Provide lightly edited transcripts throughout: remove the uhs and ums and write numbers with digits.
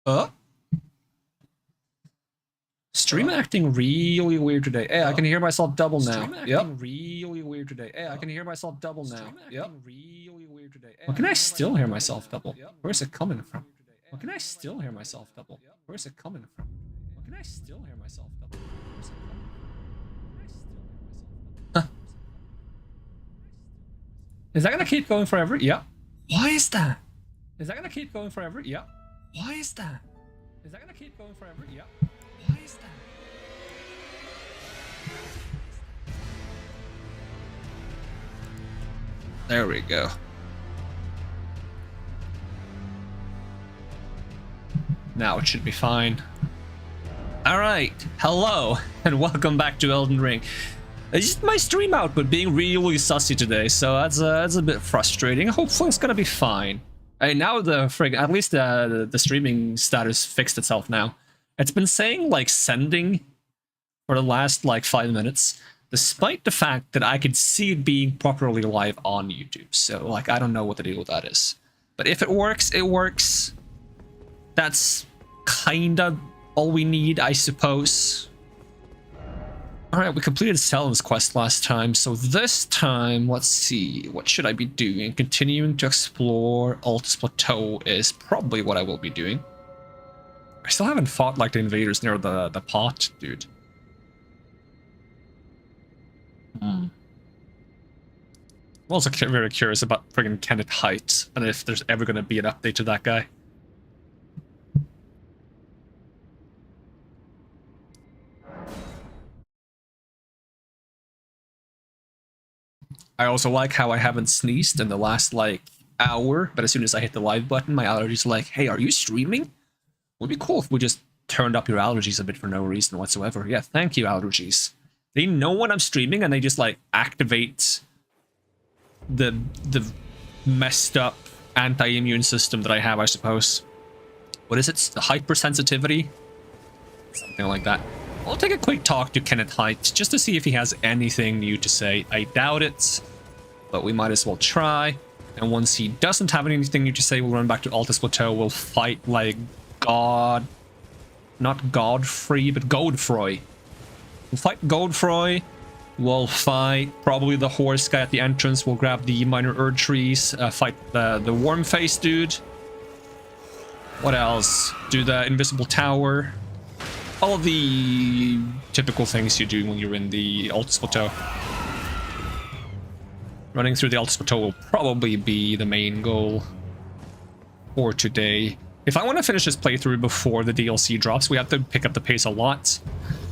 Uh? Stream acting really weird today. Hey, I can hear myself double now. Yep. Really weird today. Hey, I can hear myself double now. Yep. Really weird today. Well, can I still hear myself double? Where's it coming from? Well, can I still hear myself double? Where's it coming from? Well, can I still hear myself double? Where's it coming from? Huh. Is that gonna keep going forever? Yeah. Why is that? Is that gonna keep going forever? Yeah. Why is that? Is that gonna keep going forever? Yeah. Why is that? There we go. Now it should be fine. Alright, hello, and welcome back to Elden Ring. It's just my stream output being really sussy today, so that's a bit frustrating. Hopefully it's gonna be fine. Hey, now at least the streaming status fixed itself now. It's been saying, like, sending for the last, like, 5 minutes, despite the fact that I could see it being properly live on YouTube. So, like, I don't know what the deal with that is. But if it works, it works. That's kinda all we need, I suppose. Alright, we completed Selen's quest last time, so this time, let's see, what should I be doing? Continuing to explore Altus Plateau is probably what I will be doing. I still haven't fought, like, the invaders near the pot, dude. I'm also very curious about friggin' Kenneth Heights, and if there's ever gonna be an update to that guy. I also like how I haven't sneezed in the last, like, hour, but as soon as I hit the live button, my allergies are like, hey, are you streaming? Would be cool if we just turned up your allergies a bit for no reason whatsoever. Yeah, thank you, allergies. They know when I'm streaming and they just, like, activate the messed up anti-immune system that I have, I suppose. What is it? The hypersensitivity? Something like that. I'll take a quick talk to Kenneth Heights just to see if he has anything new to say. I doubt it, but we might as well try. And once he doesn't have anything new to say, we'll run back to Altus Plateau. We'll fight, like, God... Not Godfrey, but Godfroy. We'll fight Godfroy. We'll fight probably the horse guy at the entrance. We'll grab the minor Erdtrees. Fight the worm face dude. What else? Do the invisible tower. All the typical things you do when you're in the Altus Plateau. Running through the Altus Plateau will probably be the main goal for today. If I want to finish this playthrough before the DLC drops, we have to pick up the pace a lot.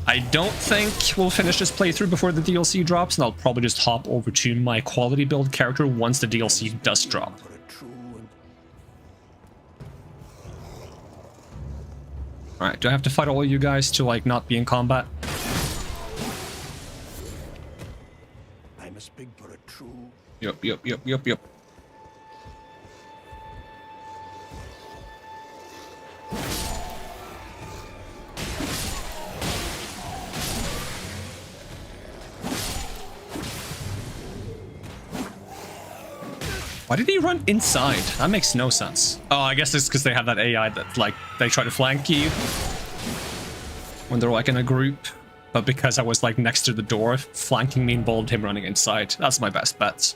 I don't think we'll finish this playthrough before the DLC drops, and I'll probably just hop over to my quality build character once the DLC does drop. Alright, do I have to fight all of you guys to, like, not be in combat? I'm as big for a true. Yep. Why did he run inside? That makes no sense. Oh, I guess it's because they have that AI that, like, they try to flank you when they're, like, in a group. But because I was, like, next to the door, flanking me involved him running inside. That's my best bet.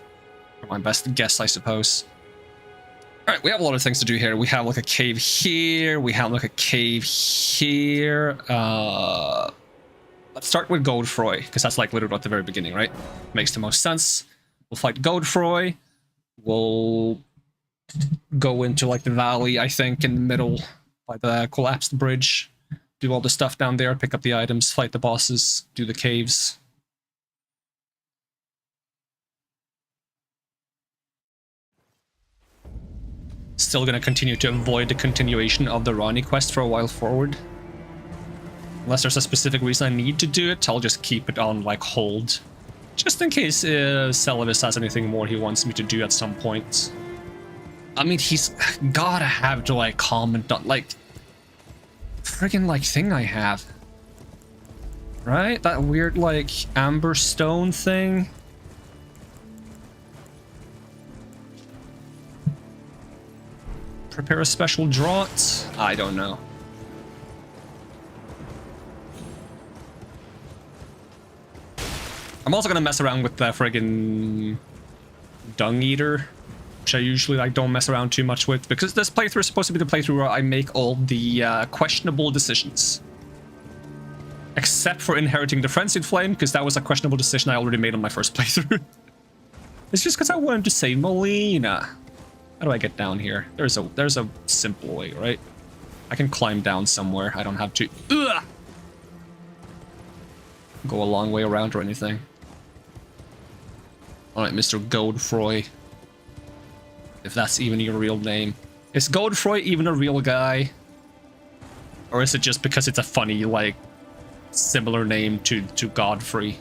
Or my best guess, I suppose. Alright, we have a lot of things to do here. We have, like, a cave here. We have, like, a cave here. Let's start with Godfroy, because that's, like, literally at the very beginning, right? Makes the most sense. We'll fight Godfroy. We'll go into, like, the valley, I think, in the middle by the collapsed bridge. Do all the stuff down there, pick up the items, fight the bosses, do the caves. Still gonna continue to avoid the continuation of the Rani quest for a while forward. Unless there's a specific reason I need to do it, I'll just keep it on, like, hold. Just in case Celavis has anything more he wants me to do at some point. I mean, he's gotta have to, like, comment on, like, friggin', like, thing I have. Right? That weird, like, amber stone thing. Prepare a special draught? I don't know. I'm also gonna mess around with the friggin' Dung Eater, which I usually like don't mess around too much with, because this playthrough is supposed to be the playthrough where I make all the questionable decisions. Except for inheriting the Frenzied Flame, because that was a questionable decision I already made on my first playthrough. It's just because I wanted to save Molina. How do I get down here? There's a simple way, right? I can climb down somewhere. I don't have to go a long way around or anything. Alright, Mr. Godefroy. If that's even your real name. Is Godefroy even a real guy? Or is it just because it's a funny, like, similar name to Godfrey?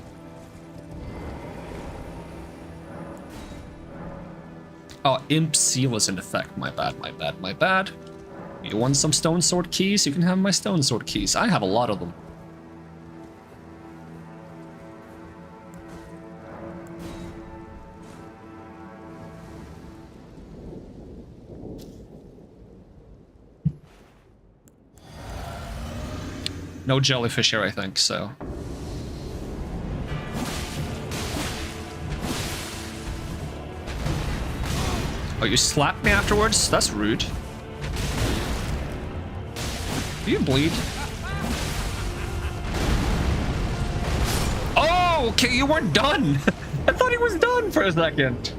Oh, Imp Seal is in effect. My bad, my bad, my bad. You want some Stone Sword keys? You can have my Stone Sword keys. I have a lot of them. No jellyfish here, I think, so... Oh, you slapped me afterwards? That's rude. Do you bleed? Oh, okay, you weren't done! I thought he was done for a second.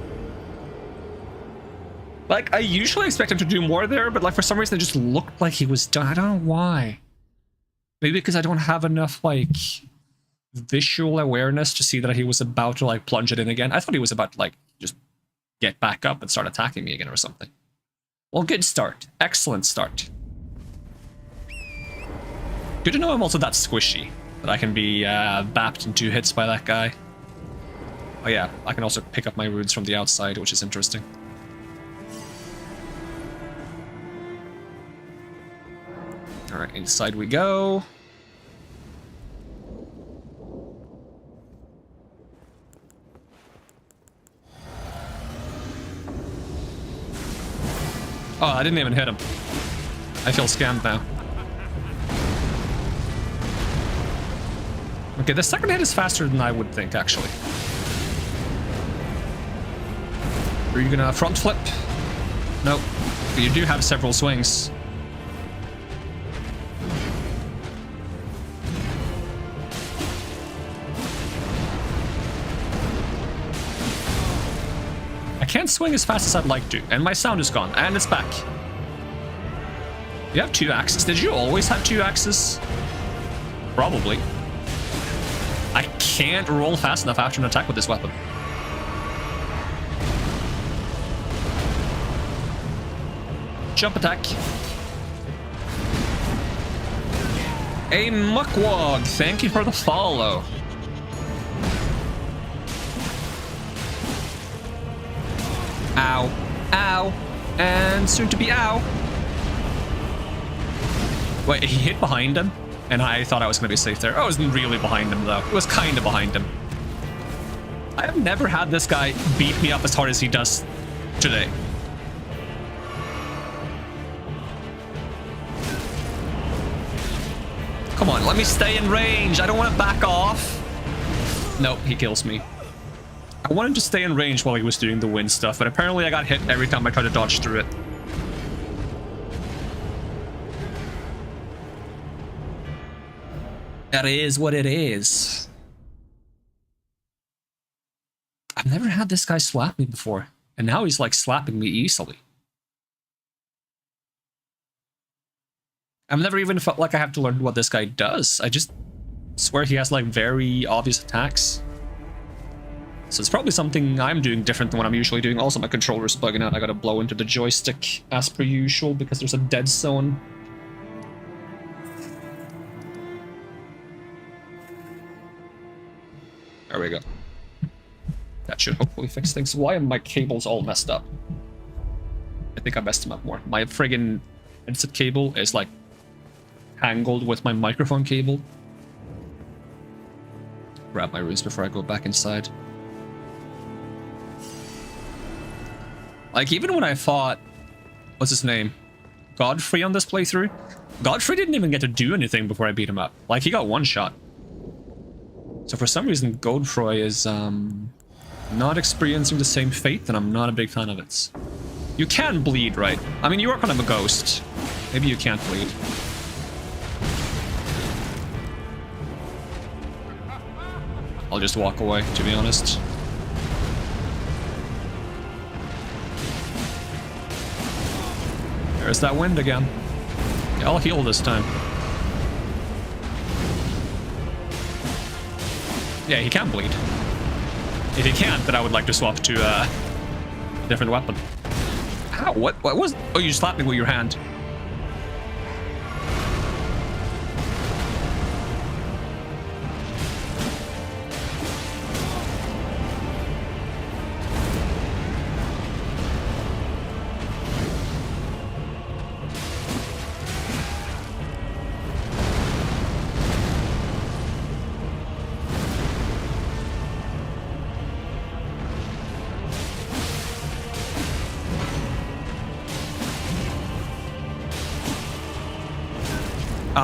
Like, I usually expect him to do more there, but like for some reason it just looked like he was done. I don't know why. Maybe because I don't have enough, like, visual awareness to see that he was about to, like, plunge it in again. I thought he was about to, like, just get back up and start attacking me again or something. Well, good start. Excellent start. Good to know I'm also that squishy, that I can be bapped in 2 hits by that guy. Oh yeah, I can also pick up my runes from the outside, which is interesting. Alright, inside we go. Oh, I didn't even hit him. I feel scammed now. Okay, the second hit is faster than I would think, actually. Are you gonna front flip? Nope. But you do have several swings. I can't swing as fast as I'd like to, and my sound is gone, and it's back. You have 2 axes. Did you always have 2 axes? Probably. I can't roll fast enough after an attack with this weapon. Jump attack. A Muckwog, thank you for the follow. Ow, ow, and soon to be ow. Wait, he hit behind him? And I thought I was going to be safe there. I wasn't really behind him, though. It was kind of behind him. I have never had this guy beat me up as hard as he does today. Come on, let me stay in range. I don't want to back off. Nope, he kills me. I wanted to stay in range while he was doing the wind stuff, but apparently I got hit every time I tried to dodge through it. That is what it is. I've never had this guy slap me before, and now he's like slapping me easily. I've never even felt like I have to learn what this guy does. I just swear he has like very obvious attacks. So it's probably something I'm doing different than what I'm usually doing. Also, my controller's bugging out. I gotta blow into the joystick as per usual because there's a dead zone. There we go. That should hopefully fix things. Why are my cables all messed up? I think I messed them up more. My friggin' headset cable is like tangled with my microphone cable. Grab my runes before I go back inside. Like, even when I fought... What's his name? Godfrey on this playthrough? Godfrey didn't even get to do anything before I beat him up. Like, he got one shot. So for some reason, Godfroy is not experiencing the same fate, and I'm not a big fan of it. You can bleed, right? I mean, you are kind of a ghost. Maybe you can't bleed. I'll just walk away, to be honest. There's that wind again. Yeah, I'll heal this time. Yeah, he can bleed. If he can't, then I would like to swap to a different weapon. Ow, what was... Oh, you slapped me with your hand.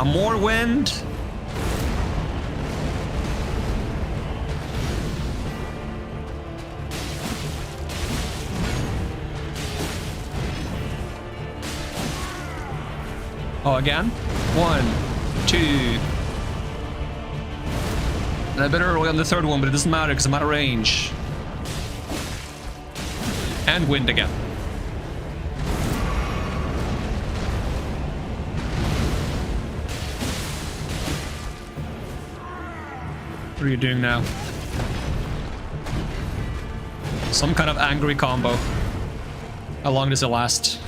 More wind. Oh, again? 1, 2. A bit early on the third one, but it doesn't matter because I'm out of range. And wind again. What are you doing now? Some kind of angry combo. How long does it last?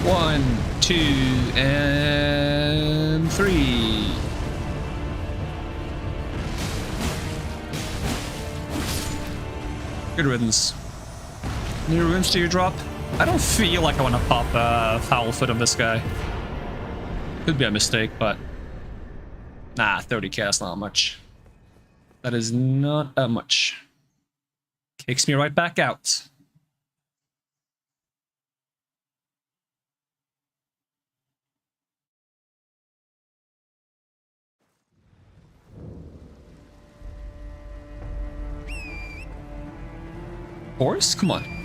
One, 2, and 3. Good riddance. New runes do you drop? I don't feel like I want to pop foul foot on this guy. Could be a mistake, but... Nah, 30k is not much. That is not much. Kicks me right back out. Horse? Come on.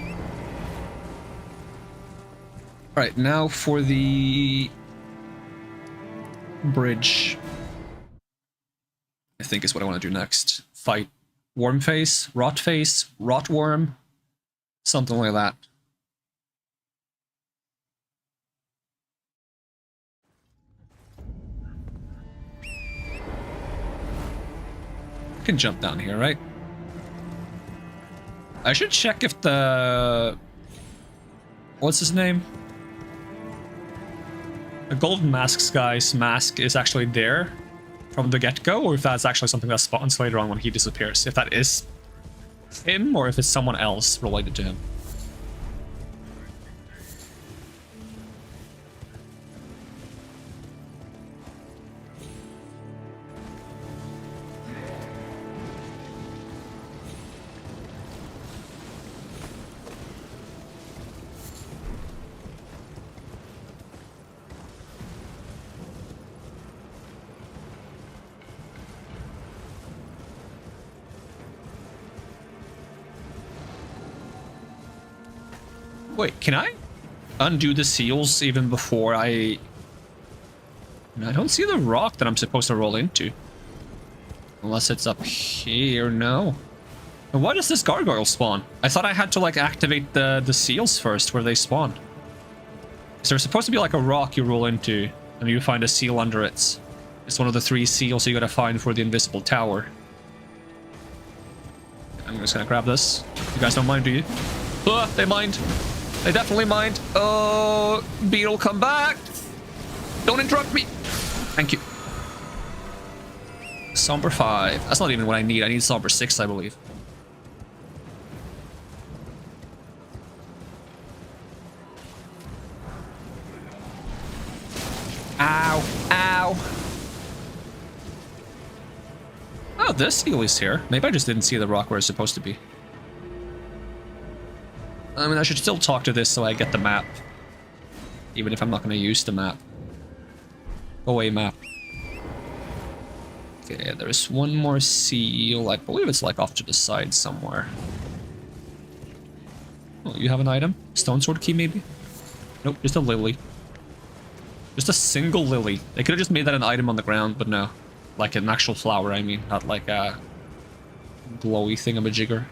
Alright, now for the bridge. I think is what I want to do next. Fight Wormface, Rotface, Rotworm, something like that. I can jump down here, right? I should check if the... What's his name? The Golden Mask guy's mask is actually there from the get-go, or if that's actually something that spawns later on when he disappears. If that is him, or if it's someone else related to him. Wait, can I undo the seals even before I don't see the rock that I'm supposed to roll into. Unless it's up here, no. And why does this gargoyle spawn? I thought I had to like activate the seals first where they spawn. Is there supposed to be like a rock you roll into and you find a seal under it? It's one of the 3 seals you gotta find for the invisible tower. I'm just gonna grab this. You guys don't mind, do you? They mind. They definitely mind. Oh, Beetle, come back. Don't interrupt me. Thank you. Somber 5. That's not even what I need. I need Somber 6, I believe. Ow. Ow. Oh, this seal is here. Maybe I just didn't see the rock where it's supposed to be. I mean, I should still talk to this so I get the map. even if I'm not going to use the map. Go away, map. Okay, there's one more seal. I believe it's like off to the side somewhere. Oh, you have an item? Stone sword key, maybe? Nope, just a lily. Just a single lily. They could have just made that an item on the ground, but no. Like an actual flower, I mean. Not like a glowy thingamajigger.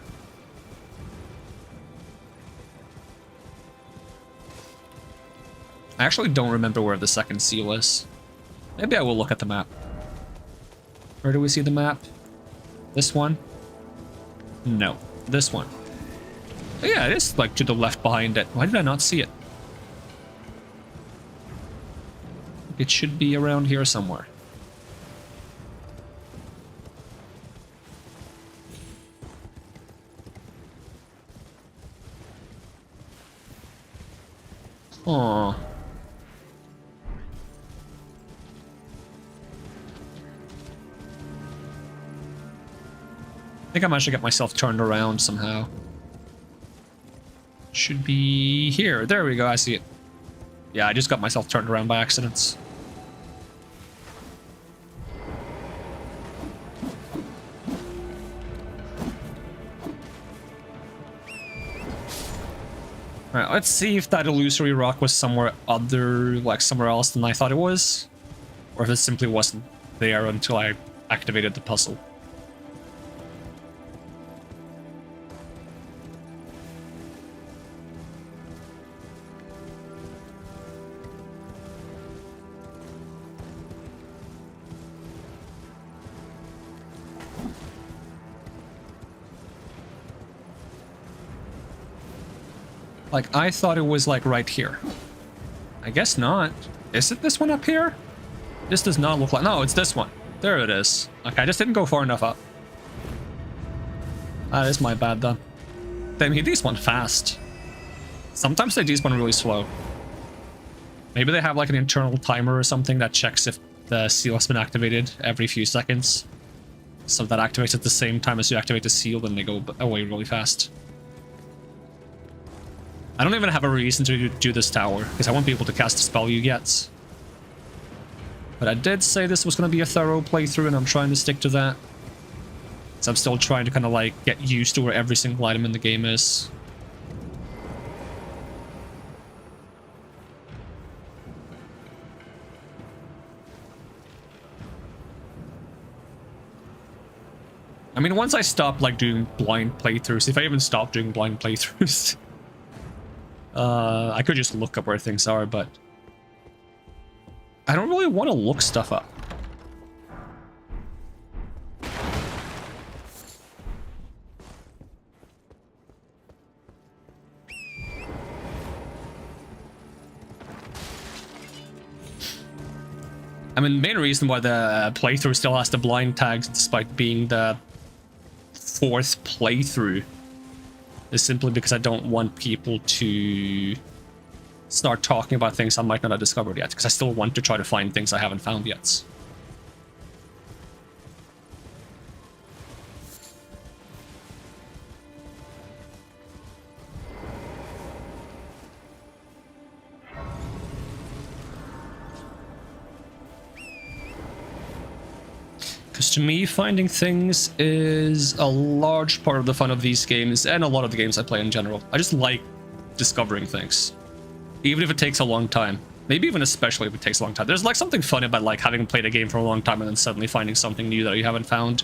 I actually don't remember where the second seal is. Maybe I will look at the map. Where do we see the map? This one? No. This one. Oh, yeah, it is like to the left behind it. Why did I not see it? It should be around here somewhere. Aww. I think I managed to get myself turned around somehow. Should be here. There we go, I see it. Yeah, I just got myself turned around by accident. Alright, let's see if that illusory rock was somewhere somewhere else than I thought it was. Or if it simply wasn't there until I activated the puzzle. Like, I thought it was, like, right here. I guess not. Is it this one up here? This does not look like... No, it's this one. There it is. Okay, I just didn't go far enough up. That is my bad, then. They made these one fast. Sometimes they do one really slow. Maybe they have, like, an internal timer or something that checks if the seal has been activated every few seconds. So that activates at the same time as you activate the seal, then they go away really fast. I don't even have a reason to do this tower, because I won't be able to cast a spell you get. But I did say this was going to be a thorough playthrough, and I'm trying to stick to that. So I'm still trying to kind of like get used to where every single item in the game is. I mean, once I stop like doing blind playthroughs, if I even stop doing blind playthroughs... I could just look up where things are, but I don't really want to look stuff up. I mean, the main reason why the playthrough still has the blind tags, despite being the 4th playthrough, is simply because I don't want people to start talking about things I might not have discovered yet, because I still want to try to find things I haven't found yet. Because to me, finding things is a large part of the fun of these games, and a lot of the games I play in general. I just like discovering things, even if it takes a long time. Maybe even especially if it takes a long time. There's like something fun about like having played a game for a long time and then suddenly finding something new that you haven't found.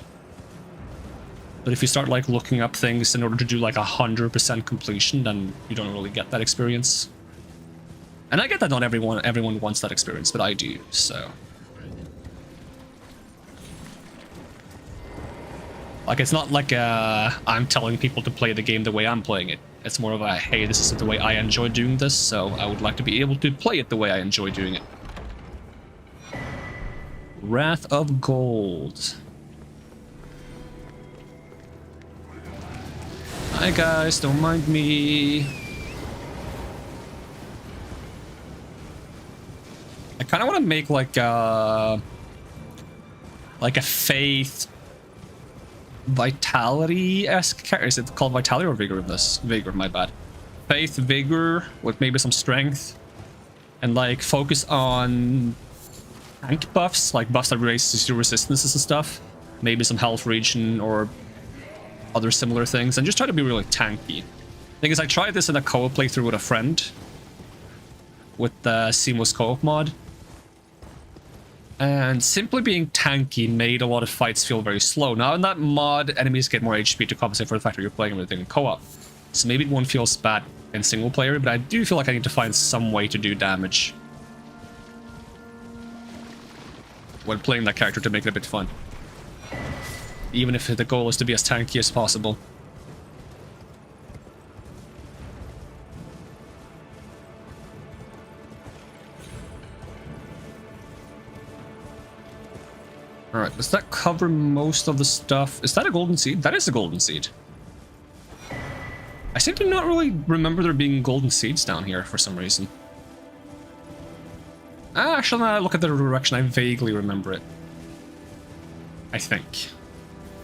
But if you start like looking up things in order to do like 100% completion, then you don't really get that experience. And I get that not everyone wants that experience, but I do, so... Like, it's not like I'm telling people to play the game the way I'm playing it. It's more of a, hey, this is the way I enjoy doing this, so I would like to be able to play it the way I enjoy doing it. Wrath of Gold. Hi guys, don't mind me. I kind of want to make like a faith vitality-esque character. Is it called vitality or vigor in this? Vigor, my bad. Faith, vigor, with maybe some strength. and like focus on tank buffs, like buffs that raises your resistances and stuff. Maybe some health regen or other similar things, and just try to be really tanky. Thing is, I tried this in a co-op playthrough with a friend with the seamless co-op mod, and simply being tanky made a lot of fights feel very slow. Now in that mod, enemies get more HP to compensate for the fact that you're playing everything in co-op, so maybe it won't feel as bad in single player, but I do feel like I need to find some way to do damage when playing that character to make it a bit fun, even if the goal is to be as tanky as possible. Alright, does that cover most of the stuff? Is that a golden seed? That is a golden seed. I seem to not really remember there being golden seeds down here for some reason. Actually, now I look at the direction, I vaguely remember it. I think.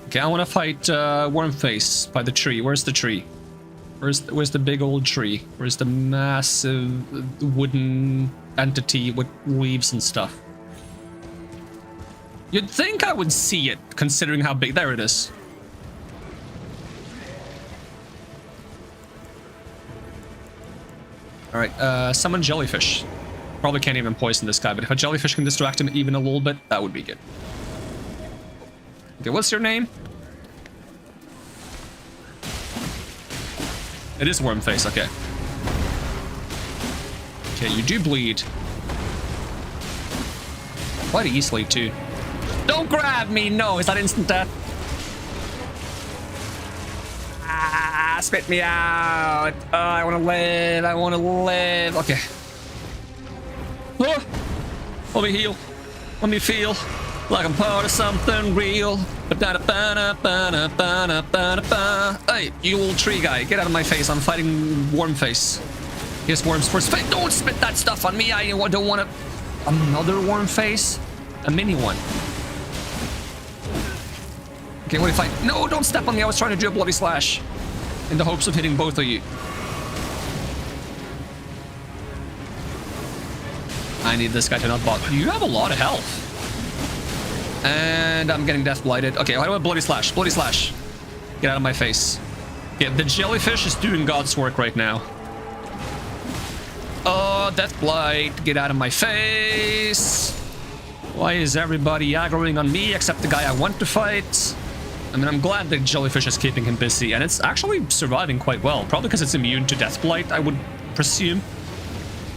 Okay, I want to fight Wormface by the tree. Where's the tree? Where's the big old tree? Where's the massive wooden entity with leaves and stuff? You'd think I would see it, considering how big. There it is. Alright, summon jellyfish. Probably can't even poison this guy, but if a jellyfish can distract him even a little bit, that would be good. Okay, what's your name? It is Wormface, okay. Okay, you do bleed. Quite easily, too. Don't grab me! No, is that instant death? Ah, spit me out! Oh, I want to live, I want to live. Okay. Oh, let me heal. Let me feel like I'm part of something real. Hey, you old tree guy, get out of my face. I'm fighting Wormface. Here's Worm's first face. Don't spit that stuff on me. I don't want to... Another Wormface? A mini one. Okay, what if I... No, don't step on me. I was trying to do a bloody slash in the hopes of hitting both of you. I need this guy to not bother. You have a lot of health. And I'm getting death blighted. Okay, how do I bloody slash? Bloody slash. Get out of my face. Yeah, the jellyfish is doing God's work right now. Oh, death blight. Get out of my face. Why is everybody aggroing on me except the guy I want to fight? I mean, I'm glad the jellyfish is keeping him busy, and it's actually surviving quite well. Probably because it's immune to death blight, I would presume.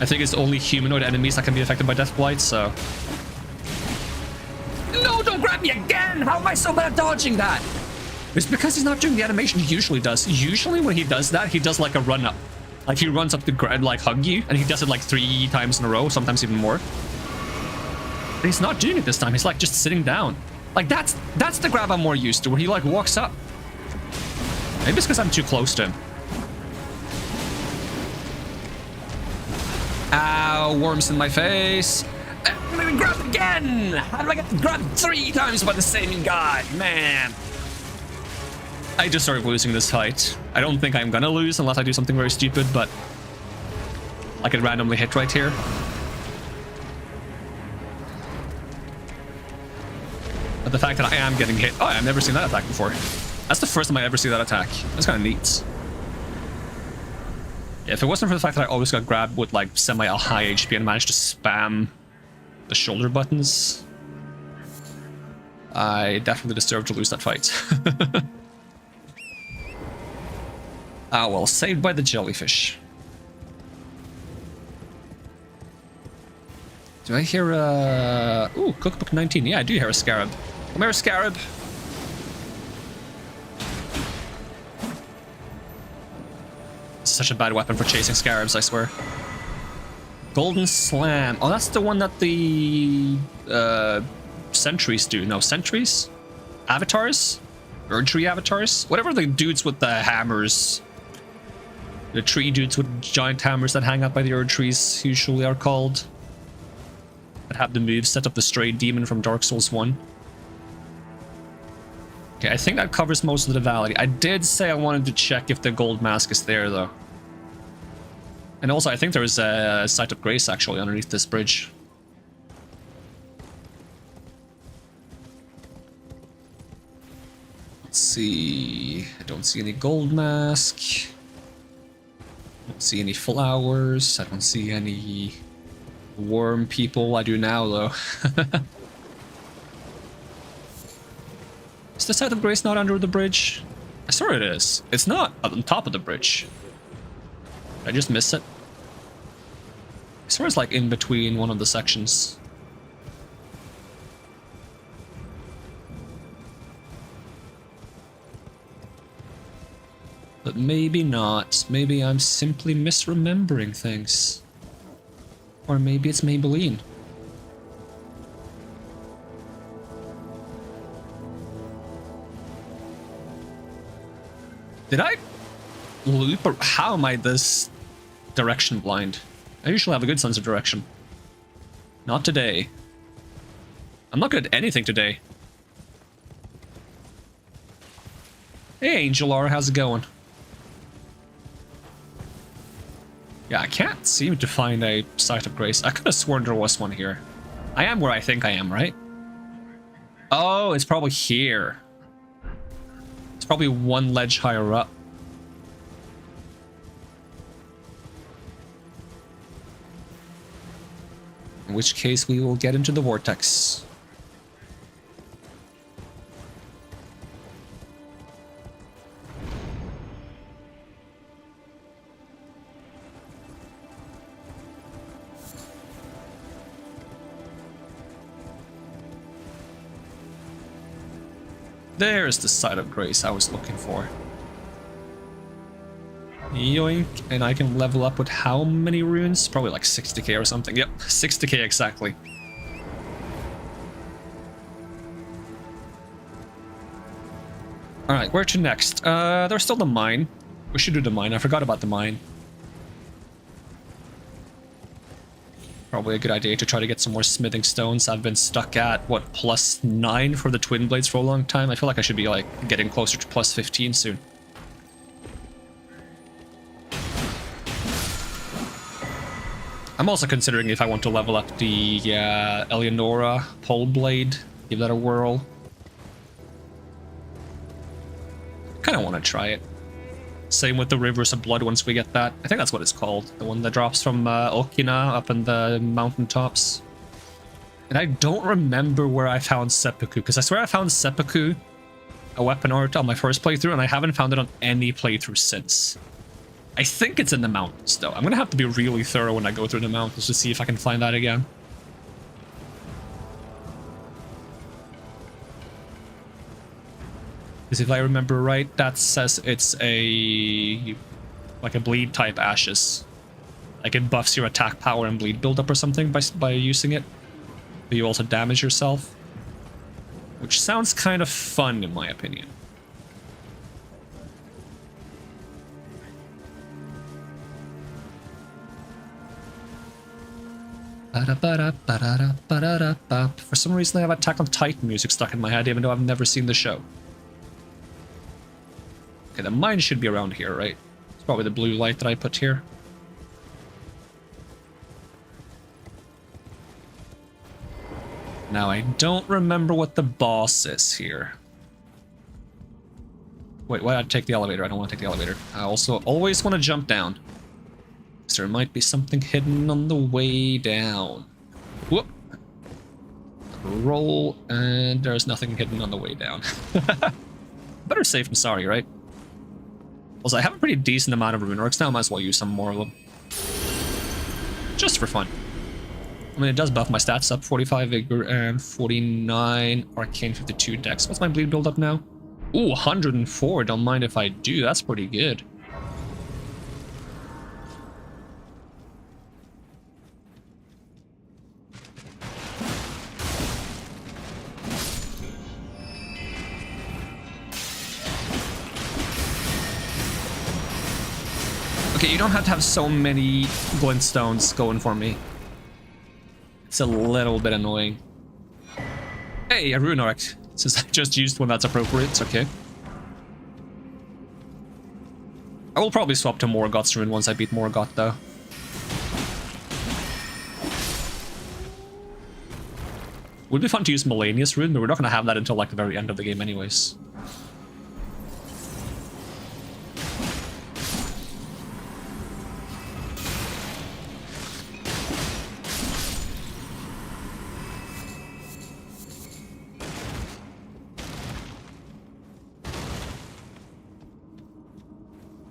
I think it's only humanoid enemies that can be affected by death blight, so... No, don't grab me again! How am I so bad at dodging that? It's because he's not doing the animation he usually does. Usually when he does that, he does like a run up. Like he runs up to like hug you, and he does it like 3 times in a row, sometimes even more. But he's not doing it this time. He's like just sitting down. Like that's the grab I'm more used to, where he like walks up. Maybe it's because I'm too close to him. Ow, worms in my face. Maybe grab again! How do I get grabbed 3 times by the same guy? Man. I just started losing this fight. I don't think I'm gonna lose unless I do something very stupid, but I could randomly hit right here. But the fact that I am getting hit... Oh, I've never seen that attack before. That's the first time I ever see that attack. That's kind of neat. Yeah, if it wasn't for the fact that I always got grabbed with like semi-high HP and managed to spam the shoulder buttons, I definitely deserve to lose that fight. Ah, well, saved by the jellyfish. Do I hear a... Ooh, Cookbook 19. Yeah, I do hear a scarab. Come here, scarab. Such a bad weapon for chasing scarabs, I swear. Golden Slam. Oh, that's the one that the sentries do. No, sentries? Avatars? Erdtree avatars? Whatever the dudes with the hammers. The tree dudes with giant hammers that hang out by the Erdtrees usually are called. That have the move set up the stray demon from Dark Souls 1. Okay, I think that covers most of the valley. I did say I wanted to check if the gold mask is there, though. And also, I think there's a Site of Grace actually underneath this bridge. Let's see. I don't see any gold mask. I don't see any flowers. I don't see any worm people. I do now, though. Is the Site of Grace not under the bridge? I swear it is. It's not on top of the bridge. Did I just miss it? I swear it's like in between one of the sections. But maybe not. Maybe I'm simply misremembering things. Or maybe it's Maybelline. Did I loop or how am I this direction blind? I usually have a good sense of direction. Not today. I'm not good at anything today. Hey Angel R, how's it going? Yeah, I can't seem to find a Site of Grace. I could have sworn there was one here. I am where I think I am, right? Oh, it's probably here. It's probably one ledge higher up. In which case we will get into the vortex. There's the Site of Grace I was looking for. Yoink, and I can level up with how many runes? Probably like 60k or something. Yep, 60k exactly. Alright, where to next? There's still the mine. We should do the mine. I forgot about the mine. Probably a good idea to try to get some more smithing stones. I've been stuck at, what, +9 for the twin blades for a long time. I feel like I should be, like, getting closer to +15 soon. I'm also considering if I want to level up the Eleonora pole blade. Give that a whirl. Kind of want to try it. Same with the Rivers of Blood once we get that. I think that's what it's called. The one that drops from Okina up in the mountaintops. And I don't remember where I found seppuku, because I swear I found seppuku, a weapon art, on my first playthrough, and I haven't found it on any playthrough since. I think it's in the mountains, though. I'm going to have to be really thorough when I go through the mountains to see if I can find that again. Because if I remember right, that says it's like a bleed type ashes. Like it buffs your attack power and bleed buildup or something by using it. But you also damage yourself. Which sounds kind of fun in my opinion. For some reason I have Attack on Titan music stuck in my head even though I've never seen the show. Okay, the mine should be around here, right? It's probably the blue light that I put here. Now, I don't remember what the boss is here. Wait, why did I take the elevator? I don't want to take the elevator. I also always want to jump down. So there might be something hidden on the way down. Whoop! Roll, and there's nothing hidden on the way down. Better safe than sorry, right? Also, I have a pretty decent amount of rune orcs now. Might as well use some more of them. Just for fun. I mean, it does buff my stats up. 45 vigor and 49 arcane, 52 dex. What's my bleed build up now? Ooh, 104. Don't mind if I do. That's pretty good. Okay, you don't have to have so many glintstones going for me. It's a little bit annoying. Hey, a rune orc. Since I just used one that's appropriate, it's okay. I will probably swap to Morgoth's rune once I beat Morgoth, though. Would be fun to use Millennius Rune, but we're not gonna have that until like the very end of the game anyways.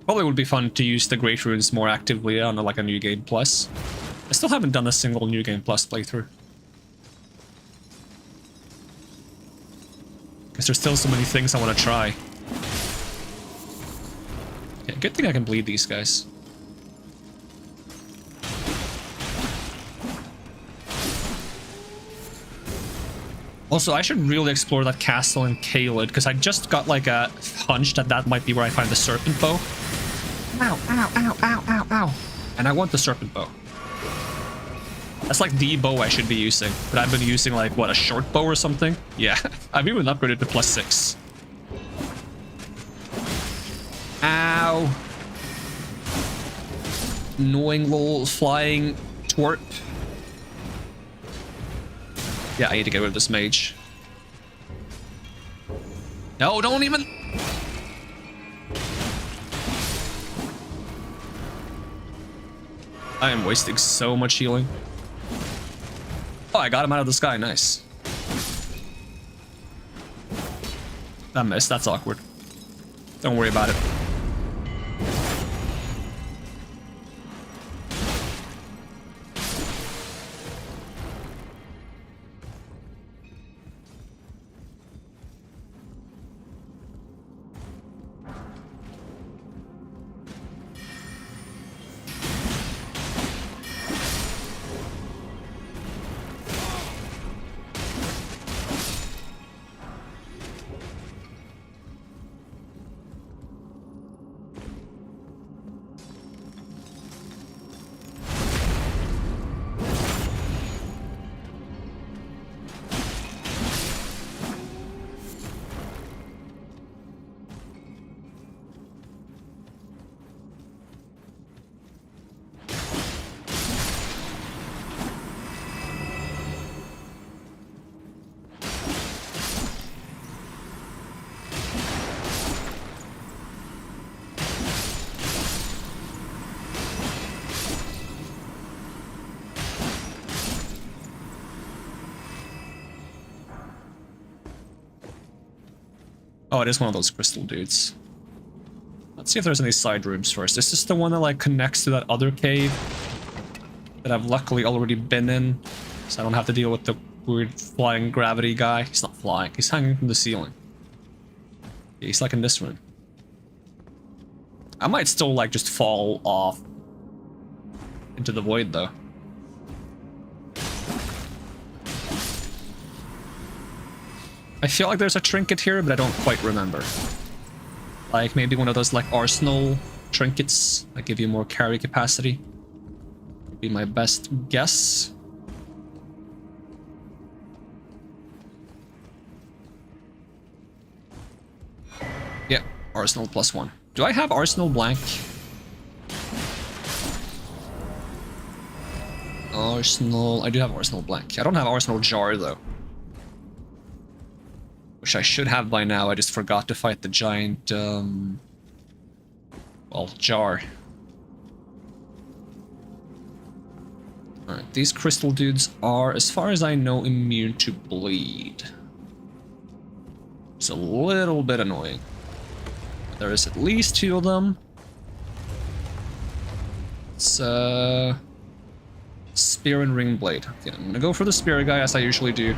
Probably would be fun to use the Great Runes more actively on like a New Game Plus. I still haven't done a single New Game Plus playthrough. Because there's still so many things I want to try. Yeah, good thing I can bleed these guys. Also, I should really explore that castle in Caelid, because I just got like a hunch that that might be where I find the Serpent Bow. Ow, ow, ow, ow, ow, ow. And I want the Serpent Bow. That's like the bow I should be using. But I've been using like, what, a short bow or something? Yeah, I've even upgraded to +6. Ow. Annoying little flying twerp. Yeah, I need to get rid of this mage. No, don't even... I am wasting so much healing. Oh, I got him out of the sky. Nice. That missed. That's awkward. Don't worry about it. Oh, it is one of those crystal dudes. Let's see if there's any side rooms first. Is this the one that like connects to that other cave that I've luckily already been in, so I don't have to deal with the weird flying gravity guy? He's not flying, he's hanging from the ceiling. Yeah, he's like in this room. I might still like just fall off into the void though. I feel like there's a trinket here, but I don't quite remember. Like maybe one of those like arsenal trinkets that give you more carry capacity. Would be my best guess. Yeah, arsenal +1. Do I have arsenal blank? Arsenal, I do have arsenal blank. I don't have arsenal jar though. Which I should have by now, I just forgot to fight the giant, well, jar. Alright, these crystal dudes are, as far as I know, immune to bleed. It's a little bit annoying. There is at least 2 of them. It's, spear and ring blade. Okay, I'm gonna go for the spear guy, as I usually do.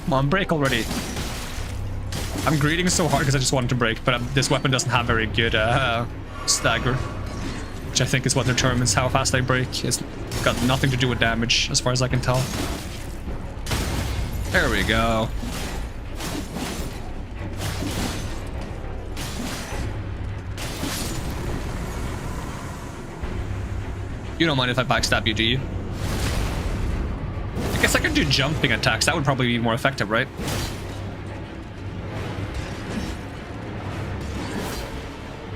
Come on, break already. I'm greeting so hard because I just wanted to break, but this weapon doesn't have very good stagger, which I think is what determines how fast I break. It's got nothing to do with damage, as far as I can tell. There we go. You don't mind if I backstab you, do you? I guess I could do jumping attacks. That would probably be more effective, right?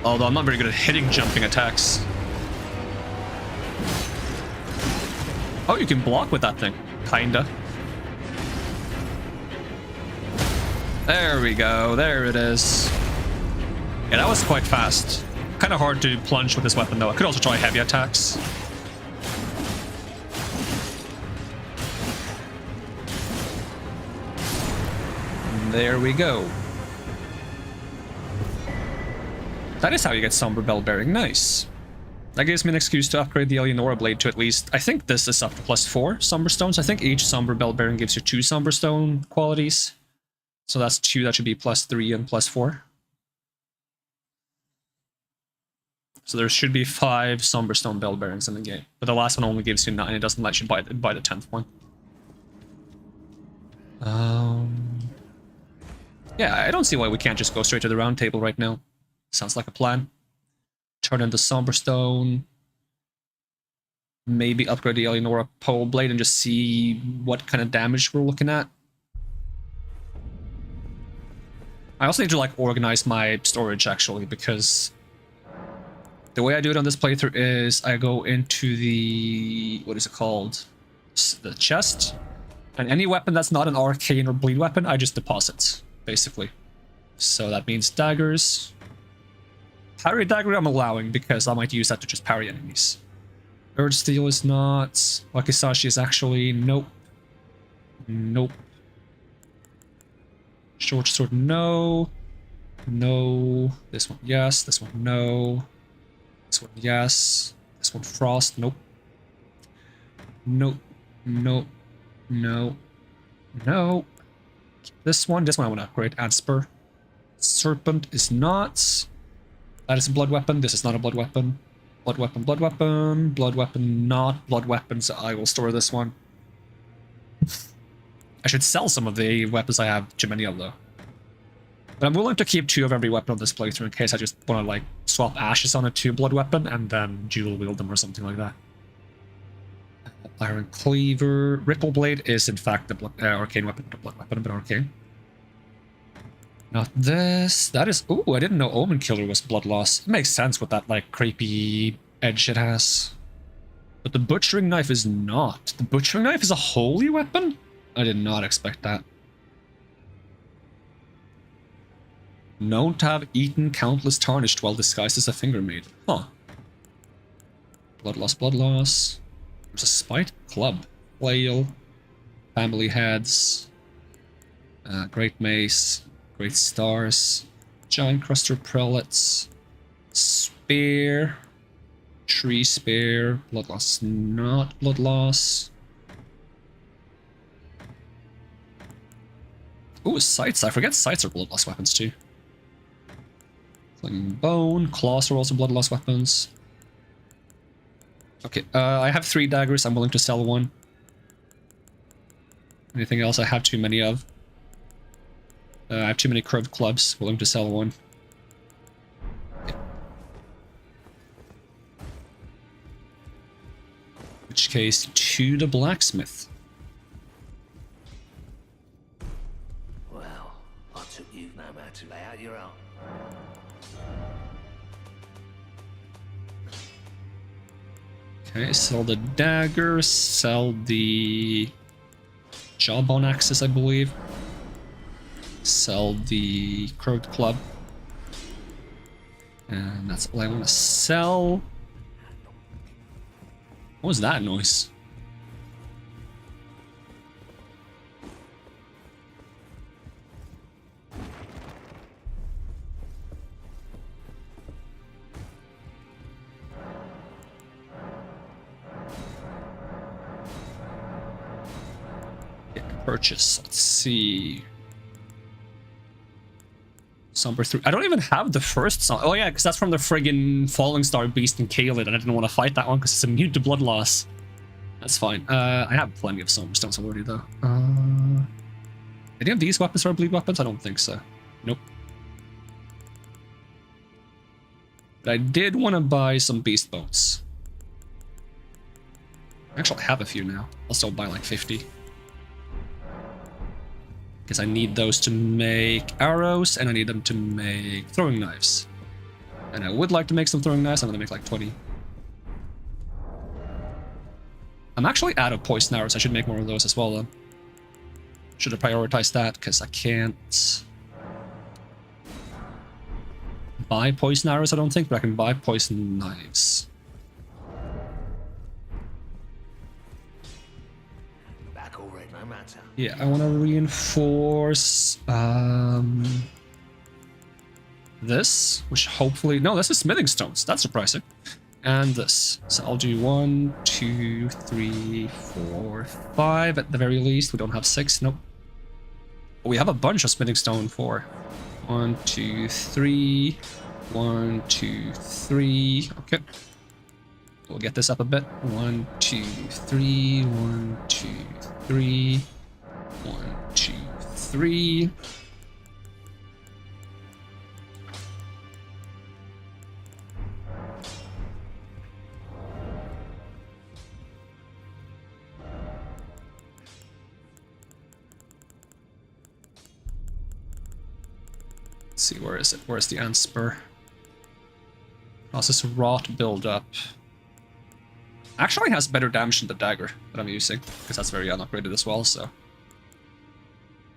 Although I'm not very good at hitting jumping attacks. Oh, you can block with that thing. Kinda. There we go. There it is. Yeah, that was quite fast. Kind of hard to plunge with this weapon, though. I could also try heavy attacks. There we go. That is how you get Somber Bell Bearing. Nice. That gives me an excuse to upgrade the Eleonora blade to at least... I think this is up to +4 Somber Stones. I think each Somber Bell Bearing gives you 2 Somber Stone qualities. So that's 2. That should be +3 and +4. So there should be 5 Somber Stone Bell Bearings in the game. But the last one only gives you 9. It doesn't let you buy the 10th one. Yeah, I don't see why we can't just go straight to the round table right now. Sounds like a plan. Turn into Somber Stone. Maybe upgrade the Eleonora Pole Blade and just see what kind of damage we're looking at. I also need to, like, organize my storage, actually, because the way I do it on this playthrough is I go into the... what is it called? The chest. And any weapon that's not an arcane or bleed weapon, I just deposit, basically. So that means daggers. Parry dagger I'm allowing because I might use that to just parry enemies. Urge Steel is not. Wakizashi is actually... nope. Nope. Short Sword, no. No. This one, yes. This one, no. This one, yes. This one, Frost, nope. Nope. Nope. No. No. This one I want to upgrade. And Spur. Serpent is not. That is a blood weapon. This is not a blood weapon. Blood weapon, blood weapon. Blood weapon, not blood weapon, so I will store this one. I should sell some of the weapons I have too many of, though. But I'm willing to keep 2 of every weapon on this playthrough in case I just want to, like, swap ashes on a 2 blood weapon and then dual wield them or something like that. Iron Cleaver. Ripple Blade is, in fact, the arcane weapon. The blood weapon, but arcane. Not this. That is... ooh, I didn't know Omen Killer was blood loss. It makes sense with that, like, creepy edge it has. But the Butchering Knife is not. The Butchering Knife is a holy weapon? I did not expect that. Known to have eaten countless tarnished while disguised as a finger maid. Huh. Blood loss, blood loss. There's a spite club. Flail. Family heads. Great mace. Great stars. Giant cruster prelates. Spear. Tree spear. Blood loss, not blood loss. Ooh, sights. I forget sights are blood loss weapons too. Flinging bone. Claws are also blood loss weapons. Okay, I have 3 daggers. I'm willing to sell 1. Anything else I have too many of? I have too many curved clubs. Willing to sell 1. Okay. In which case, to the blacksmith. Well, I took you no matter to lay out your own. Okay, sell the daggers, sell the jawbone axes, I believe. Sell the curved club. And that's all I want to sell. What was that noise? Purchase. Let's see. Somber 3. I don't even have the first song. Oh yeah, because that's from the friggin' Falling Star Beast and Kaled, and I didn't want to fight that one because it's immune to blood loss. That's fine. I have plenty of Somber Stones already though. Any of these weapons are bleed weapons? I don't think so. Nope. But I did want to buy some beast bones. Actually, I have a few now. I'll still buy like 50. Because I need those to make arrows, and I need them to make throwing knives. And I would like to make some throwing knives. I'm going to make like 20. I'm actually out of poison arrows. I should make more of those as well, though. Should have prioritized that, because I can't buy poison arrows, I don't think, but I can buy poison knives. Back already, no matter. Yeah, I want to reinforce this, which hopefully... No, this is smithing stones. That's surprising. And this. So I'll do 1, 2, 3, 4, 5 at the very least. We don't have 6. Nope. We have a bunch of smithing stone for 1, 2, 3. 1, 2, 3. Okay. We'll get this up a bit. 1, 2, 3. 1, 2, 3. 1, 2, 3. Let's see, where is it? Where's the ant spur? How's this rot build up? Actually has better damage than the dagger that I'm using, because that's very unupgraded as well, so.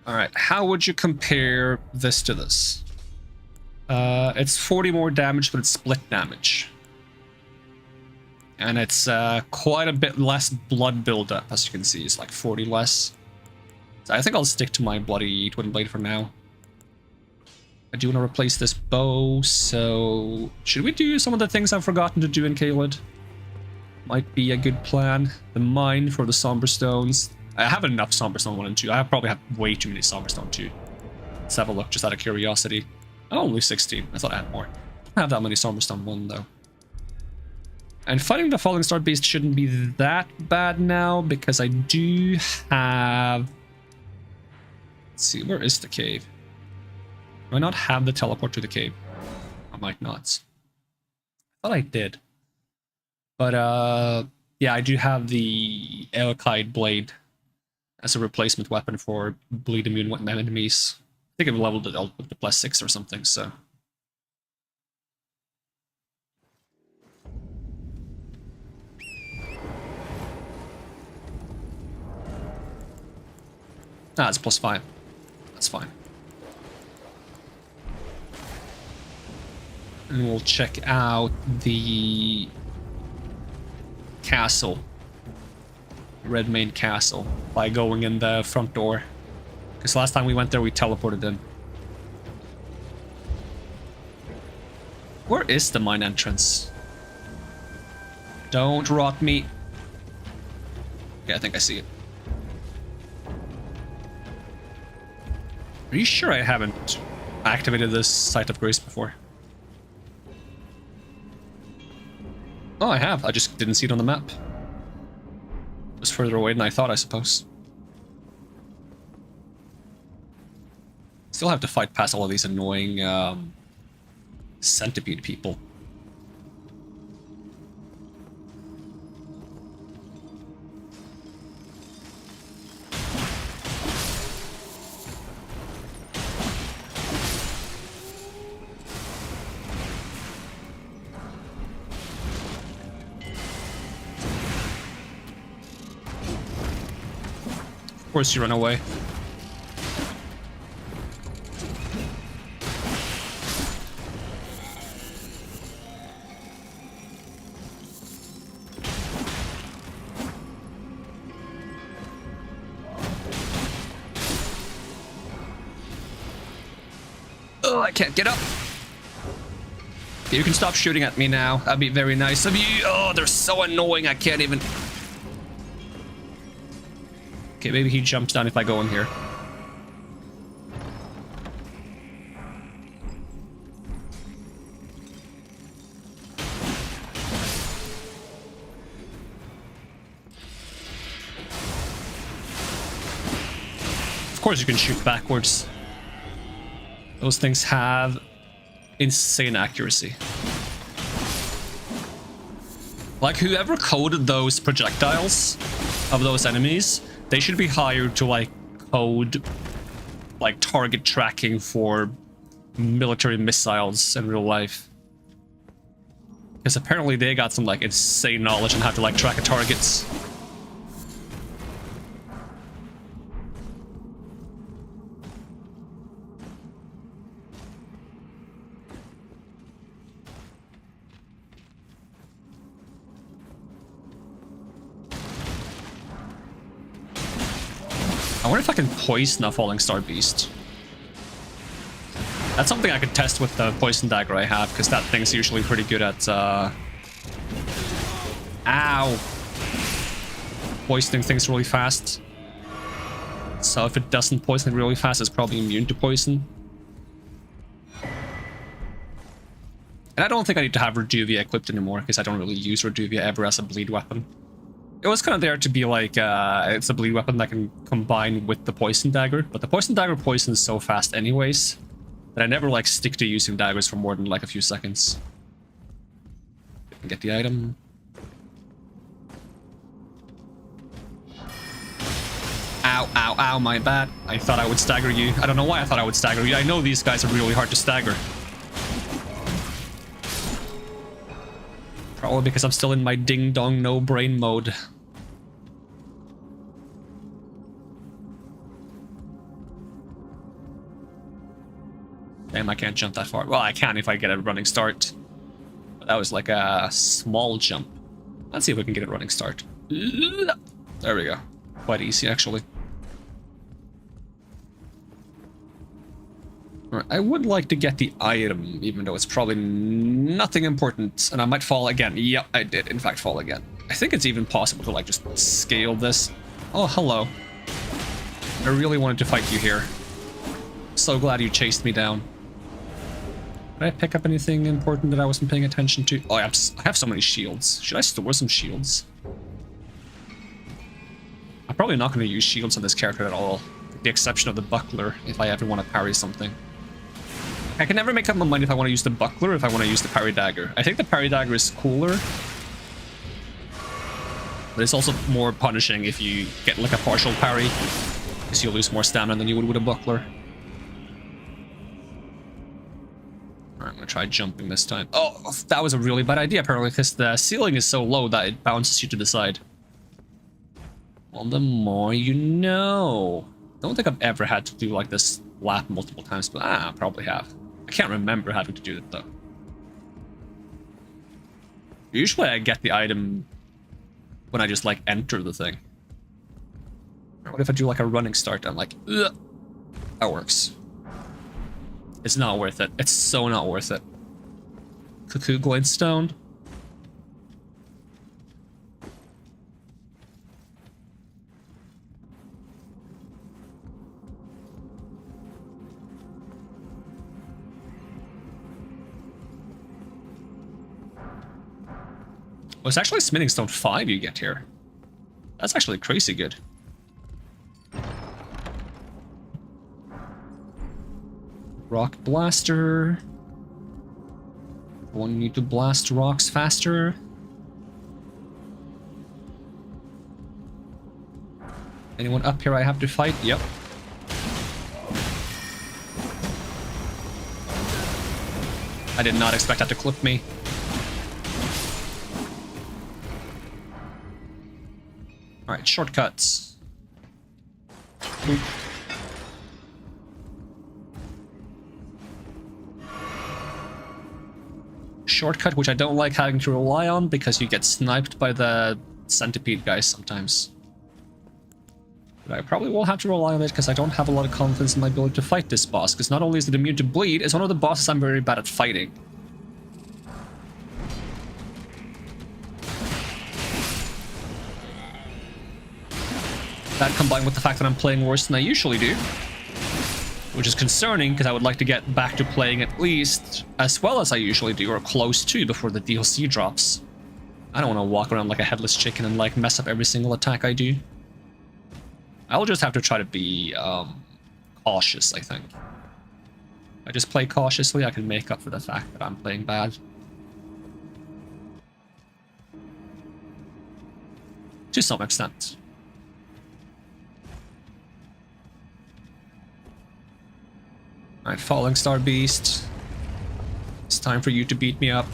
Alright, how would you compare this to this? It's 40 more damage, but it's split damage. And it's quite a bit less blood buildup, as you can see. It's like 40 less. So I think I'll stick to my bloody twin blade for now. I do want to replace this bow, so... Should we do some of the things I've forgotten to do in Caelid? Might be a good plan. The mine for the Somber Stones. I have enough Somber Stone 1 and 2. I probably have way too many Somber Stone 2. Let's have a look, just out of curiosity. Oh, only 16. I thought I had more. I don't have that many Somber Stone 1, though. And fighting the Falling Star Beast shouldn't be that bad now, because I do have... Let's see, where is the cave? Do I not have the teleport to the cave? I might not. I thought I did. But, yeah, I do have the Elkide Blade as a replacement weapon for bleed immune enemies. I think I've leveled it up with the +6 or something, so... Ah, it's +5. That's fine. And we'll check out the castle. Redmane Castle. By going in the front door. Because last time we went there, we teleported in. Where is the mine entrance? Don't rot me. Yeah, I think I see it. Are you sure I haven't activated this Site of Grace before? Oh, I have. I just didn't see it on the map. It was further away than I thought, I suppose. Still have to fight past all of these annoying centipede people. Of course you run away. Oh, I can't get up. You can stop shooting at me now. That'd be very nice of you. Oh, they're so annoying. I can't even... Okay, maybe he jumps down if I go in here. Of course you can shoot backwards. Those things have insane accuracy. Like, whoever coded those projectiles of those enemies, they should be hired to, like, code, like, target tracking for military missiles in real life. Because apparently they got some, like, insane knowledge on how to, like, track targets. I wonder if I can poison a falling star beast. That's something I could test with the poison dagger I have, because that thing's usually pretty good at ow! Poisoning things really fast. So if it doesn't poison it really fast, it's probably immune to poison. And I don't think I need to have Reduvia equipped anymore, because I don't really use Reduvia ever as a bleed weapon. It was kind of there to be like, it's a bleed weapon that can combine with the poison dagger, but the poison dagger poisons so fast anyways, that I never like stick to using daggers for more than like a few seconds. Get the item. Ow, ow, ow, my bad. I thought I would stagger you. I don't know why I thought I would stagger you. I know these guys are really hard to stagger. Probably because I'm still in my ding-dong no-brain mode. Damn, I can't jump that far. Well, I can if I get a running start. But that was like a small jump. Let's see if we can get a running start. There we go. Quite easy, actually. Alright, I would like to get the item, even though it's probably nothing important. And I might fall again. Yep, I did, in fact, fall again. I think it's even possible to, like, just scale this. Oh, hello. I really wanted to fight you here. So glad you chased me down. Did I pick up anything important that I wasn't paying attention to? Oh, I have so many shields. Should I store some shields? I'm probably not going to use shields on this character at all. With the exception of the buckler, if I ever want to parry something. I can never make up my mind if I want to use the buckler or if I want to use the parry dagger. I think the parry dagger is cooler. But it's also more punishing if you get like a partial parry. Because you'll lose more stamina than you would with a buckler. Alright, I'm gonna try jumping this time. Oh, that was a really bad idea apparently, because the ceiling is so low that it bounces you to the side. Well, the more you know. I don't think I've ever had to do like this lap multiple times, but I probably have. I can't remember having to do it though. Usually I get the item when I just like enter the thing. What if I do like a running start? I'm like, ugh. That works. It's not worth it. It's so not worth it. Cuckoo Glintstone. Oh, it's actually Smithing Stone 5 you get here. That's actually crazy good. Rock Blaster. Want you to blast rocks faster. Anyone up here I have to fight? Yep. I did not expect that to clip me. Alright, shortcuts. Oop. Shortcut, which I don't like having to rely on because you get sniped by the centipede guys sometimes. But I probably will have to rely on it because I don't have a lot of confidence in my ability to fight this boss, because not only is it immune to bleed, it's one of the bosses I'm very bad at fighting. That combined with the fact that I'm playing worse than I usually do, which is concerning because I would like to get back to playing at least as well as I usually do, or close to, before the DLC drops. I don't want to walk around like a headless chicken and like mess up every single attack I do. I'll just have to try to be cautious, I think. If I just play cautiously, I can make up for the fact that I'm playing bad. To some extent. Alright, Falling Star Beast. It's time for you to beat me up.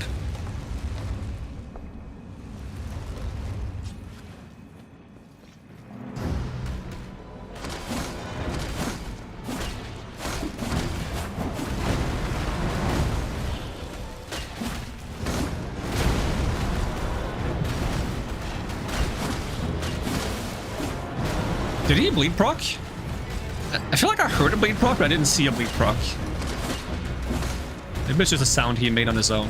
Did he bleed proc? I feel like I heard a bleed proc, but I didn't see a bleed proc. Maybe it's just a sound he made on his own.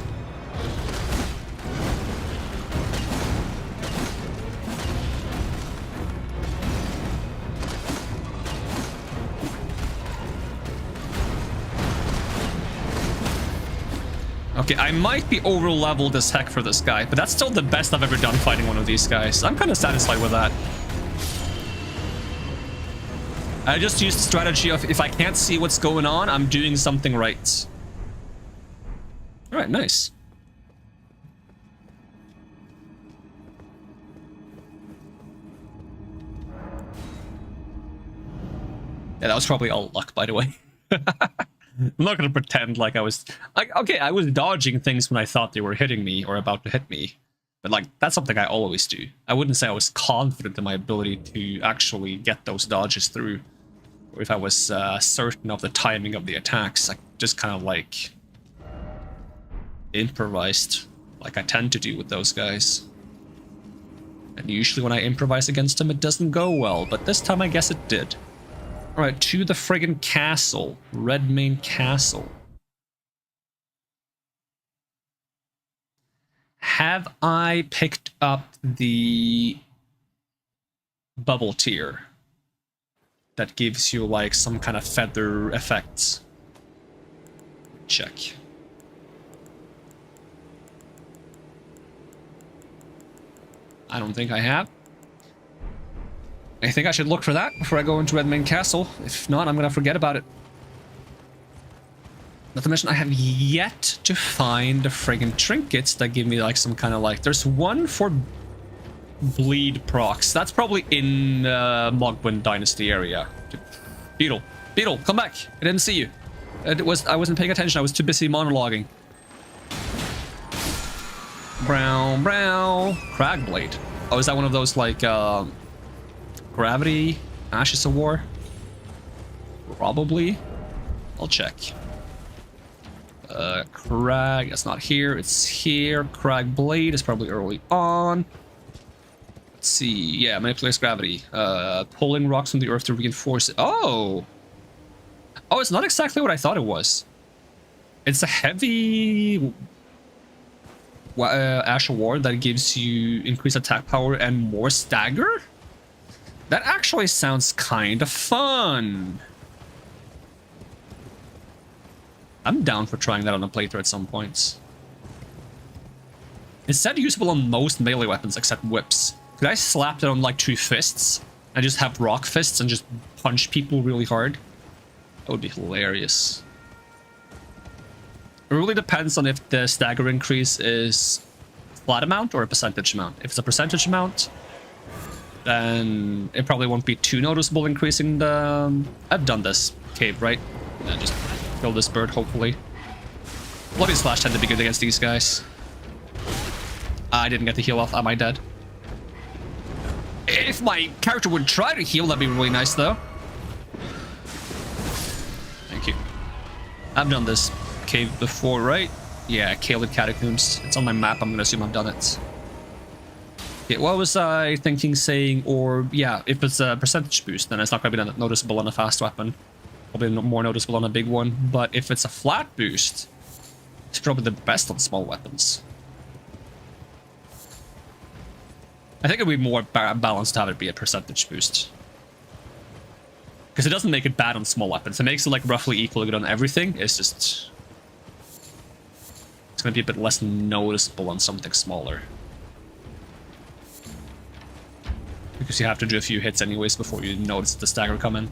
Okay, I might be over-leveled as heck for this guy, but that's still the best I've ever done fighting one of these guys. I'm kind of satisfied with that. I just used the strategy of if I can't see what's going on, I'm doing something right. Alright, nice. Yeah, that was probably all luck, by the way. I'm not gonna pretend like I was... okay, I was dodging things when I thought they were hitting me or about to hit me. But, like, that's something I always do. I wouldn't say I was confident in my ability to actually get those dodges through. Or if I was certain of the timing of the attacks. I just kind of, like, improvised, like I tend to do with those guys. And usually when I improvise against them, it doesn't go well. But this time, I guess it did. Alright, to the friggin' castle. Redmane Castle. Have I picked up the bubble tier that gives you like some kind of feather effects? Check. I don't think I have. I think I should look for that before I go into Redmane Castle. If not, I'm gonna forget about it. Not to mention, I have yet to find the friggin' trinkets that give me like some kind of like... There's one for bleed procs. That's probably in Mogwin Dynasty area. Beetle, Beetle, come back! I didn't see you. I wasn't paying attention. I was too busy monologuing. Brown, brown. Cragblade. Oh, is that one of those like gravity Ashes of War? Probably. I'll check. Crag, that's not here, it's here. Crag Blade is probably early on. Let's see, yeah, manipulates gravity. Pulling rocks from the earth to reinforce it. Oh! Oh, it's not exactly what I thought it was. It's a heavy Ash of War that gives you increased attack power and more stagger? That actually sounds kind of fun. I'm down for trying that on a playthrough at some points. It said usable on most melee weapons except whips. Could I slap that on like 2 fists and just have rock fists and just punch people really hard? That would be hilarious. It really depends on if the stagger increase is flat amount or a percentage amount. If it's a percentage amount, then it probably won't be too noticeable increasing the... I've done this cave, right? Yeah, just kill this bird, hopefully. Bloody Slash tend to be good against these guys. I didn't get the heal off. Am I dead? If my character would try to heal, that'd be really nice, though. Thank you. I've done this cave before, right? Yeah, Caelid Catacombs. It's on my map. I'm gonna assume I've done it. Okay, what was I thinking, saying, or... Yeah, if it's a percentage boost, then it's not gonna be noticeable on a fast weapon. Probably more noticeable on a big one. But if it's a flat boost, it's probably the best on small weapons. I think it would be more balanced to have it be a percentage boost. Because it doesn't make it bad on small weapons. It makes it like roughly equally good on everything. It's just... It's going to be a bit less noticeable on something smaller. Because you have to do a few hits anyways before you notice the stagger come in.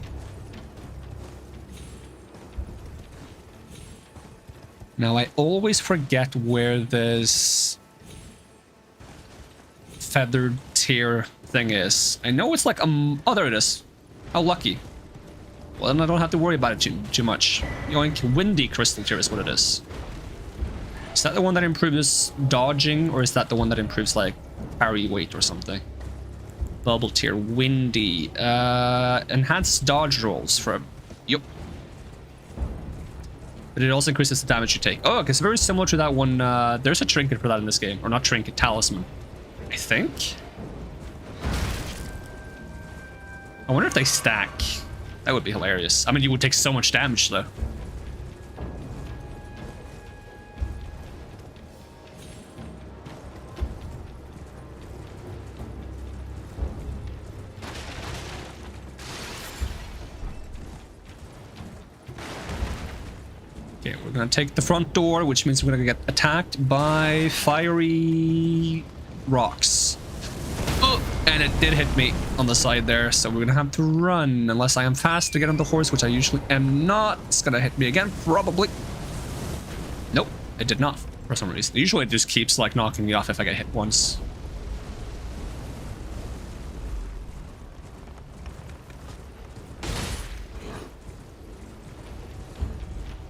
Now, I always forget where this feathered tear thing is. I know it's like, oh, there it is. How lucky. Well, then I don't have to worry about it too much. Yoink, windy crystal tear is what it is. Is that the one that improves dodging, or is that the one that improves, like, parry weight or something? Bubble tear, windy. Enhanced dodge rolls for... Yup. But it also increases the damage you take. Oh, okay, it's very similar to that one. There's a trinket for that in this game. Or not trinket, talisman. I think? I wonder if they stack. That would be hilarious. I mean, you would take so much damage, though. Okay, we're gonna take the front door, which means we're gonna get attacked by fiery rocks. Oh, and it did hit me on the side there, so we're gonna have to run, unless I am fast to get on the horse, which I usually am not. It's gonna hit me again, probably. Nope, it did not, for some reason. Usually it just keeps, like, knocking me off if I get hit once.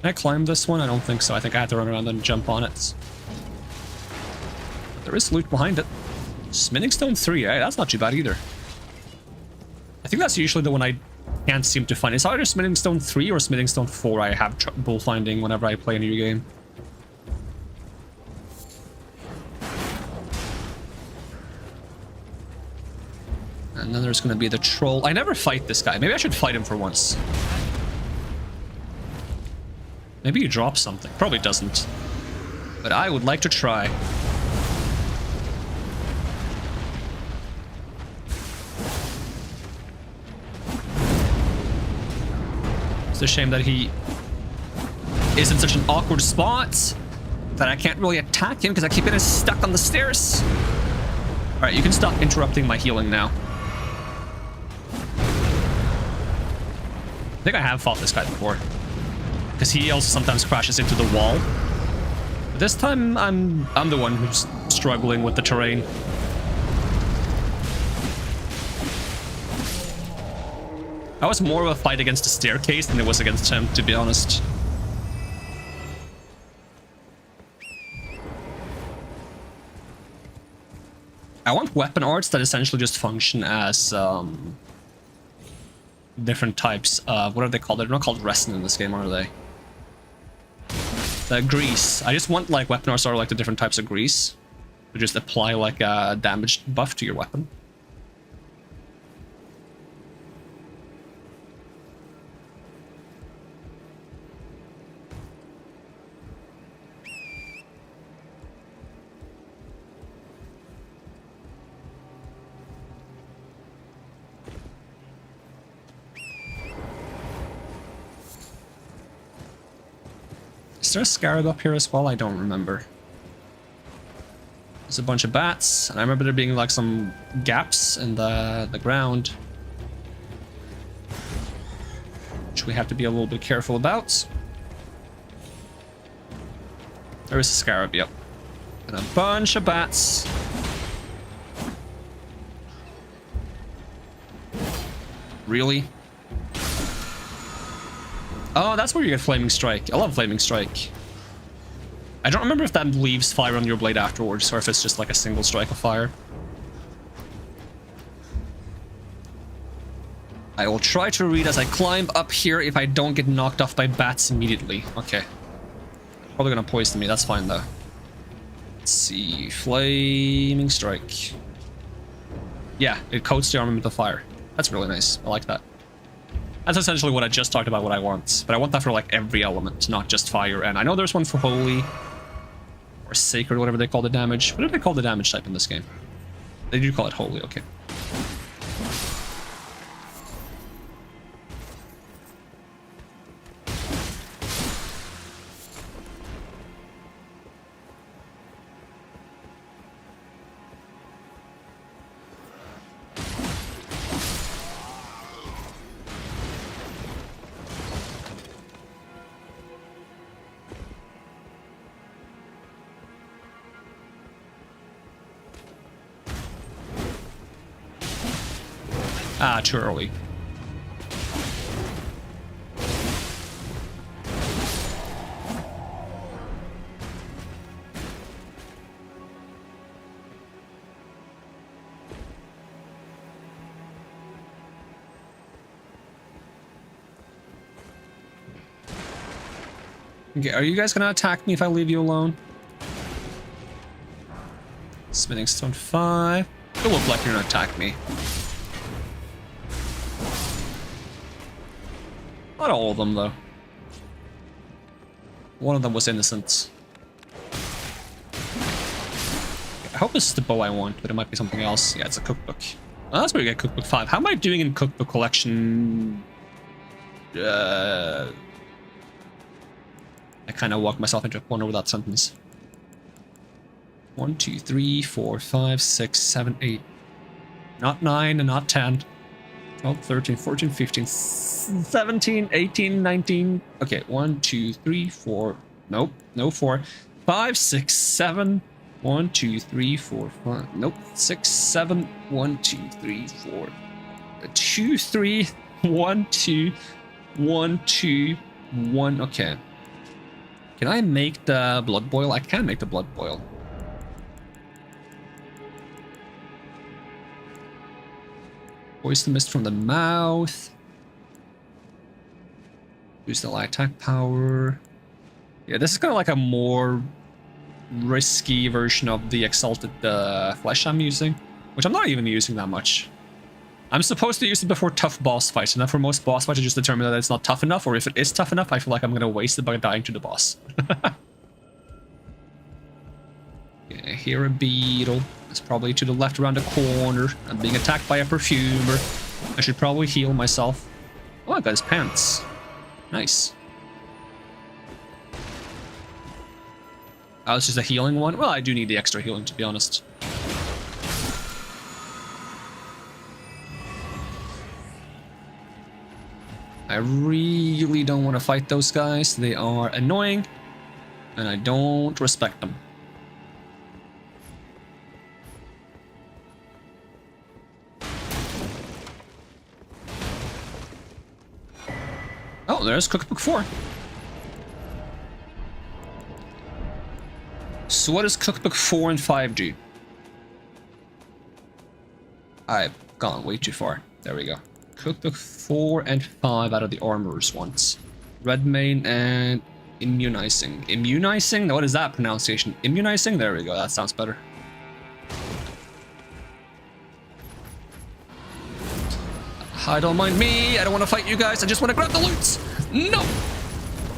Can I climb this one? I don't think so. I think I have to run around and jump on it. But there is loot behind it. Smithing Stone 3, eh? That's not too bad either. I think that's usually the one I can't seem to find. It's either Smithing Stone 3 or Smithing Stone 4 I have trouble finding whenever I play a new game. And then there's going to be the troll. I never fight this guy. Maybe I should fight him for once. Maybe he drops something. Probably doesn't. But I would like to try. It's a shame that he is in such an awkward spot that I can't really attack him because I keep getting stuck on the stairs. Alright, you can stop interrupting my healing now. I think I have fought this guy before. Because he also sometimes crashes into the wall. But this time, I'm the one who's struggling with the terrain. That was more of a fight against the staircase than it was against him, to be honest. I want weapon arts that essentially just function as different types of... What are they called? They're not called resin in this game, are they? The grease. I just want, like, weapon arts are like the different types of grease. To just apply, like, a damage buff to your weapon. Is there a scarab up here as well? I don't remember. There's a bunch of bats, and I remember there being like some gaps in the ground, which we have to be a little bit careful about. There is a scarab, yep. And a bunch of bats. Really? Oh, that's where you get Flaming Strike. I love Flaming Strike. I don't remember if that leaves fire on your blade afterwards, or if it's just like a single strike of fire. I will try to read as I climb up here if I don't get knocked off by bats immediately. Okay. Probably gonna poison me, that's fine though. Let's see, Flaming Strike. Yeah, it coats the armament with fire. That's really nice, I like that. That's essentially what I just talked about what I want. But I want that for like every element, not just fire. And I know there's one for holy. Or sacred, whatever they call the damage. What do they call the damage type in this game? They do call it holy, okay. Ah, too early. Okay, are you guys gonna attack me if I leave you alone? Smithing stone 5. It will look like you're gonna attack me. Not all of them, though. One of them was innocent. I hope this is the bow I want, but it might be something else. Yeah, it's a cookbook. Oh, that's where you get cookbook 5. How am I doing in cookbook collection? I kind of walked myself into a corner with that sentence. 1, 2, 3, 4, 5, 6, 7, 8. Not 9 and not 10. 12, 13, 14, 15, 17, 18, 19. Okay, 1, 2, 3, 4. Nope, no 4. 5, 6, 7. 1, 2, 3, 4, 5. Nope, 6, 7. 1, 2, 3, 4. 2, 3. 1, 2. 1, 2. 1. Okay. Can I make the blood boil? I can make the blood boil. Poison mist from the mouth. Use the light attack power. Yeah, this is kind of like a more risky version of the exalted flesh I'm using, which I'm not even using that much. I'm supposed to use it before tough boss fights, and then for most boss fights I just determine that it's not tough enough, or if it is tough enough, I feel like I'm gonna waste it by dying to the boss. Okay, here a beetle. It's probably to the left around the corner. I'm being attacked by a perfumer. I should probably heal myself. Oh, I got his pants. Nice. Oh, it's just a healing one? Well, I do need the extra healing, to be honest. I really don't want to fight those guys. They are annoying, and I don't respect them. Oh, there's Cookbook 4. So what does Cookbook 4 and 5 do? I've gone way too far. There we go. Cookbook 4 and 5 out of the armorers ones. Red main and immunizing. Immunizing? What is that pronunciation? Immunizing? There we go. That sounds better. I don't mind me. I don't want to fight you guys. I just want to grab the loots. No!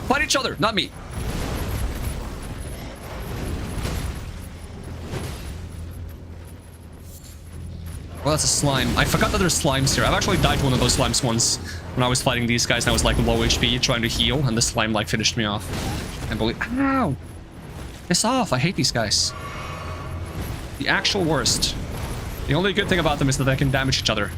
Fight each other, not me. Well, that's a slime. I forgot that there's slimes here. I've actually died to one of those slimes once when I was fighting these guys and I was like low HP trying to heal, and the slime like finished me off. And believe, ow! Piss off, I hate these guys. The actual worst. The only good thing about them is that they can damage each other.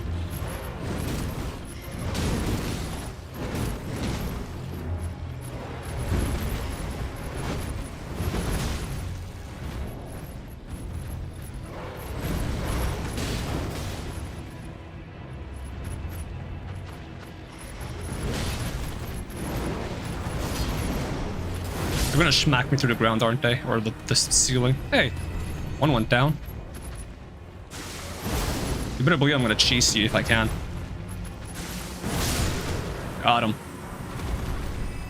They're gonna smack me through the ground, aren't they? Or the ceiling. Hey, one went down. You better believe I'm gonna chase you if I can. Got him.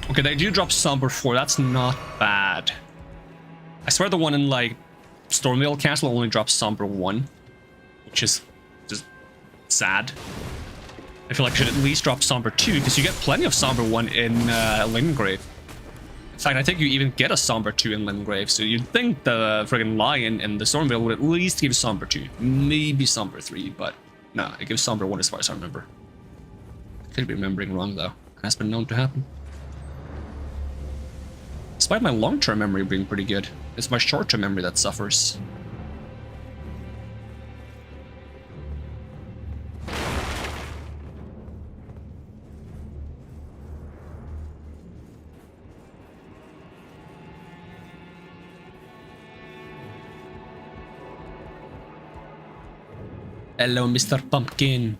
Okay, they do drop Somber 4. That's not bad. I swear the one in, like, Stormvale Castle only drops Somber 1. Which is just sad. I feel like I should at least drop Somber 2, because you get plenty of Somber 1 in Lingrave. In fact, I think you even get a Somber 2 in Lingrave, so you'd think the friggin' Lion in the Stormvale would at least give Somber 2. Maybe Somber 3, but no, it gives Somber 1 as far as I remember. Could be remembering wrong, though. Has been known to happen. Despite my long-term memory being pretty good, it's my short-term memory that suffers. Hello, Mr. Pumpkin.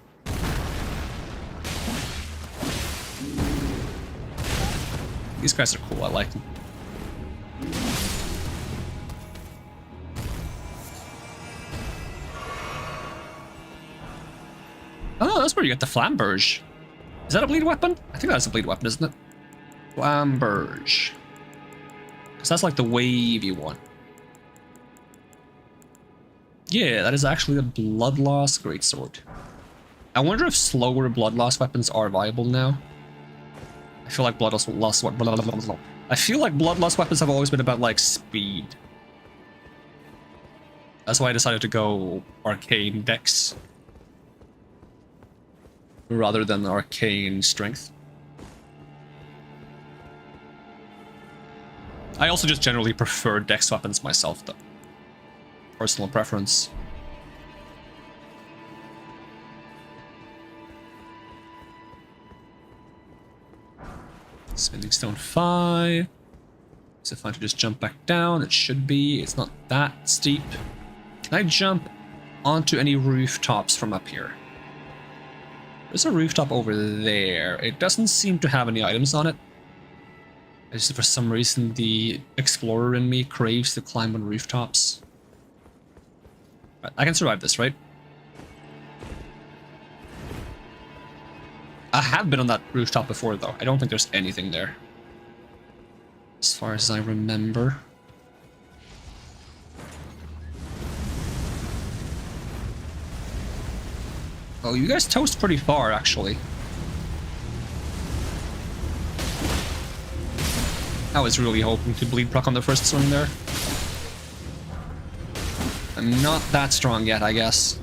These guys are cool, I like them. Oh, that's where you get the flamberge. Is that a bleed weapon? I think that's a bleed weapon, isn't it? Flamberge. Because that's like the wavy one. Yeah, that is actually a blood loss greatsword. I wonder if slower blood loss weapons are viable now. I feel like blood loss I feel like blood loss weapons have always been about like speed. That's why I decided to go arcane dex rather than arcane strength. I also just generally prefer dex weapons myself, though. Personal preference. Spinning stone 5. So if I to just jump back down, it should be. It's not that steep. Can I jump onto any rooftops from up here? There's a rooftop over there. It doesn't seem to have any items on it. It's just for some reason the explorer in me craves to climb on rooftops. Right, I can survive this, right? I have been on that rooftop before, though. I don't think there's anything there, as far as I remember. Oh, you guys toast pretty far, actually. I was really hoping to bleed proc on the first swing there. I'm not that strong yet, I guess.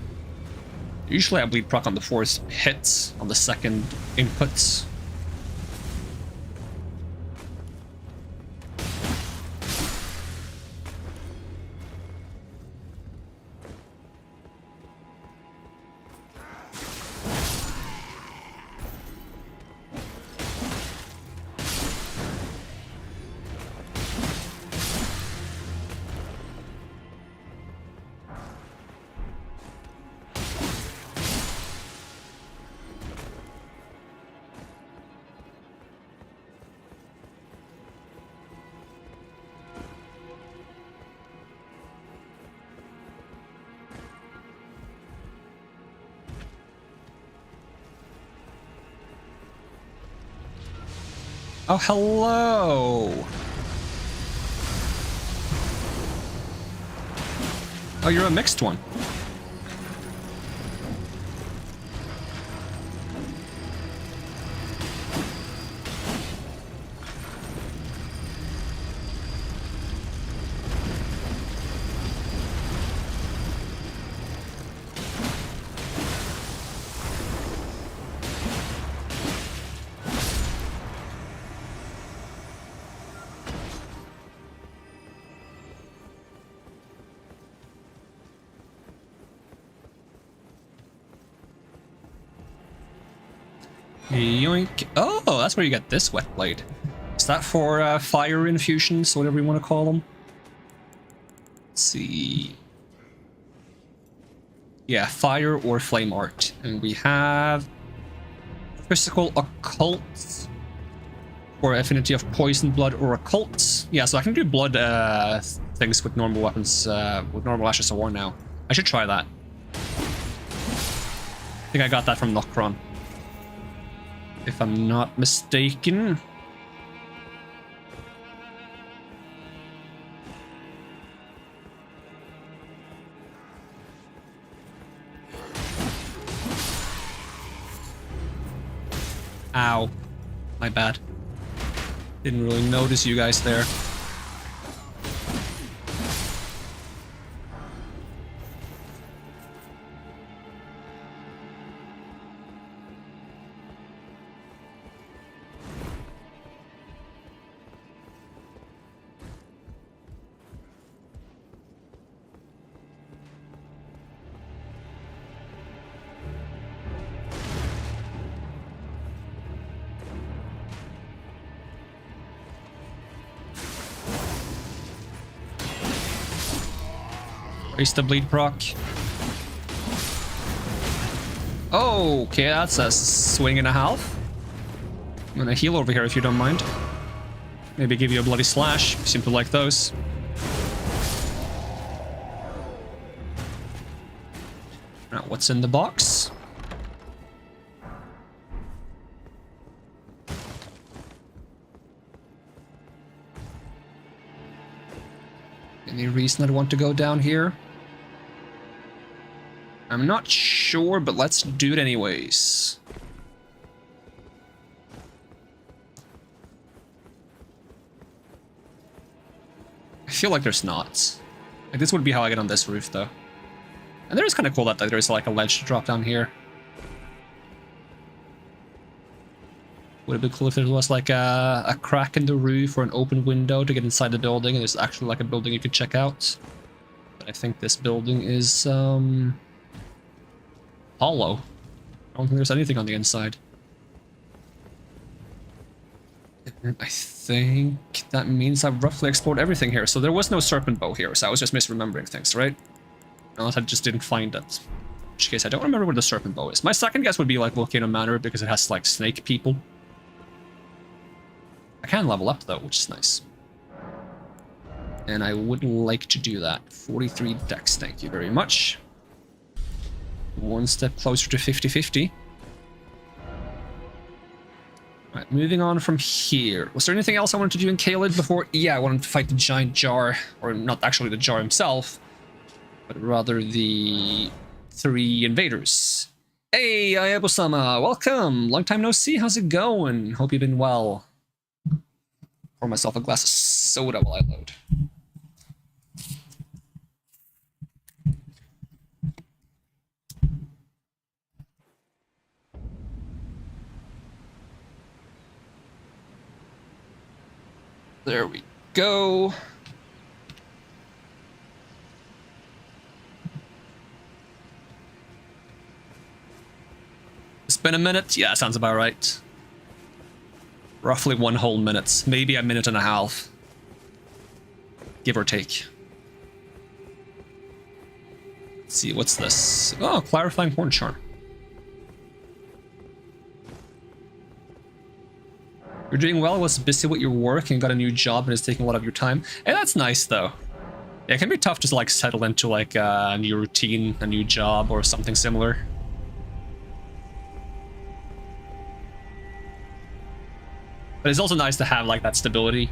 Usually I bleed proc on the fourth hits, on the second inputs. Oh, hello! Oh, you're a mixed one. Yoink. Oh, that's where you get this wet blade. Is that for fire infusions, whatever you want to call them? Let's see. Yeah, fire or flame art. And we have physical occult or affinity of poison, blood, or occult. Yeah, so I can do blood things with normal weapons, with normal Ashes of War now. I should try that. I think I got that from Nokron, if I'm not mistaken. Ow. My bad. Didn't really notice you guys there. Raise the bleed proc. Oh, okay, that's a swing and a half. I'm gonna heal over here if you don't mind. Maybe give you a bloody slash. Seem to like those. Now, what's in the box? Any reason I'd want to go down here? I'm not sure, but let's do it anyways. I feel like there's not. Like, this would be how I get on this roof, though. And there is kind of cool that there's like a ledge to drop down here. Would have been cool if there was like a crack in the roof or an open window to get inside the building, and there's actually like a building you could check out. But I think this building is hollow. I don't think there's anything on the inside. And I think that means I've roughly explored everything here. So there was no serpent bow here, so I was just misremembering things, right? Unless I just didn't find it. In which case, I don't remember where the serpent bow is. My second guess would be like Volcano Manor because it has like snake people. I can level up though, which is nice. And I would like to do that. 43 dex, thank you very much. One step closer to 50-50. Right, moving on from here. Was there anything else I wanted to do in Caelid before? Yeah, I wanted to fight the giant jar. Or not actually the jar himself, but rather the 3 invaders. Hey, Ayabo-sama, welcome! Long time no see, how's it going? Hope you've been well. Pour myself a glass of soda while I load. There we go. It's been a minute? Yeah, sounds about right. Roughly 1 whole minute. Maybe a minute and a half. Give or take. Let's see, what's this? Oh, clarifying horn charm. You're doing well, was busy with your work and got a new job and it's taking a lot of your time. Hey, that's nice though. Yeah, it can be tough to like settle into like a new routine, a new job or something similar. But it's also nice to have like that stability.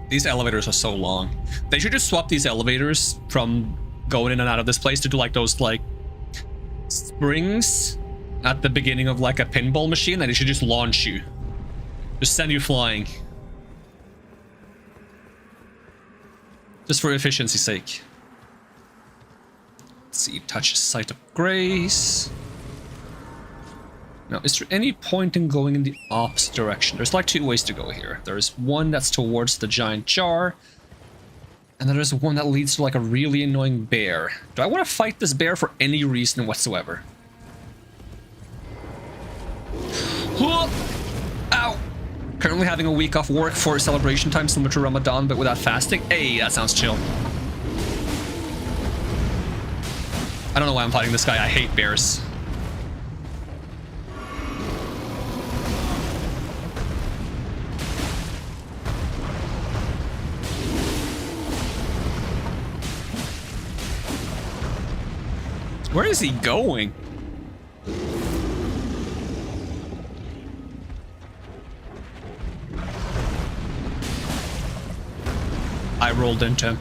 These elevators are so long. They should just swap these elevators from going in and out of this place to do like those like springs at the beginning of like a pinball machine, and it should just launch you. Just send you flying. Just for efficiency's sake. Let's see, touch Site of Grace. Now, is there any point in going in the opposite direction? There's like 2 ways to go here. There's one that's towards the giant jar, and then there's one that leads to like a really annoying bear. Do I want to fight this bear for any reason whatsoever? Ow! Currently having a week off work for celebration time similar to Ramadan, but without fasting. Hey, that sounds chill. I don't know why I'm fighting this guy. I hate bears. Where is he going? I rolled into him.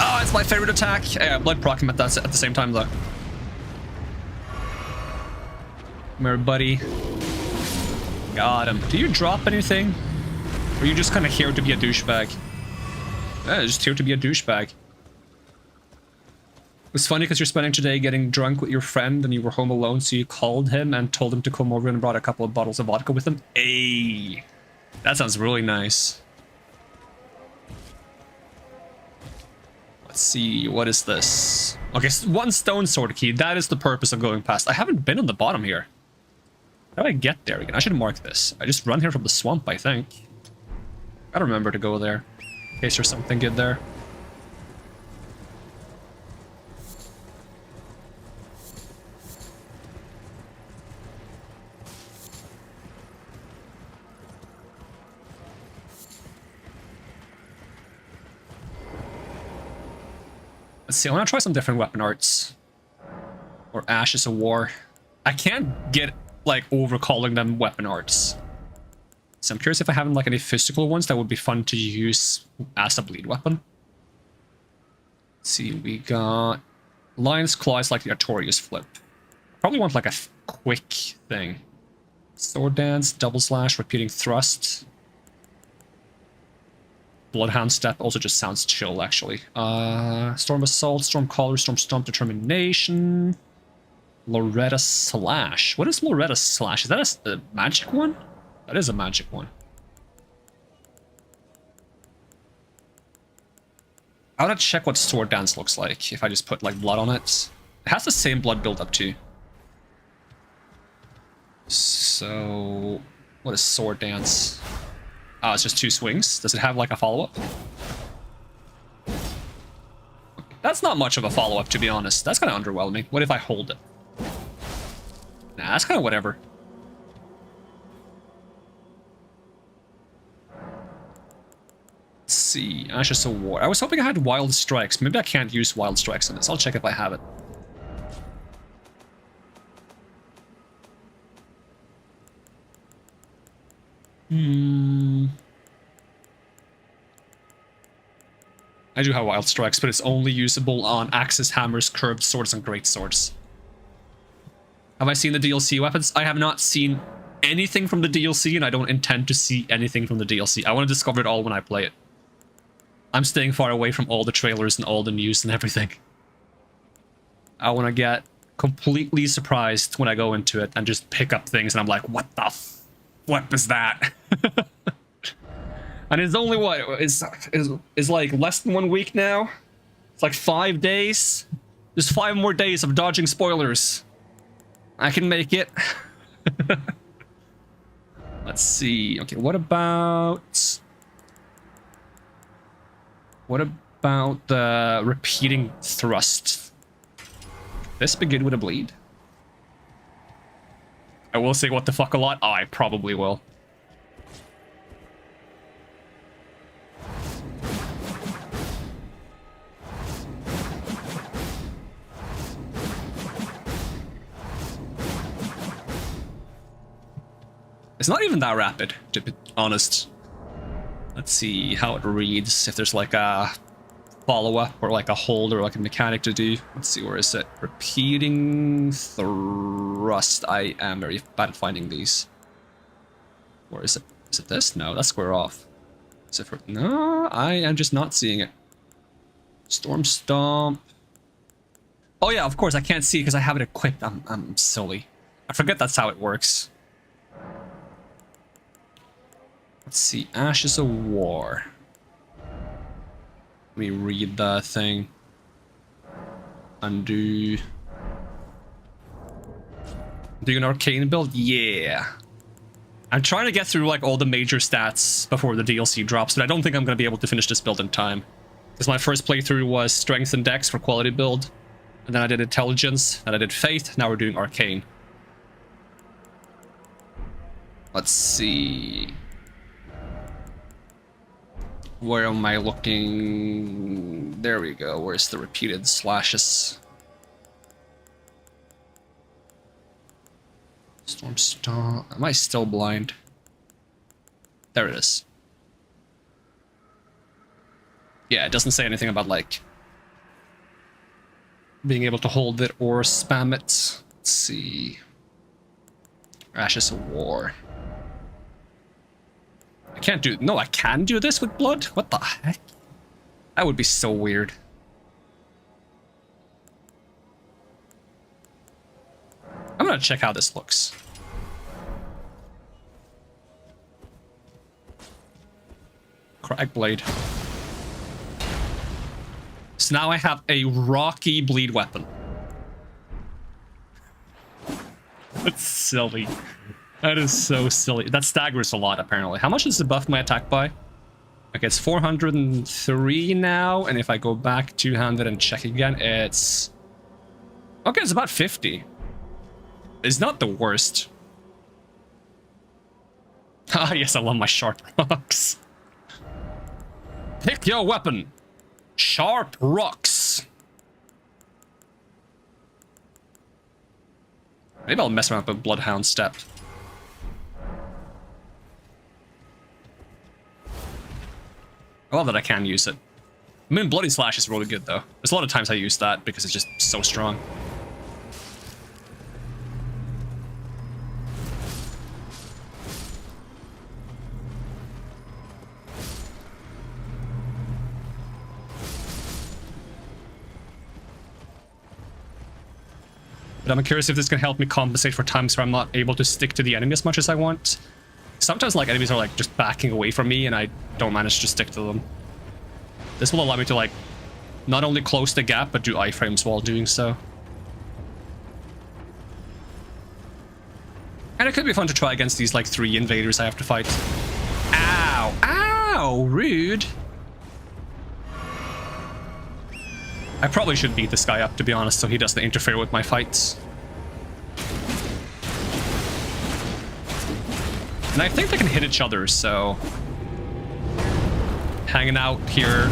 Oh, it's my favorite attack. Yeah, blood proc him at the same time though. Come here, buddy. Got him. Do you drop anything? Or are you just kind of here to be a douchebag? Yeah, just here to be a douchebag. It was funny because you're spending today getting drunk with your friend and you were home alone, so you called him and told him to come over and brought a couple of bottles of vodka with him. Ayy. That sounds really nice. Let's see, what is this? Okay, 1 stone sword key. That is the purpose of going past. I haven't been on the bottom here. How do I get there again? I should mark this. I just run here from the swamp, I think. Gotta remember to go there. In case there's something good there. Let's see, I want to try some different weapon arts. Or Ashes of War. I can't get, like, over calling them weapon arts. So I'm curious if I have, like, any physical ones that would be fun to use as a bleed weapon. Let's see, we got... Lion's Claw is like the Artorias flip. Probably want, like, a quick thing. Sword Dance, Double Slash, Repeating Thrust. Bloodhound Step also just sounds chill, actually. Storm Assault, Storm Caller, Storm Stomp, Determination. Loretta Slash. What is Loretta Slash? Is that a magic one? That is a magic one. I want to check what Sword Dance looks like if I just put, like, blood on it. It has the same blood build-up, too. So... what is Sword Dance? Oh, it's just 2 swings. Does it have, like, a follow-up? That's not much of a follow-up, to be honest. That's kind of underwhelming. What if I hold it? Nah, that's kind of whatever. Let's see. Ashes of War. I was hoping I had Wild Strikes. Maybe I can't use Wild Strikes on this. I'll check if I have it. I do have Wild Strikes, but it's only usable on axes, hammers, curved swords, and great swords. Have I seen the DLC weapons? I have not seen anything from the DLC, and I don't intend to see anything from the DLC. I want to discover it all when I play it. I'm staying far away from all the trailers and all the news and everything. I want to get completely surprised when I go into it and just pick up things, and I'm like, what the what was that? And it's only what is like less than 1 week now. It's like 5 days. There's 5 more days of dodging spoilers. I can make it. Let's see. Okay, what about the repeating thrust? This begin with a bleed. I will say what the fuck a lot. Oh, I probably will. It's not even that rapid, to be honest. Let's see how it reads, if there's like a follow-up or like a hold or like a mechanic to do. Let's see, where is it? Repeating thrust. I am very bad at finding these. Where is it? Is it this? No, that's square off. Is it for... No, I am just not seeing it. Storm Stomp. Oh yeah, of course, I can't see because I have it equipped. I'm silly. I forget that's how it works. Let's see, Ashes of War. Let me read the thing. Undo. Do an Arcane build? Yeah. I'm trying to get through like all the major stats before the DLC drops, but I don't think I'm going to be able to finish this build in time. Because my first playthrough was Strength and Dex for quality build. And then I did Intelligence, and I did Faith, now we're doing Arcane. Let's see... Where am I looking? There we go. Where's the repeated slashes? Storm Star. Am I still blind? There it is. Yeah, it doesn't say anything about, like, being able to hold it or spam it. Let's see. Ashes of War. I can't do... No, I can do this with blood? What the heck? That would be so weird. I'm gonna check how this looks. Cragblade. So now I have a rocky bleed weapon. That's silly. That is so silly. That staggers a lot, apparently. How much does it buff my attack by? Okay, it's 403 now, and if I go back 200 and check again, it's... Okay, it's about 50. It's not the worst. Ah, yes, I love my sharp rocks. Pick your weapon. Sharp rocks. Maybe I'll mess around with Bloodhound Step. I love that I can use it. I mean, Bloody Slash is really good, though. There's a lot of times I use that because it's just so strong. But I'm curious if this can help me compensate for times where I'm not able to stick to the enemy as much as I want. Sometimes, like, enemies are, like, just backing away from me and I don't manage to stick to them. This will allow me to, like, not only close the gap, but do iframes while doing so. And it could be fun to try against these, like, 3 invaders I have to fight. Ow! Ow! Rude! I probably should beat this guy up, to be honest, so he doesn't interfere with my fights. And I think they can hit each other, so... hanging out here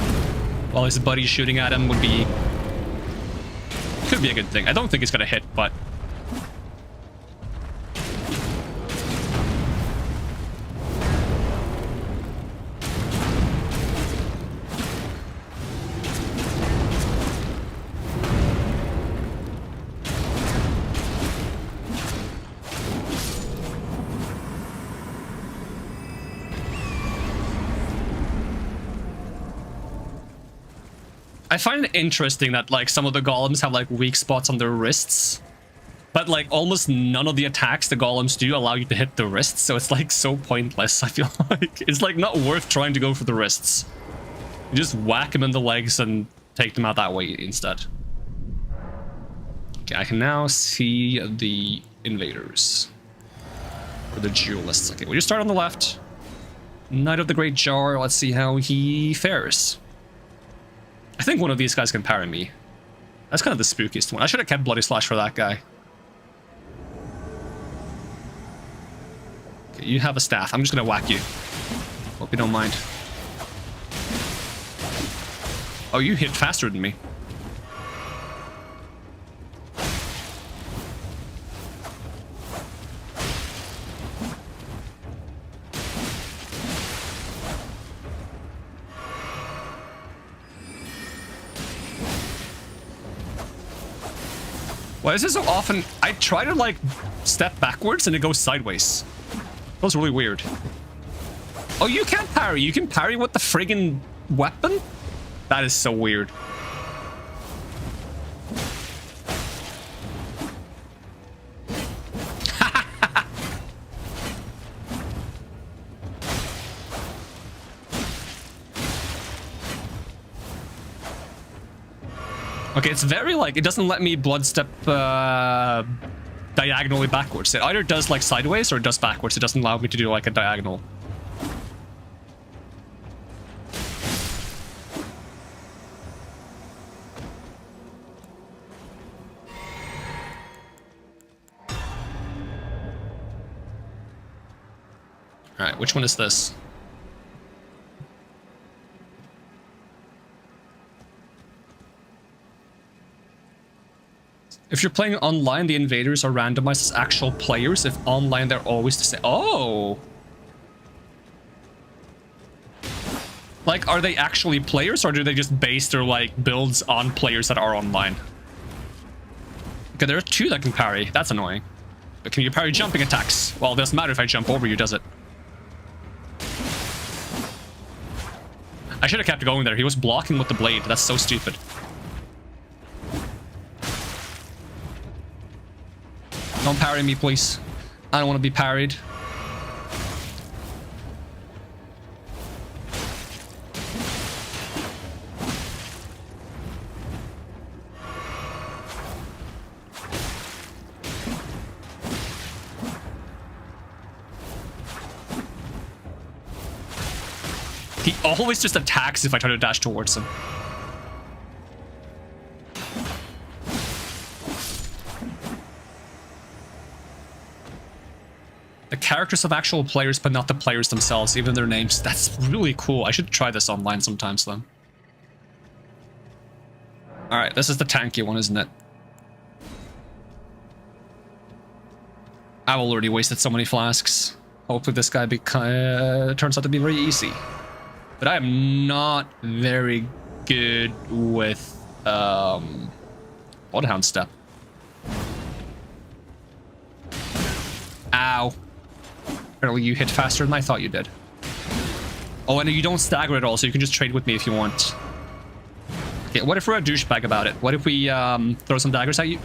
while his buddy's shooting at him would be... could be a good thing. I don't think it's gonna hit, but... I find it interesting that, like, some of the golems have, like, weak spots on their wrists. But, like, almost none of the attacks the golems do allow you to hit the wrists, so it's, like, so pointless, I feel like. It's, like, not worth trying to go for the wrists. You just whack them in the legs and take them out that way instead. Okay, I can now see the invaders. Or the duelists. Okay, we'll just start on the left. Knight of the Great Jar, let's see how he fares. I think one of these guys can parry me. That's kind of the spookiest one. I should have kept Bloody Slash for that guy. Okay, you have a staff. I'm just gonna whack you. Hope you don't mind. Oh, you hit faster than me. Why is it so often? I try to, like, step backwards and it goes sideways. That was really weird. Oh, you can't parry. You can parry with the friggin' weapon? That is so weird. Okay, it's very, like, it doesn't let me blood step diagonally backwards. It either does, like, sideways or it does backwards. It doesn't allow me to do, like, a diagonal. Alright, which one is this? If you're playing online, the invaders are randomized as actual players. If online, they're always the same. Oh! Like, are they actually players, or do they just base their, like, builds on players that are online? Okay, there are 2 that can parry. That's annoying. But can you parry jumping attacks? Well, it doesn't matter if I jump over you, does it? I should have kept going there. He was blocking with the blade. That's so stupid. Don't parry me, please. I don't want to be parried. He always just attacks if I try to dash towards him. The characters of actual players, but not the players themselves, even their names. That's really cool. I should try this online sometimes, then. Alright, this is the tanky one, isn't it? I've already wasted so many flasks. Hopefully this guy turns out to be very easy. But I am not very good with Bloodhound Step. Ow. Apparently you hit faster than I thought you did. Oh, and you don't stagger at all, so you can just trade with me if you want. Okay, what if we're a douchebag about it? What if we throw some daggers at you?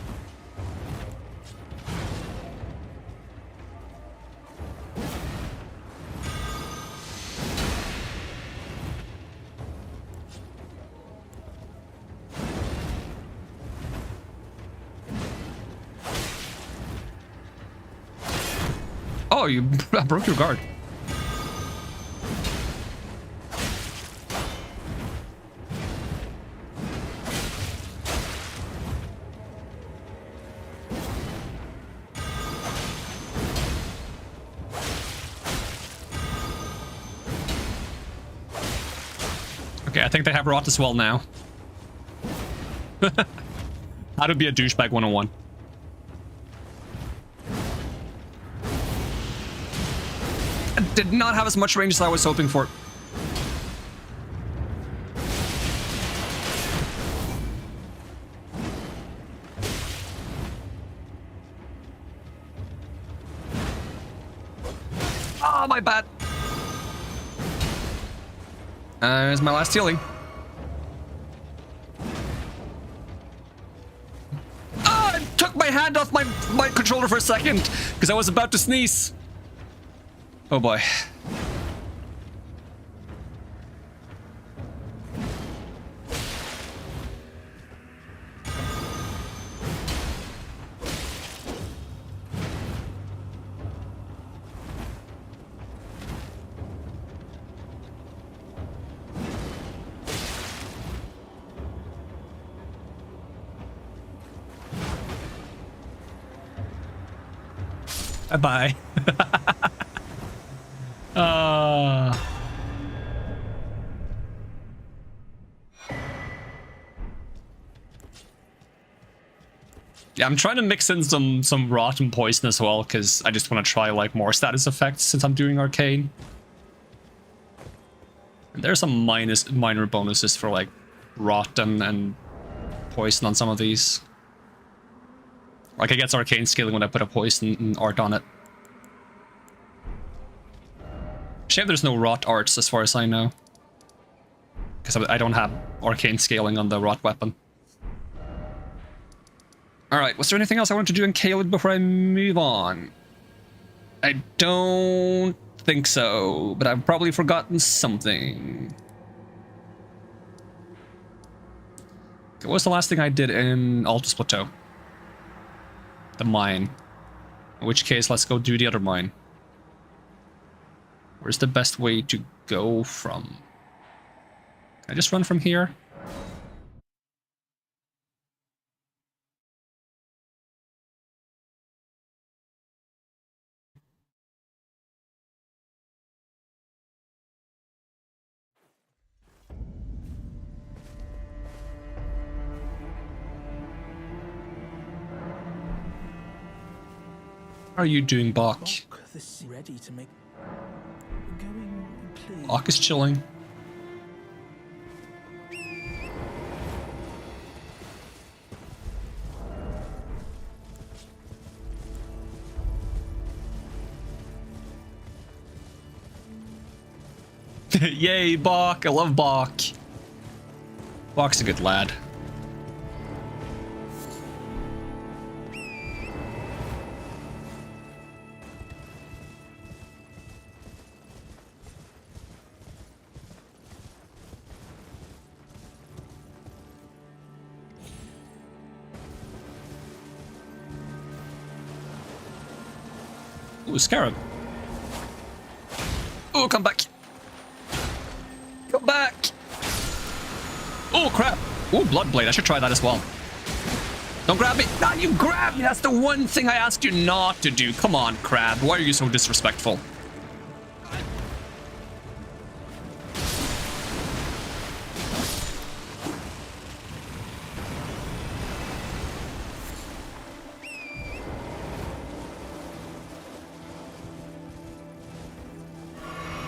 Oh, you broke your guard. Okay, I think they have rot as well now. How to be a douchebag 101. Did not have as much range as I was hoping for. Oh, my bad. Here's my last healing. Oh, I took my hand off my controller for a second because I was about to sneeze. Oh boy. Bye-bye. Yeah, I'm trying to mix in some rot and poison as well, because I just want to try like more status effects since I'm doing Arcane. And there's some minor bonuses for like rot and poison on some of these. Like it gets Arcane scaling when I put a poison art on it. Shame there's no rot arts as far as I know. Because I don't have Arcane scaling on the rot weapon. Alright, was there anything else I wanted to do in Caelid before I move on? I don't think so, but I've probably forgotten something. What was the last thing I did in Altus Plateau? The mine. In which case, let's go do the other mine. Where's the best way to go from? Can I just run from here? How are you doing, Bach? Ready to make... Bach is chilling. Yay, Bach! I love Bach. Bach's a good lad. Ooh, Scarab. Oh, come back. back! Oh, crap. Oh, Bloodblade. I should try that as well. Don't grab me. No, you grab me. That's the one thing I asked you not to do. Come on, Crab. Why are you so disrespectful?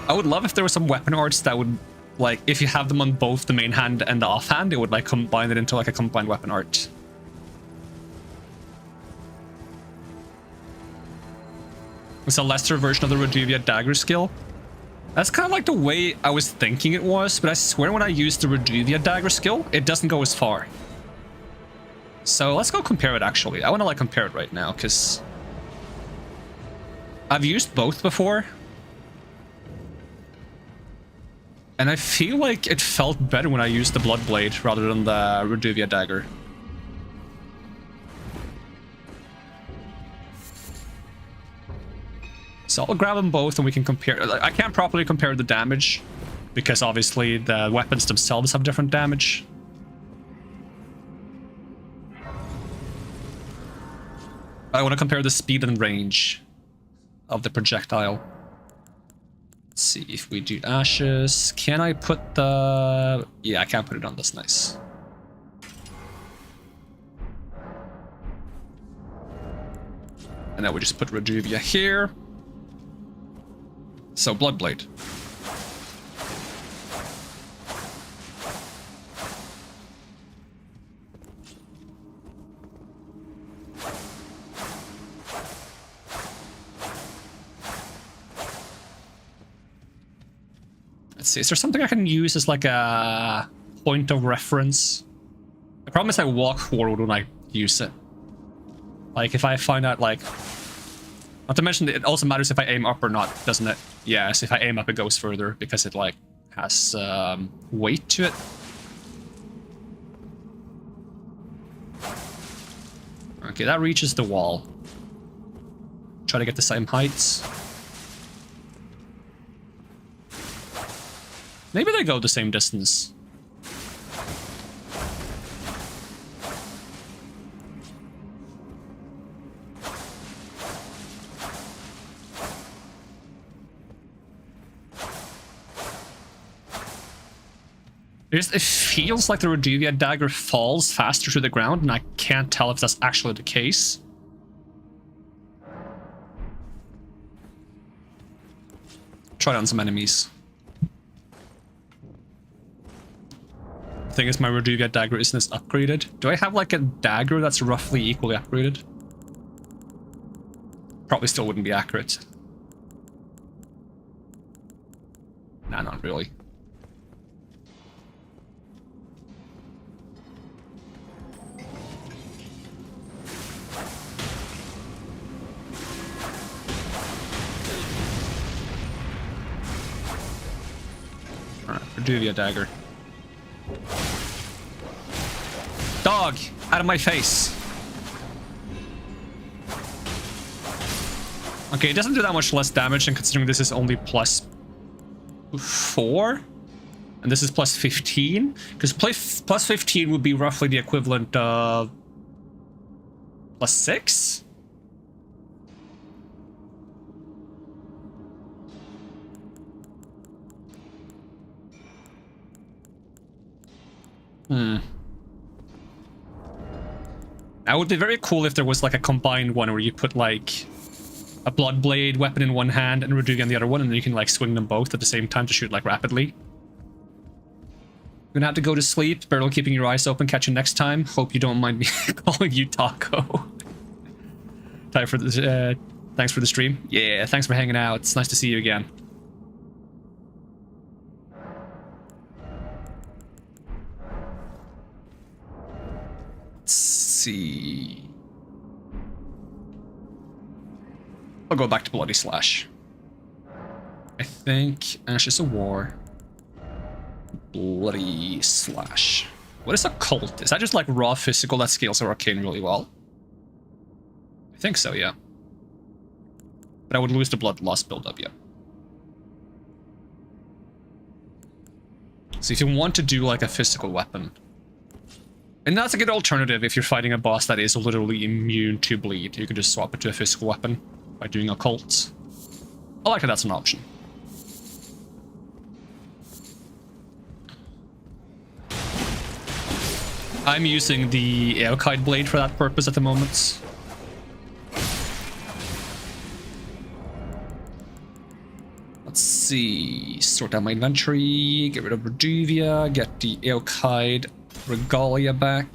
I would love if there was some weapon arts that would, like, if you have them on both the main hand and the offhand, it would, like, combine it into, like, a combined weapon art. It's a lesser version of the Reduvia dagger skill. That's kind of like the way I was thinking it was, but I swear when I use the Reduvia dagger skill, it doesn't go as far. So let's go compare it, actually. I want to, like, compare it right now, because I've used both before. And I feel like it felt better when I used the Bloodblade rather than the Reduvia dagger. So I'll grab them both and we can compare. I can't properly compare the damage because obviously the weapons themselves have different damage. I want to compare the speed and range of the projectile. Let's see if we do ashes. Can I put the... Yeah, I can't put it on this. Nice. And then we just put Reduvia here. So, Bloodblade. Let's see, is there something I can use as like a point of reference? The problem is I walk forward when I use it. Like, if I find out, like... Not to mention, it also matters if I aim up or not, doesn't it? Yes, if I aim up, it goes further because it, like, has weight to it. Okay, that reaches the wall. Try to get the same heights. Maybe they go the same distance. It feels like the Reduvia dagger falls faster to the ground, and I can't tell if that's actually the case. Try it on some enemies. The thing is, my Reduvia dagger isn't as upgraded. Do I have like a dagger that's roughly equally upgraded? Probably still wouldn't be accurate. Nah, not really. Reduvia dagger. Dog! Out of my face! Okay, it doesn't do that much less damage, and considering this is only +4, and this is +15, because +15 would be roughly the equivalent of +6? That would be very cool if there was like a combined one where you put like a Bloodblade weapon in one hand and Reduvia in the other one, and then you can like swing them both at the same time to shoot like rapidly. You're gonna have to go to sleep. Barrel keeping your eyes open. Catch you next time. Hope you don't mind me calling you Taco. Time for the, thanks for the stream. Yeah, thanks for hanging out. It's nice to see you again. Let's see. I'll go back to Bloody Slash. I think Ashes of War. Bloody Slash. What is a cult? Is that just like raw physical that scales our Arcane really well? I think so, yeah. But I would lose the blood loss buildup, yeah. So if you want to do like a physical weapon, and that's a good alternative if you're fighting a boss that is literally immune to bleed, you can just swap it to a physical weapon by doing occult. I like that that's an option. I'm using the Arcane blade for that purpose at the moment. Let's see, sort out my inventory, get rid of Reduvia, get the Arcane Regalia back.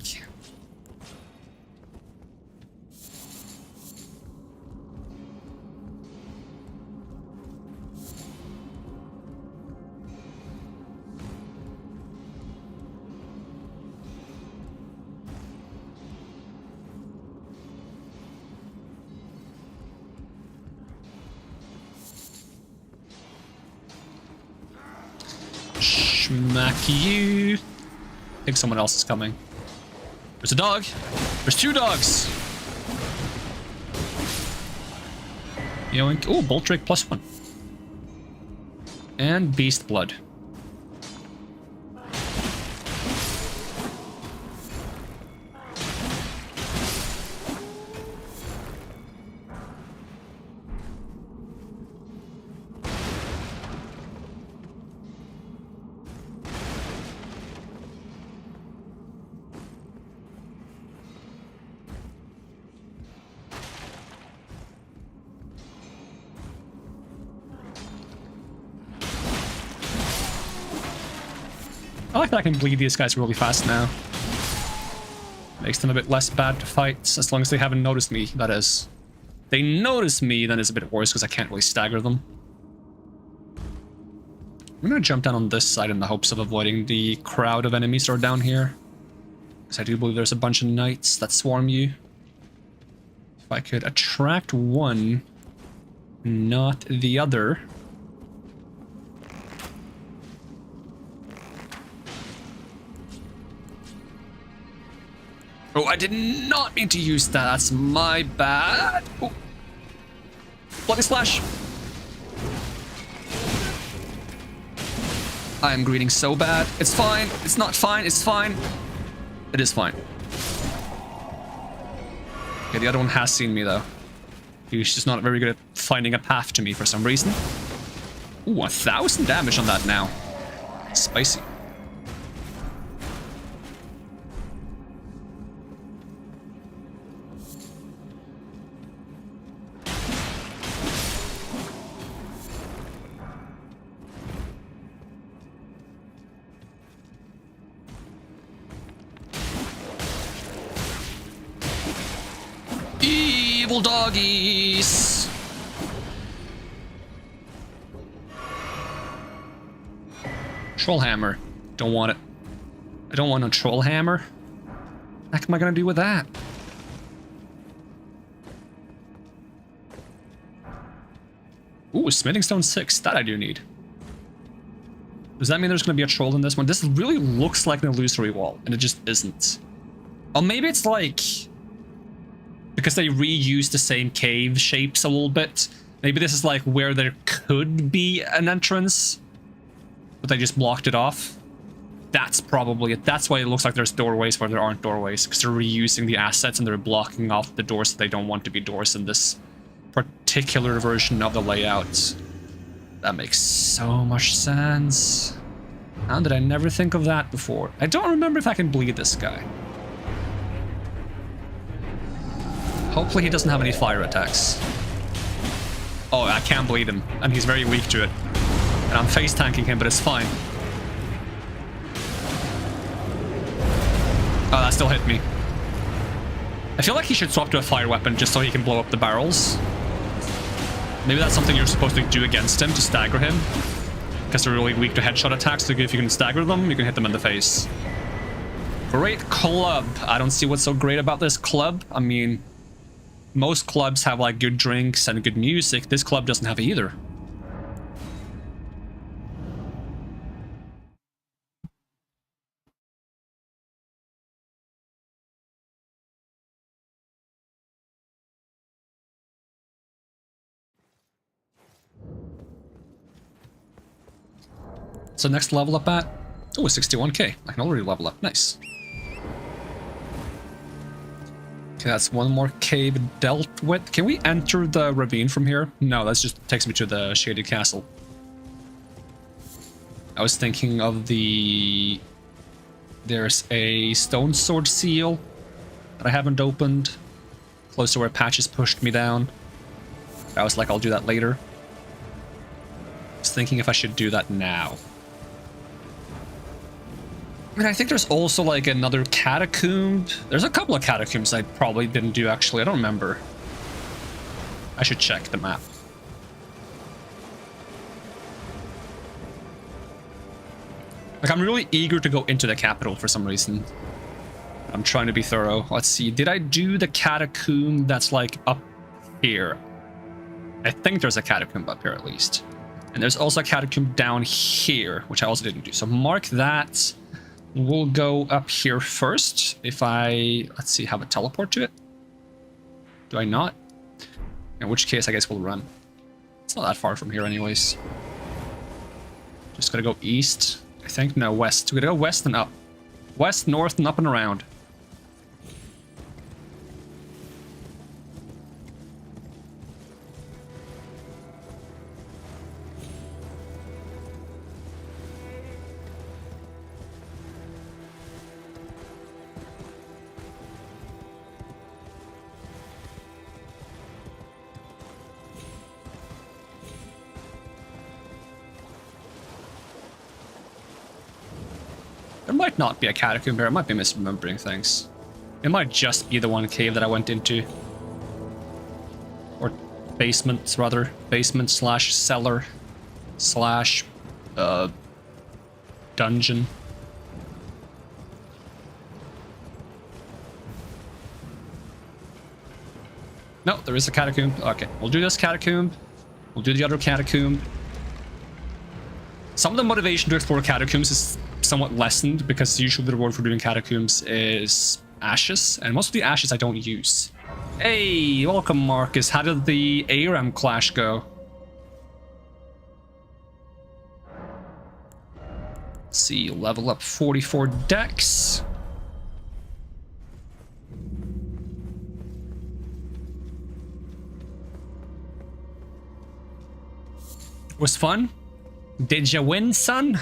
Smack you. I think someone else is coming. There's a dog. There's two dogs. Yoink. Oh, Bolt Drake +1. And Beast Blood. I like that I can bleed these guys really fast now. Makes them a bit less bad to fight, as long as they haven't noticed me, that is. If they notice me, then it's a bit worse because I can't really stagger them. I'm gonna jump down on this side in the hopes of avoiding the crowd of enemies that are down here. Because I do believe there's a bunch of knights that swarm you. If I could attract one, not the other. Oh, I did not mean to use that. That's my bad. Oh. Bloody splash. I am greeting so bad. It's fine. It's not fine. It's fine. It is fine. Okay, the other one has seen me, though. He's just not very good at finding a path to me for some reason. Ooh, 1,000 damage on that now. Spicy. Evil doggies! Troll hammer. Don't want it. I don't want a troll hammer. What the heck am I gonna do with that? Ooh, smithing stone 6. That I do need. Does that mean there's gonna be a troll in this one? This really looks like an illusory wall, and it just isn't. Oh, maybe it's like... because they reuse the same cave shapes a little bit. Maybe this is like where there could be an entrance, but they just blocked it off. That's probably it. That's why it looks like there's doorways where there aren't doorways, because they're reusing the assets and they're blocking off the doors that they don't want to be doors in this particular version of the layout. That makes so much sense. How did I never think of that before? I don't remember if I can bleed this guy. Hopefully he doesn't have any fire attacks. Oh, I can't bleed him, and he's very weak to it. And I'm face tanking him, but it's fine. Oh, that still hit me. I feel like he should swap to a fire weapon just so he can blow up the barrels. Maybe that's something you're supposed to do against him to stagger him. Because they're really weak to headshot attacks, so if you can stagger them, you can hit them in the face. Great club. I don't see what's so great about this club. I mean... most clubs have like good drinks and good music. This club doesn't have either. So next level up at? Oh, 61k. I can already level up. Nice. Okay, that's one more cave dealt with. Can we enter the ravine from here? No, that just takes me to the shaded castle. I was thinking of the... There's a stone sword seal that I haven't opened. Close to where Patches pushed me down. I was like, I'll do that later. I was thinking if I should do that now. I mean, I think there's also like another catacomb. There's a couple of catacombs I probably didn't do actually. I don't remember. I should check the map. Like, I'm really eager to go into the capital for some reason. I'm trying to be thorough. Let's see. Did I do the catacomb that's like up here? I think there's a catacomb up here at least. And there's also a catacomb down here, which I also didn't do. So mark that. We'll go up here first. If I, let's see, have a teleport to it. Do I not? In which case, I guess we'll run. It's not that far from here anyways. Just gotta go east, I think. No, west. We gotta go west and up. West, north, and up and around. There might not be a catacomb here. I might be misremembering things. It might just be the one cave that I went into. Or basement, rather. Basement slash cellar slash dungeon. No, there is a catacomb. Okay, we'll do this catacomb. We'll do the other catacomb. Some of the motivation to explore catacombs is somewhat lessened because usually the reward for doing catacombs is ashes, and most of the ashes I don't use. Hey, welcome Marcus. How did the ARAM clash go? Let's see, level up 44 dex. Was fun? Did you win, son?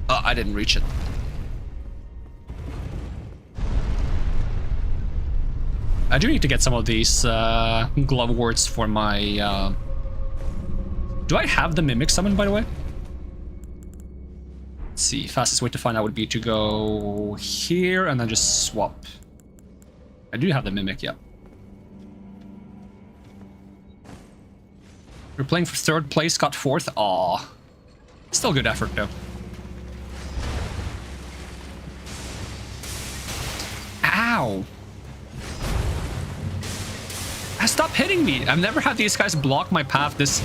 Oh, I didn't reach it. I do need to get some of these glove words for my... Do I have the Mimic summon, by the way? Let's see, fastest way to find out would be to go here and then just swap. I do have the Mimic, yeah. We're playing for third place, got fourth. Aw. Still good effort, though. Ow! Stop hitting me! I've never had these guys block my path this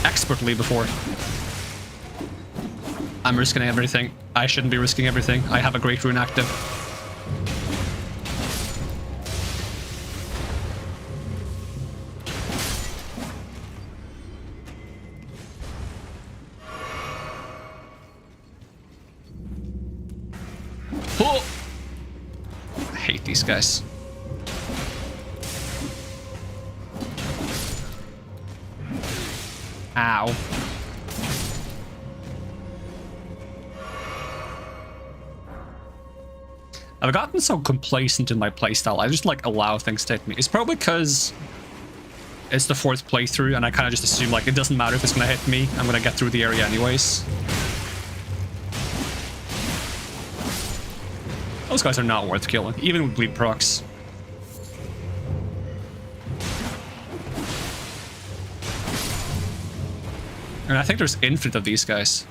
expertly before. I'm risking everything. I shouldn't be risking everything. I have a great rune active. Oh! I hate these guys. Ow. I've gotten so complacent in my playstyle, I just like allow things to hit me. It's probably because it's the fourth playthrough and I kind of just assume like it doesn't matter if it's gonna hit me, I'm gonna get through the area anyways. Those guys are not worth killing, even with bleed procs. And I think there's infinite of these guys.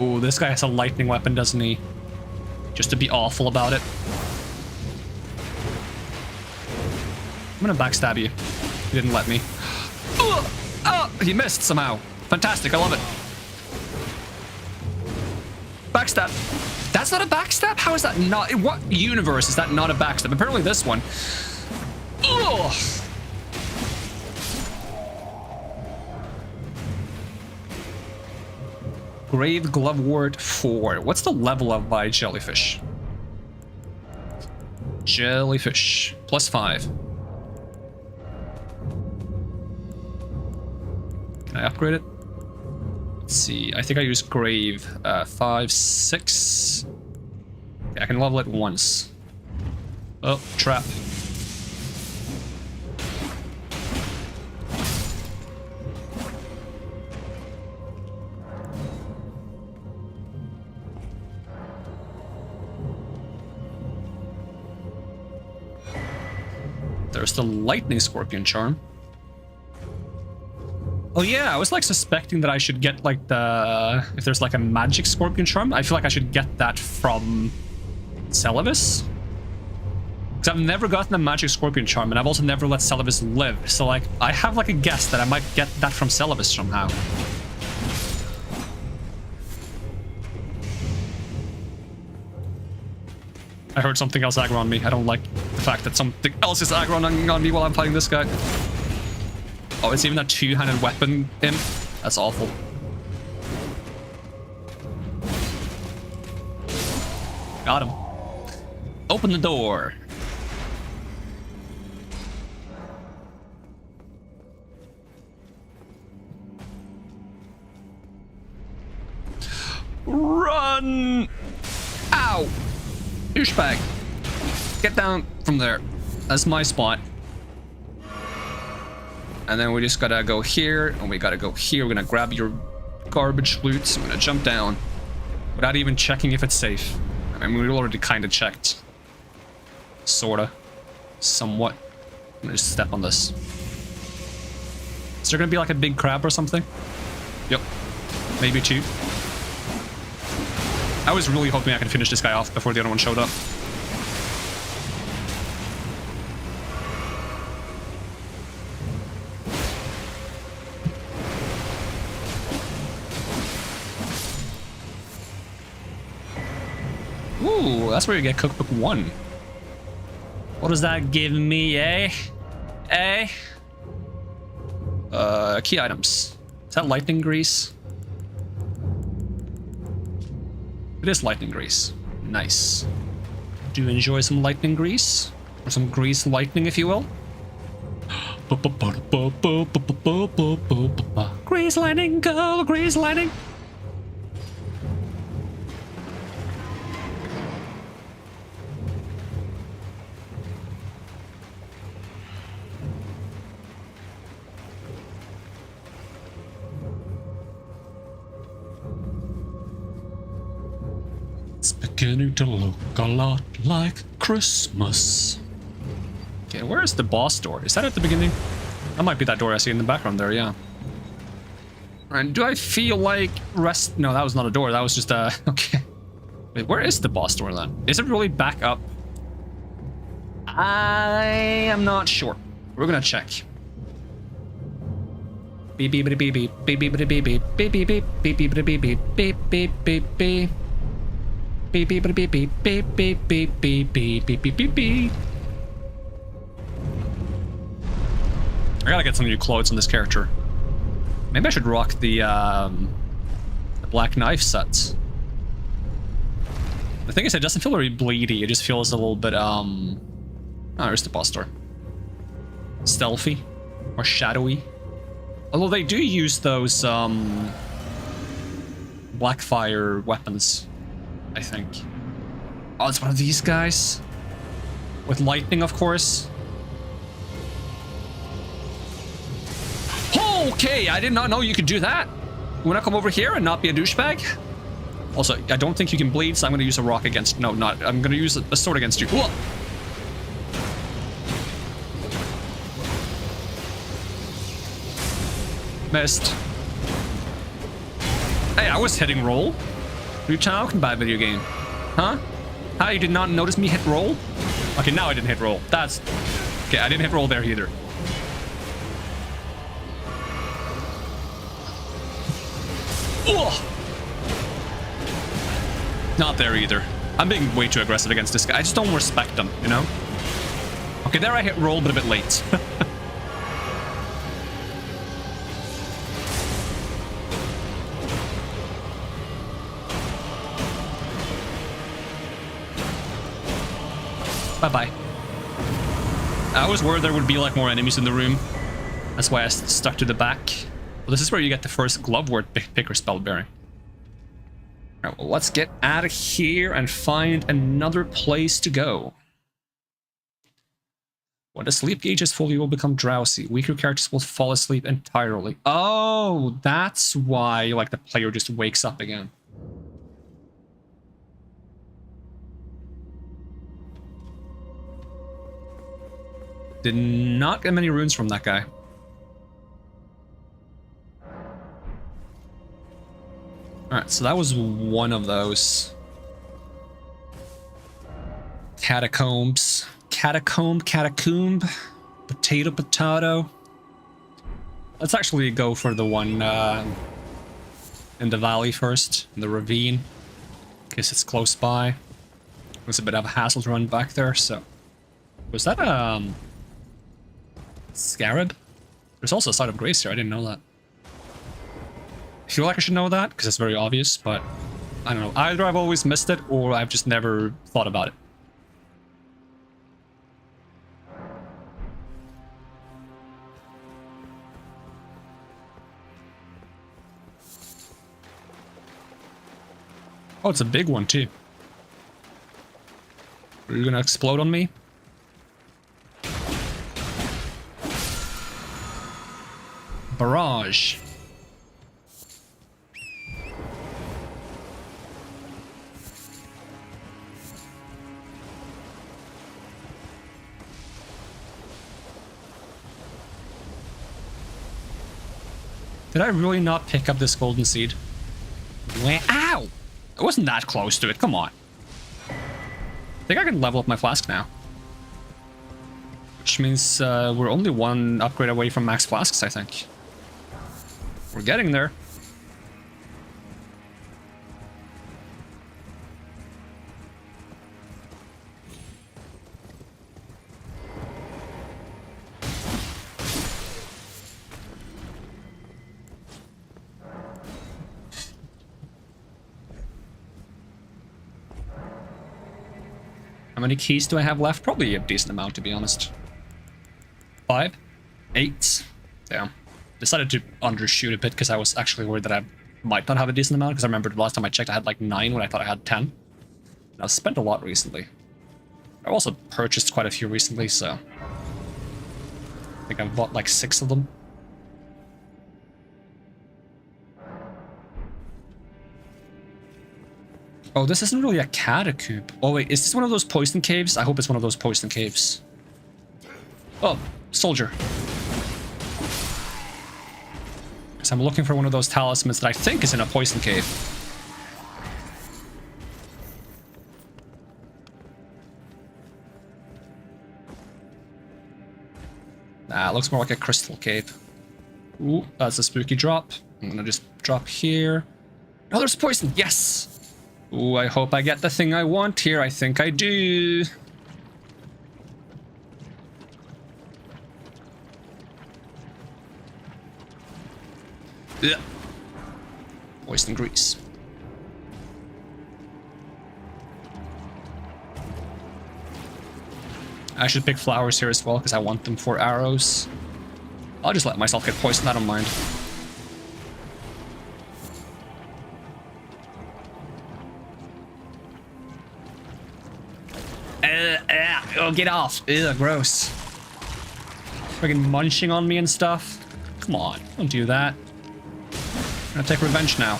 Ooh, this guy has a lightning weapon, doesn't he? Just to be awful about it. I'm gonna backstab you. You didn't let me. He missed somehow. Fantastic, I love it. Backstab. That's not a backstab? How is that not? In what universe is that not a backstab? Apparently this one. Ugh. Grave Glovewort 4. What's the level of my jellyfish? Jellyfish. +5. Can I upgrade it? Let's see. I think I use Grave 5, 6. Okay, I can level it once. Oh, trap. There's the Lightning Scorpion Charm. Oh yeah, I was like suspecting that I should get like the... If there's like a magic Scorpion Charm, I feel like I should get that from Celavis. Because I've never gotten a magic Scorpion Charm, and I've also never let Celavis live. So like, I have like a guess that I might get that from Celavis somehow. I heard something else aggro on me. I don't like the fact that something else is aggroing on me while I'm fighting this guy. Oh, it's even a two-handed weapon imp? That's awful. Got him. Open the door. Run! Ow! Douchebag. Get down from there. That's my spot. And then we just gotta go here, and we gotta go here. We're gonna grab your garbage loot. I'm gonna jump down without even checking if it's safe. I mean, we already kind of checked. Sorta. Somewhat. I'm gonna just step on this. Is there gonna be like a big crab or something? Yep. Maybe two. I was really hoping I could finish this guy off before the other one showed up. Ooh, that's where you get Cookbook 1. What does that give me, eh? Eh? Key items. Is that lightning grease? It is lightning grease. Nice. Do you enjoy some lightning grease? Or some grease lightning, if you will? Grease lightning, go, grease lightning. It's beginning to look a lot like Christmas. Okay, where is the boss door? Is that at the beginning? That might be that door I see in the background there, yeah. And do I feel like rest? No, that was not a door. That was just a... Okay. Wait, where is the boss door then? Is it really back up? I am not sure. We're gonna check. Beep beep beep beep beep beep beep beep beep beep beep beep beep beep beep beep beep beep beep beep. Beep beep beep beep beep beep beep beep beep beep beep beep beep beep. I gotta get some new clothes on this character. Maybe I should rock the black knife sets. The thing is, it doesn't feel very bleedy. It just feels a little bit oh, there's the boss door. Stealthy or shadowy. Although they do use those Blackfire weapons, I think. Oh, it's one of these guys. With lightning, of course. Okay, I did not know you could do that. You wanna come over here and not be a douchebag? Also, I don't think you can bleed, so I'm gonna use a rock against... No, not... I'm gonna use a sword against you. Whoa! Missed. Hey, I was hitting roll. What are you talking about, video game? Huh? How, you did not notice me hit roll? Okay, now I didn't hit roll. That's... Okay, I didn't hit roll there either. Ugh. Not there either. I'm being way too aggressive against this guy. I just don't respect him, you know? Okay, there I hit roll, but a bit late. Bye-bye. I was worried there would be like more enemies in the room. That's why I stuck to the back. Well, this is where you get the first glove word picker spell bearing. Alright, well, let's get out of here and find another place to go. When the sleep gauge is full, you will become drowsy. Weaker characters will fall asleep entirely. Oh, that's why like the player just wakes up again. Did not get many runes from that guy. Alright, so that was one of those. Catacombs. Catacomb. Potato, potato. Let's actually go for the one in the valley first, in the ravine. In case it's close by. It was a bit of a hassle to run back there, so... Was that Scarab? There's also a site of grace here, I didn't know that. I feel like I should know that, because it's very obvious, but I don't know. Either I've always missed it, or I've just never thought about it. Oh, it's a big one, too. Are you gonna explode on me? Barrage. Did I really not pick up this golden seed? Ow! I wasn't that close to it, come on. I think I can level up my flask now. Which means we're only one upgrade away from max flasks, I think. We're getting there. How many keys do I have left? Probably a decent amount, to be honest. 5? 8? Yeah. Decided to undershoot a bit because I was actually worried that I might not have a decent amount, because I remember the last time I checked I had like 9 when I thought I had 10. And I've spent a lot recently. I've also purchased quite a few recently, so... I think I've bought like 6 of them. Oh, this isn't really a catacomb. Oh wait, is this one of those poison caves? I hope it's one of those poison caves. Oh, soldier. So I'm looking for one of those talismans that I think is in a poison cave. Nah, it looks more like a crystal cave. Ooh, that's a spooky drop. I'm gonna just drop here. Oh, there's poison! Yes! Ooh, I hope I get the thing I want here. I think I do. Yeah. Poison grease. I should pick flowers here as well because I want them for arrows. I'll just let myself get poisoned, I don't mind. Oh, get off. Ew, gross. Friggin' munching on me and stuff. Come on, don't do that. I'm gonna take revenge now.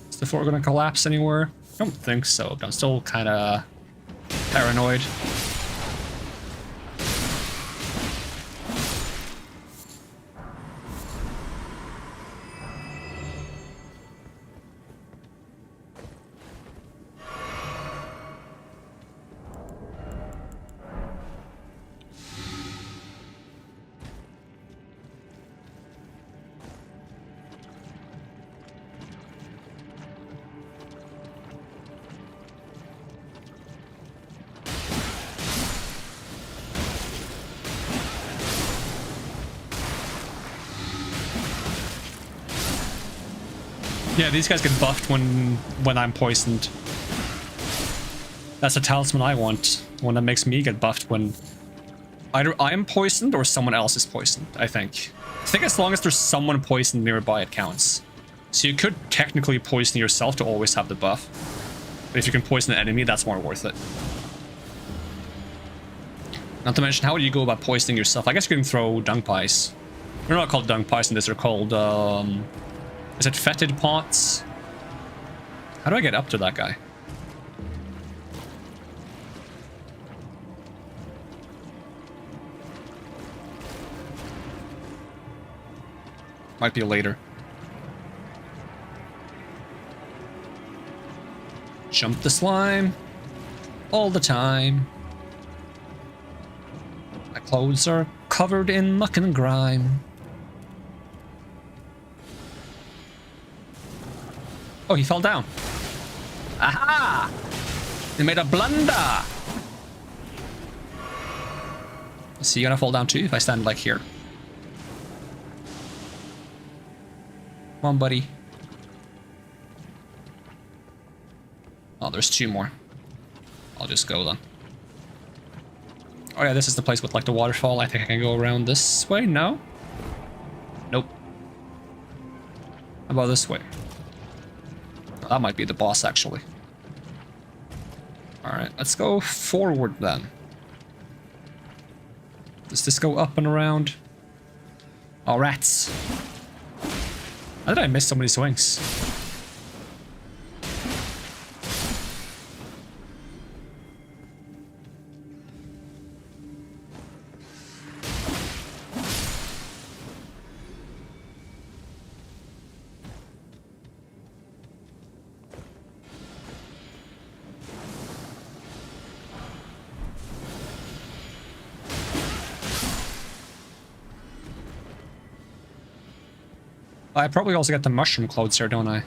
Is the floor gonna collapse anywhere? I don't think so, but I'm still kinda paranoid. Yeah, these guys get buffed when I'm poisoned. That's a talisman I want. One that makes me get buffed when either I am poisoned or someone else is poisoned, I think. I think as long as there's someone poisoned nearby, it counts. So you could technically poison yourself to always have the buff. But if you can poison an enemy, that's more worth it. Not to mention, how would you go about poisoning yourself? I guess you can throw dung pies. They're not called dung pies in this, they're called, is it fetid pots? How do I get up to that guy? Might be later. Jump the slime. All the time. My clothes are covered in muck and grime. Oh, he fell down. Aha! He made a blunder! Is he gonna fall down too if I stand like here? Come on, buddy. Oh, there's two more. I'll just go then. Oh yeah, this is the place with like the waterfall. I think I can go around this way. No? Nope. How about this way? That might be the boss, actually. Alright, let's go forward then. Does this go up and around? Oh, rats. How did I miss so many swings? I probably also get the mushroom clothes here, don't I?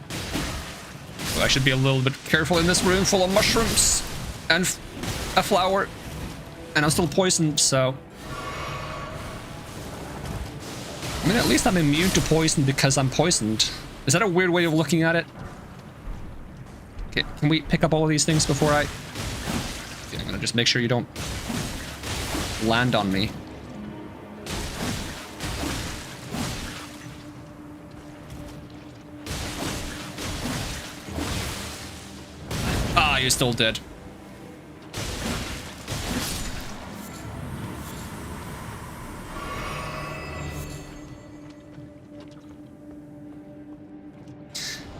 So I should be a little bit careful in this room full of mushrooms and a flower. And I'm still poisoned, so... I mean, at least I'm immune to poison because I'm poisoned. Is that a weird way of looking at it? Okay, can we pick up all of these things before I... Okay, I'm gonna just make sure you don't land on me. Ah, you're still dead.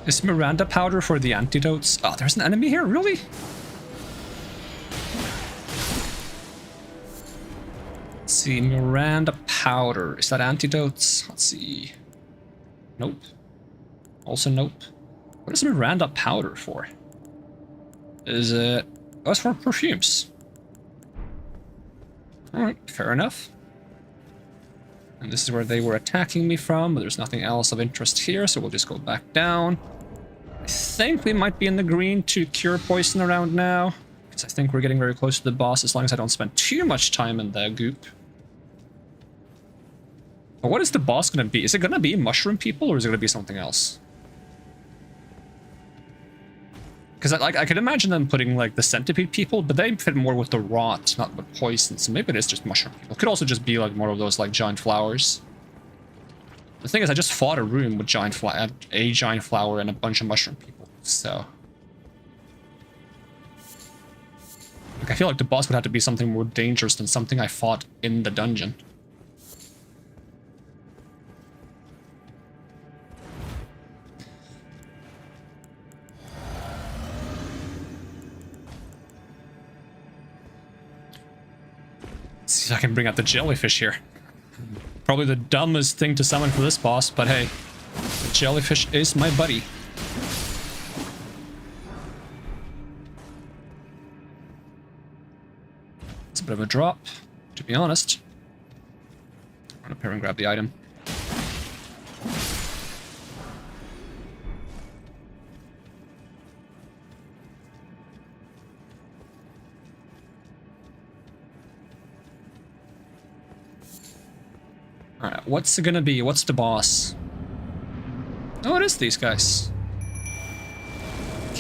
Is Miranda powder for the antidotes? Oh, there's an enemy here, really? Let's see, Miranda powder. Is that antidotes? Let's see. Nope. Also nope. What is Miranda powder for? Is it... Oh, it's for perfumes. Alright, fair enough. And this is where they were attacking me from, but there's nothing else of interest here, so we'll just go back down. I think we might be in the green to cure poison around now, because I think we're getting very close to the boss as long as I don't spend too much time in the goop. But what is the boss going to be? Is it going to be mushroom people, or is it going to be something else? Because I could imagine them putting like the centipede people, but they fit more with the rot, not with poison. So maybe it is just mushroom people. It could also just be like more of those like giant flowers. The thing is, I just fought a room with a giant flower and a bunch of mushroom people. So like, I feel like the boss would have to be something more dangerous than something I fought in the dungeon. See if I can bring out the jellyfish here. Probably the dumbest thing to summon for this boss, but hey, the jellyfish is my buddy. It's a bit of a drop, to be honest. Run up here and grab the item. Alright, what's it gonna be? What's the boss? Oh, it is these guys.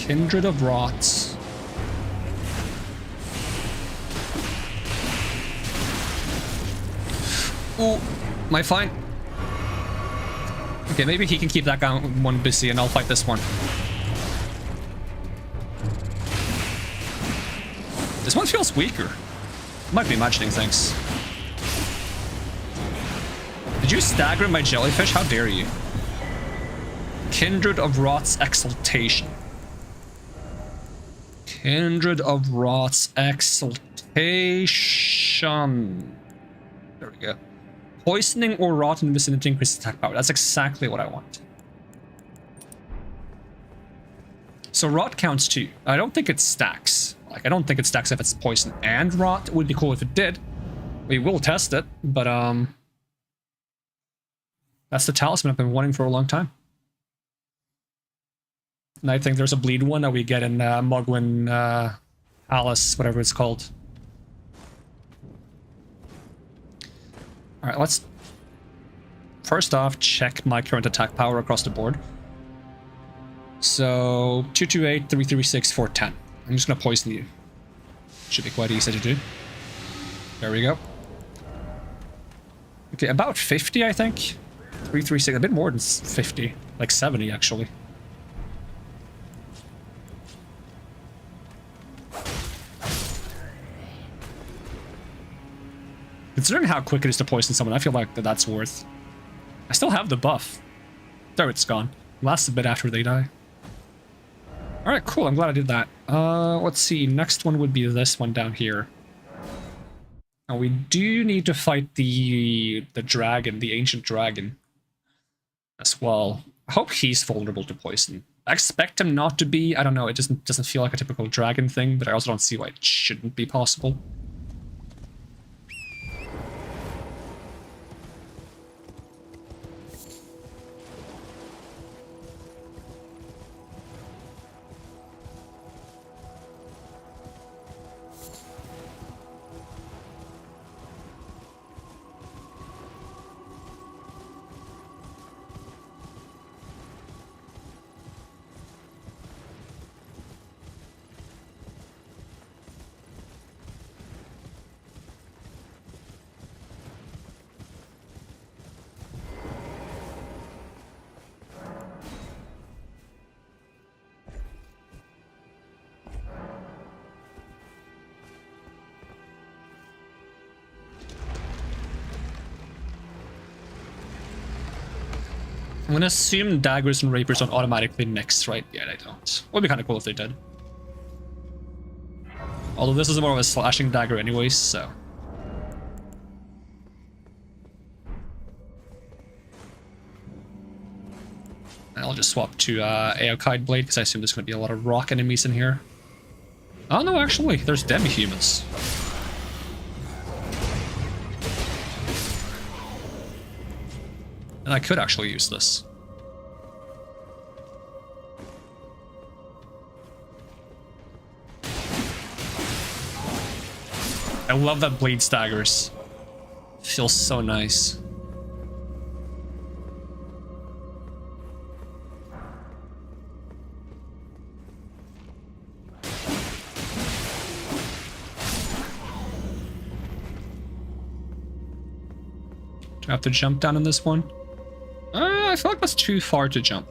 Kindred of Rots. Ooh, am I fine? Okay, maybe he can keep that guy one busy and I'll fight this one. This one feels weaker. Might be imagining things. Did you stagger my jellyfish? How dare you? Kindred of Rot's Exaltation. Kindred of Rot's Exaltation. There we go. Poisoning or rot in the vicinity increases attack power. That's exactly what I want. So rot counts too. I don't think it stacks. Like, I don't think it stacks if it's poison and rot. It would be cool if it did. We will test it, but that's the talisman I've been wanting for a long time. And I think there's a bleed one that we get in Mugwin Alice, whatever it's called. Alright, let's first off check my current attack power across the board. So 228, 336, 410. I'm just gonna poison you. Should be quite easy to do. There we go. Okay, about 50, I think. 336, a bit more than 50, like 70 actually. Considering how quick it is to poison someone, I feel like that's worth. I still have the buff. There, it's gone. Lasts a bit after they die. Alright, cool. I'm glad I did that. Let's see. Next one would be this one down here. Now, we do need to fight the dragon, the ancient dragon, as well. I hope he's vulnerable to poison. I expect him not to be. I don't know. It just doesn't feel like a typical dragon thing, but I also don't see why it shouldn't be possible. I'm gonna assume daggers and rapiers don't automatically mix, right? Yeah, they don't. Would be kind of cool if they did. Although this is more of a slashing dagger anyways, so. I'll just swap to Aokide Blade, because I assume there's going to be a lot of rock enemies in here. Oh no, actually, there's demi-humans. And I could actually use this. I love that blade staggers. Feels so nice. Do I have to jump down on this one? I feel like that's too far to jump.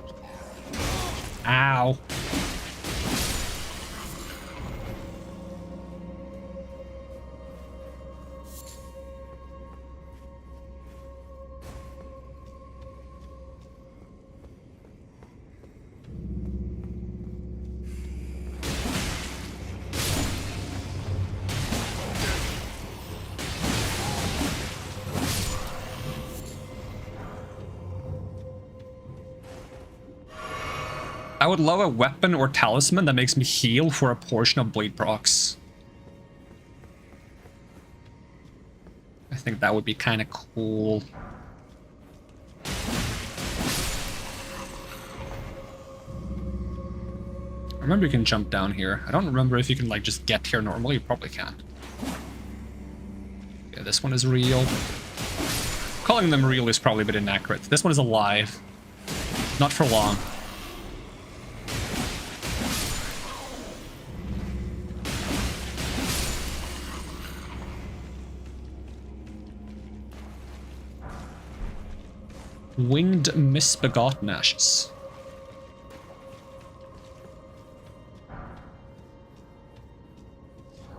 Ow. I would love a weapon or talisman that makes me heal for a portion of blade procs. I think that would be kind of cool. I remember you can jump down here. I don't remember if you can like just get here normally. You probably can. Okay, this one is real. Calling them real is probably a bit inaccurate. This one is alive. Not for long. Winged misbegotten ashes.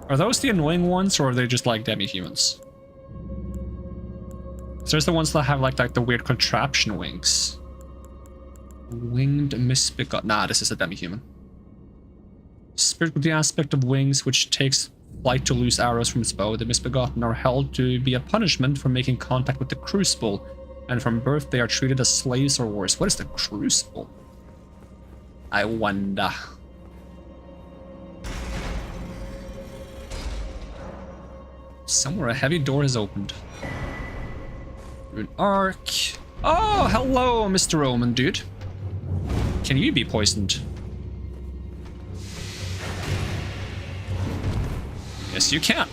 Are those the annoying ones, or are they just like demi-humans? So there's the ones that have like the weird contraption wings. Winged misbegotten. Nah, this is a demi-human. Spirit with the aspect of wings, which takes flight to loose arrows from its bow. The misbegotten are held to be a punishment for making contact with the crucible, and from birth they are treated as slaves or worse. What is the crucible? I wonder. Somewhere a heavy door has opened. An arc. Oh, hello, Mr. Roman, dude. Can you be poisoned? Yes, you can.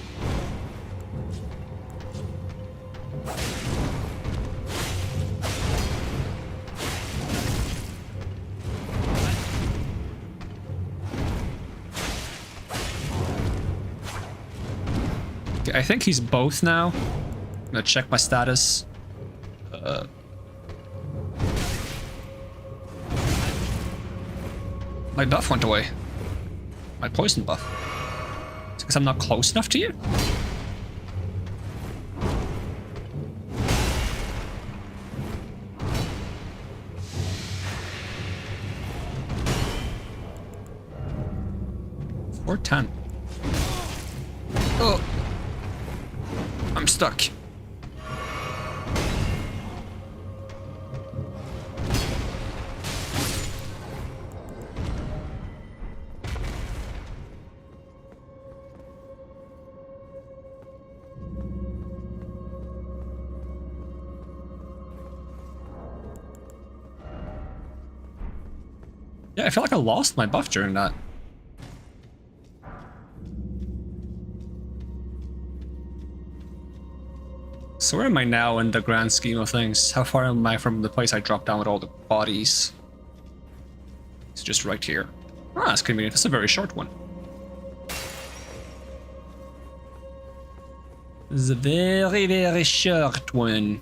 Okay, I think he's both now. I'm gonna check my status. My buff went away. My poison buff. It's because I'm not close enough to you? Or 10. Oh. I'm stuck. Yeah, I feel like I lost my buff during that. So where am I now in the grand scheme of things? How far am I from the place I dropped down with all the bodies? It's just right here. Ah, that's convenient. That's a very short one. It's a very, very short one.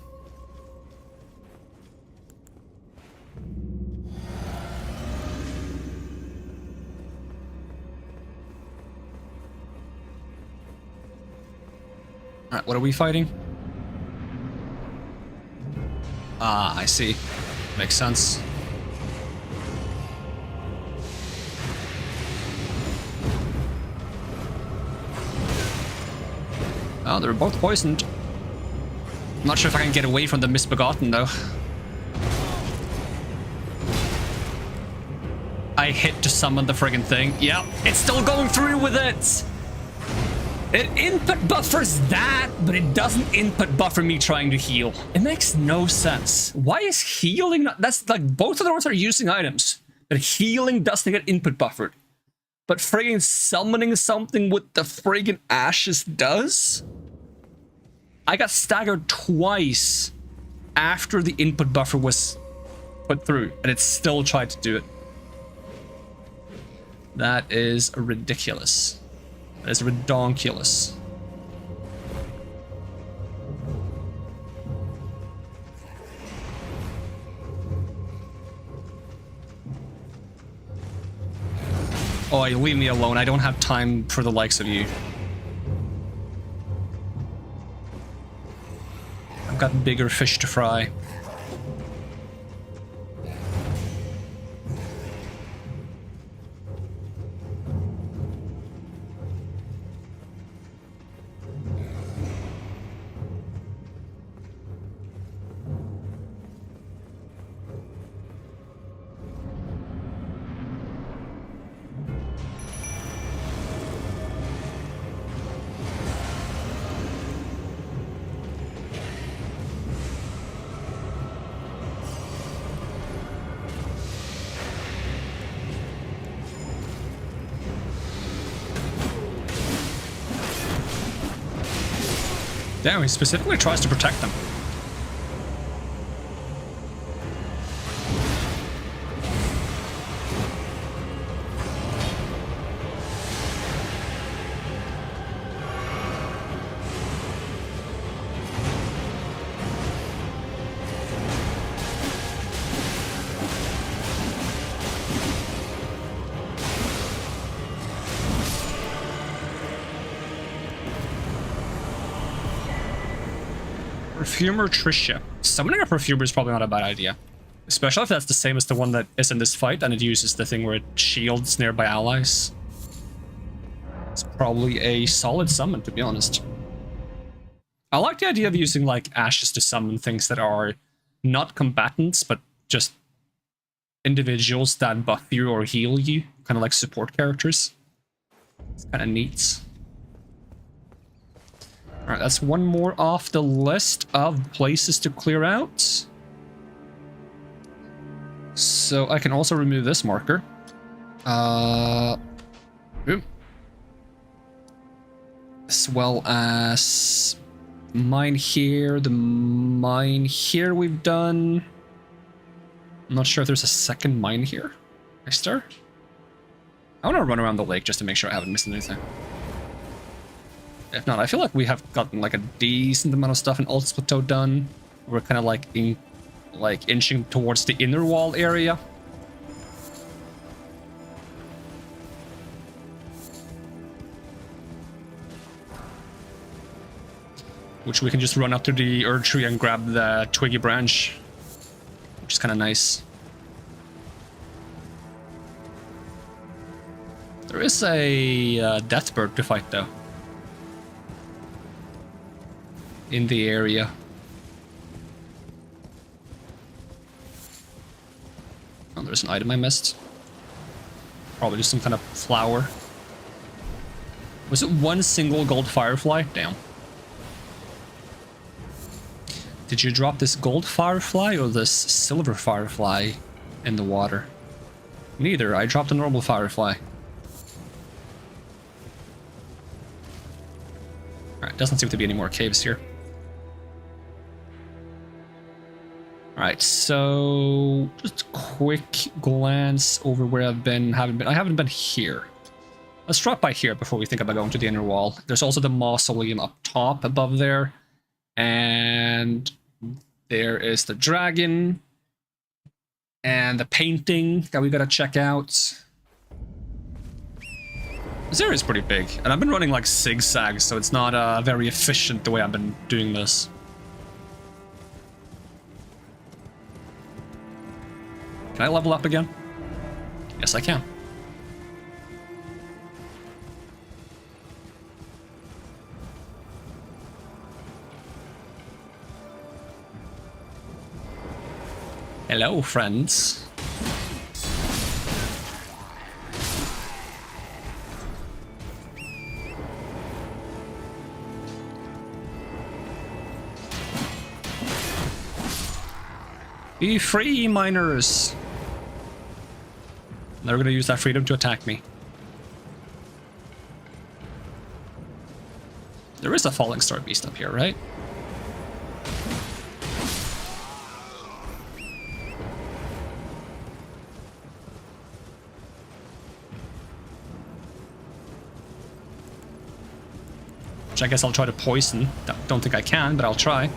Alright, what are we fighting? Ah, I see. Makes sense. Oh, they're both poisoned. I'm not sure if I can get away from the misbegotten, though. I hit to summon the friggin' thing. Yep, it's still going through with it! It input buffers that, but it doesn't input buffer me trying to heal. It makes no sense. Why is healing not... That's like, both of the ones are using items. But healing doesn't get input buffered. But friggin' summoning something with the friggin' ashes does? I got staggered twice after the input buffer was put through, and it still tried to do it. That is ridiculous. That is redonkulous. Oh, you leave me alone. I don't have time for the likes of you. I've got bigger fish to fry. Damn, he specifically tries to protect them. Perfumer Tricia. Summoning a perfumer is probably not a bad idea. Especially if that's the same as the one that is in this fight and it uses the thing where it shields nearby allies. It's probably a solid summon, to be honest. I like the idea of using like ashes to summon things that are not combatants, but just individuals that buff you or heal you, kind of like support characters. It's kind of neat. Alright, that's one more off the list of places to clear out. So I can also remove this marker. Ooh. As well as mine here, the mine here we've done. I'm not sure if there's a second mine here. I start? I want to run around the lake just to make sure I haven't missed anything. If not, I feel like we have gotten like a decent amount of stuff in Altus Plateau done. We're kind of like inching towards the inner wall area. Which we can just run up to the Erd Tree and grab the twiggy branch. Which is kind of nice. There is a deathbird to fight though. In the area. Oh, there's an item I missed. Probably just some kind of flower. Was it one single gold firefly? Damn. Did you drop this gold firefly or this silver firefly in the water? Neither. I dropped a normal firefly. Alright, doesn't seem to be any more caves here. Alright, so just a quick glance over where I've been, haven't been. I haven't been here. Let's drop by here before we think about going to the inner wall. There's also the mausoleum up top above there. And there is the dragon. And the painting that we gotta check out. This area is pretty big. And I've been running like zigzags, so it's not very efficient the way I've been doing this. Can I level up again? Yes, I can. Hello, friends. Be free, miners! They're gonna use that freedom to attack me. There is a falling star beast up here, right? Which I guess I'll try to poison. Don't think I can, but I'll try.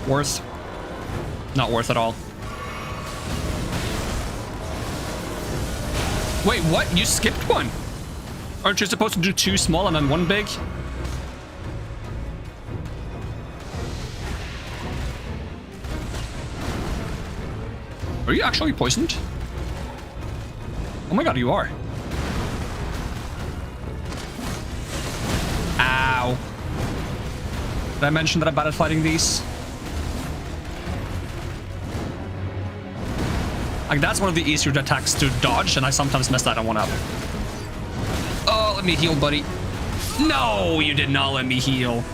Worth? Not worth at all. Wait, what? You skipped one? Aren't you supposed to do two small and then one big? Are you actually poisoned? Oh my god, you are. Ow. Did I mention that I'm bad at fighting these? Like, that's one of the easier attacks to dodge, and I sometimes mess that one up. Oh, let me heal, buddy. No, you did not let me heal.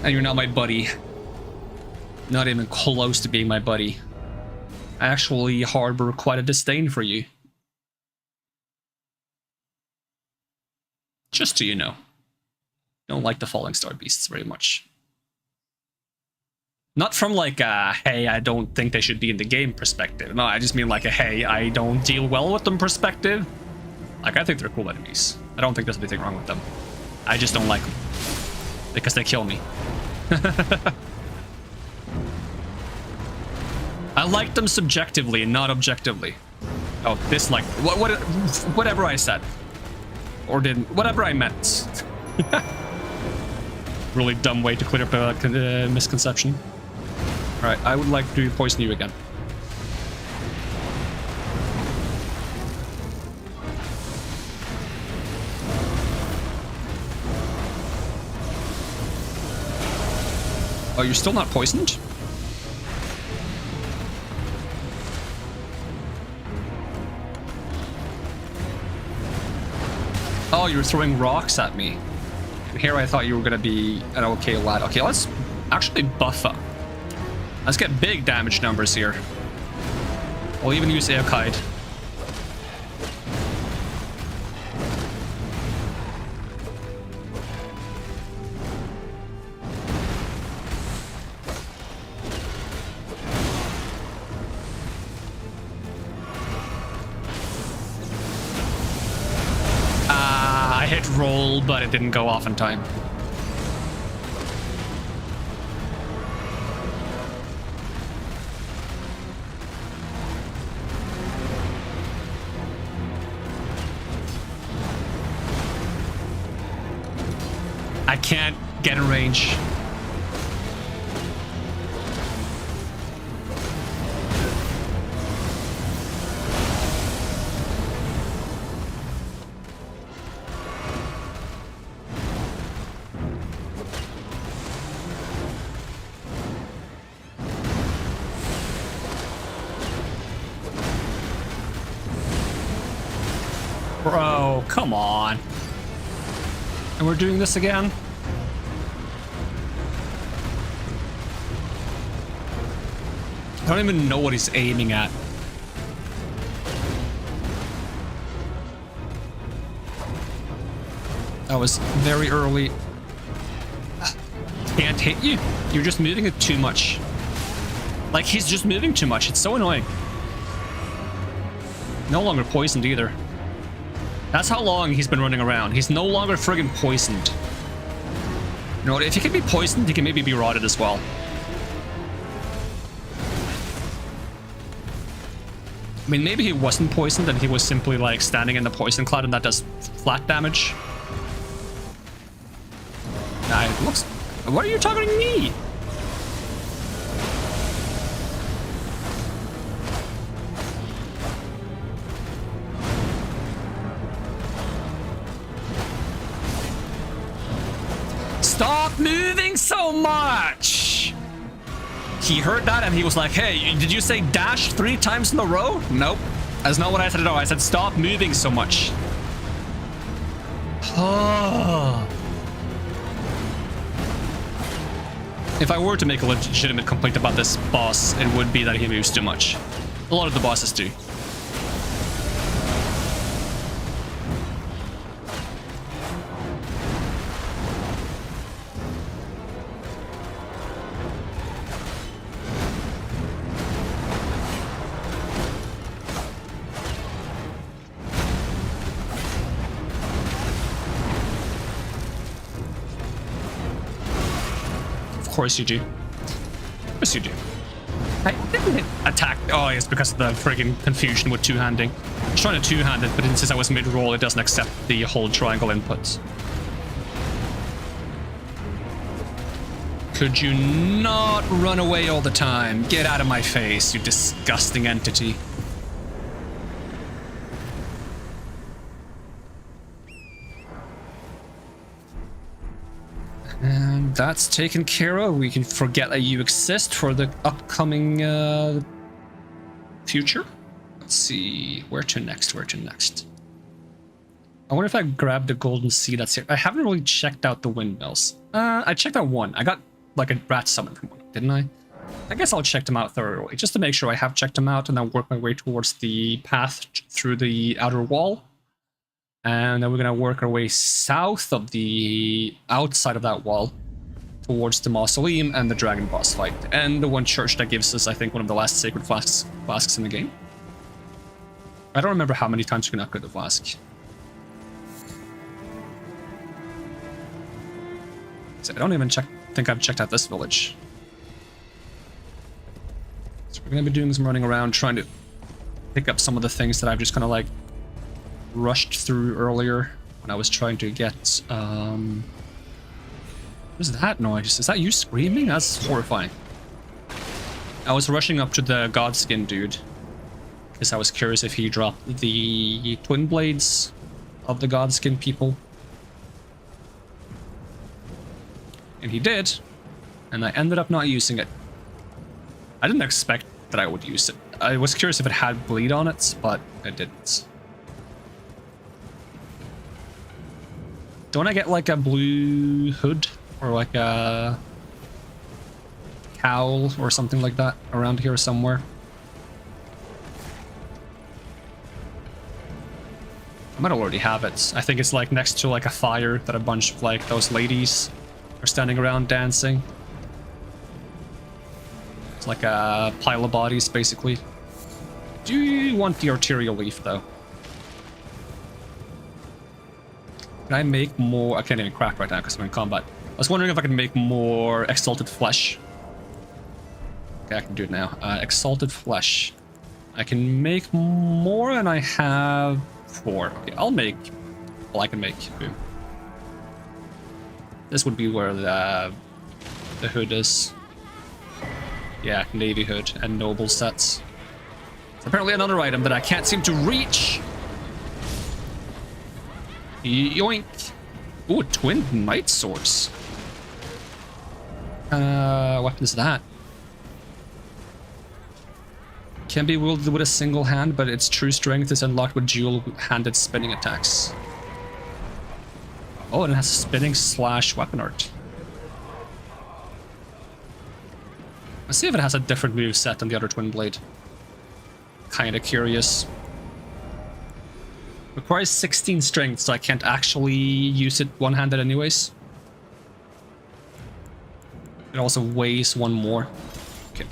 And you're not my buddy. Not even close to being my buddy. I actually harbor quite a disdain for you. Just so you know. Don't like the falling star beasts very much. Not from like a, hey, I don't think they should be in the game perspective. No, I just mean like a, hey, I don't deal well with them perspective. Like, I think they're cool enemies. I don't think there's anything wrong with them. I just don't like them. Because they kill me. like them subjectively, not objectively. Oh, dislike. Whatever I said. Or didn't. Whatever I meant. Really dumb way to clear up a misconception. Alright, I would like to poison you again. Oh, you're still not poisoned? Oh, you're throwing rocks at me. Here I thought you were gonna be an okay lad. Okay, let's actually buff up. Let's get big damage numbers here. I'll even use Arcane. I hit roll, but it didn't go off in time. I can't get in range. Bro, come on. And we're doing this again? I don't even know what he's aiming at. That was very early. Can't hit you. You're just moving it too much. Like, he's just moving too much. It's so annoying. No longer poisoned either. That's how long he's been running around. He's no longer friggin' poisoned. You know what? If he can be poisoned, he can maybe be rotted as well. I mean, maybe he wasn't poisoned and he was simply like standing in the poison cloud and that does flat damage. Nah, it looks... What are you talking to me? Stop moving so much! He heard that and he was like, hey, did you say dash 3 times in a row? Nope. That's not what I said at all. I said stop moving so much. If I were to make a legitimate complaint about this boss, it would be that he moves too much. A lot of the bosses do. Of course you do. Of course you do. I didn't attack. Oh, it's because of the friggin' confusion with two-handing. I was trying to two-hand it, but since I was mid-roll, it doesn't accept the whole triangle inputs. Could you not run away all the time? Get out of my face, you disgusting entity. And that's taken care of. We can forget that you exist for the upcoming future. Let's see. Where to next? Where to next? I wonder if I grab the golden sea that's here. I haven't really checked out the windmills. I checked out one. I got like a rat summon from one, didn't I? I guess I'll check them out thoroughly, just to make sure I have checked them out and then work my way towards the path through the outer wall. And then we're going to work our way south of the outside of that wall towards the mausoleum and the dragon boss fight. And the one church that gives us, I think, one of the last sacred flasks in the game. I don't remember how many times you can upgrade the flask. So I don't even think I've checked out this village. So we're gonna be doing some running around, trying to pick up some of the things that I've just kind of like rushed through earlier when I was trying to get, what is that noise? Is that you screaming? That's horrifying. I was rushing up to the Godskin dude because I was curious if he dropped the twin blades of the Godskin people. And he did, and I ended up not using it. I didn't expect that I would use it. I was curious if it had bleed on it, but it didn't. Don't I get like a blue hood or like a cowl or something like that around here somewhere? I might already have it. I think it's like next to like a fire that a bunch of like those ladies are standing around dancing. It's like a pile of bodies basically. Do you want the arterial leaf though? Can I make more? I can't even craft right now because I'm in combat. I was wondering if I can make more exalted flesh. Okay, I can do it now. Exalted flesh. I can make more and I have 4. Okay, I'll make all I can make. Boom. This would be where the hood is. Yeah, navy hood and noble sets. It's apparently another item that I can't seem to reach. Yoink. Ooh, twin knight swords. What is that? Can be wielded with a single hand, but its true strength is unlocked with dual-handed spinning attacks. Oh, and it has spinning / weapon art. Let's see if it has a different move set than the other twin blade. Kinda curious. Requires 16 strength, so I can't actually use it one-handed anyways. It also weighs 1 more. Okay.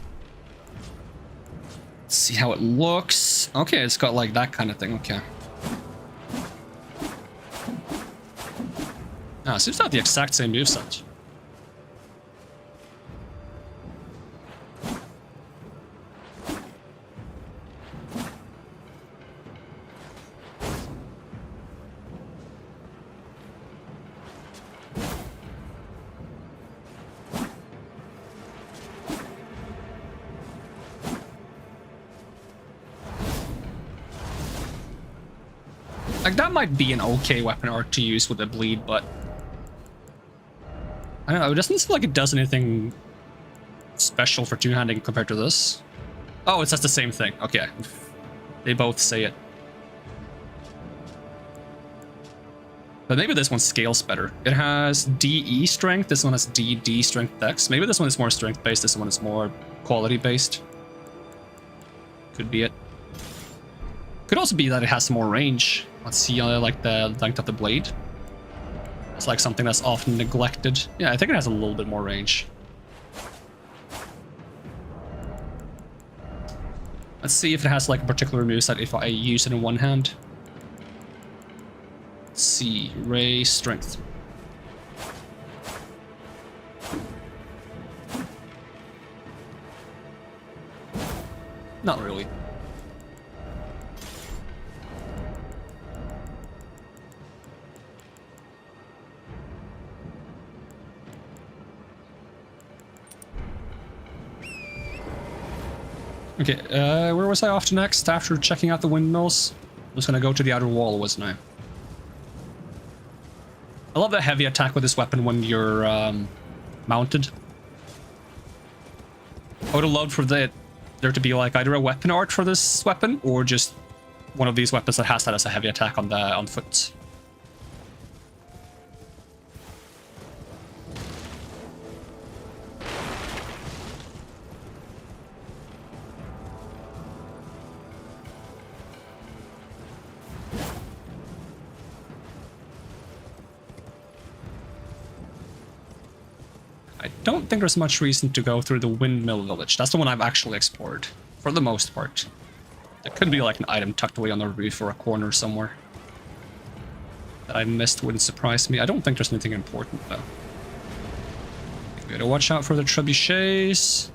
Let's see how it looks. Okay, it's got like that kind of thing. Okay. Ah, seems to have the exact same moveset. Like, that might be an okay weapon art to use with the bleed, but I don't know, it doesn't seem like it does anything special for two-handing compared to this. Oh, it's just the same thing. Okay. They both say it. But maybe this one scales better. It has DE strength, this one has DD strength dex. Maybe this one is more strength-based, this one is more quality-based. Could be it. Could also be that it has more range. Let's see, like the length of the blade. It's like something that's often neglected. Yeah, I think it has a little bit more range. Let's see if it has like a particular moveset if I use it in one hand. Let's see, Ray Strength. Not really. Okay, where was I off to next after checking out the windmills? I was gonna go to the outer wall, wasn't I? I love the heavy attack with this weapon when you're mounted. I would have loved for there to be like either a weapon art for this weapon or just one of these weapons that has that as a heavy attack on foot. I don't think there's much reason to go through the windmill village. That's the one I've actually explored, for the most part. There could be like an item tucked away on the roof or a corner somewhere that I missed. Wouldn't surprise me. I don't think there's anything important though. We gotta watch out for the trebuchets.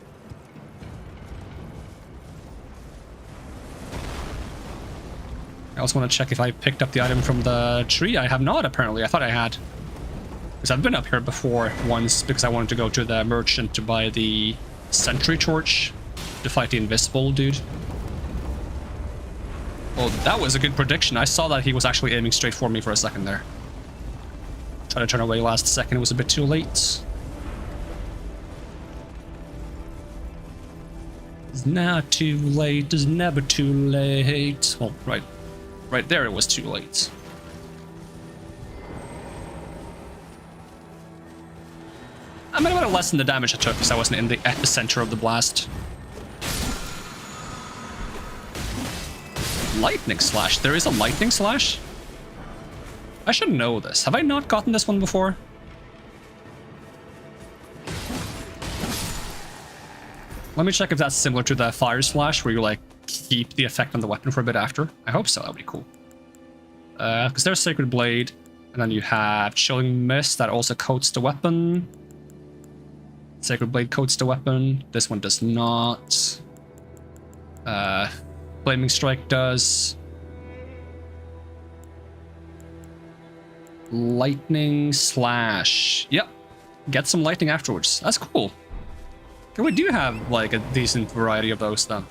I also want to check if I picked up the item from the tree. I have not, apparently. I thought I had. Because I've been up here before once because I wanted to go to the merchant to buy the sentry torch to fight the invisible dude. Well, that was a good prediction. I saw that he was actually aiming straight for me for a second there. Tried to turn away last second. It was a bit too late. It's not too late. It's never too late. Well, right there it was too late. I might have lessened the damage I took because I wasn't in the epicenter of the blast. Lightning slash. There is a lightning slash? I should know this. Have I not gotten this one before? Let me check if that's similar to the fire slash where you like keep the effect on the weapon for a bit after. I hope so. That would be cool. Because there's Sacred Blade, and then you have Chilling Mist that also coats the weapon. Sacred Blade coats the weapon. This one does not. Flaming Strike does. Lightning Slash. Yep. Get some lightning afterwards. That's cool. Okay, we do have like a decent variety of those then.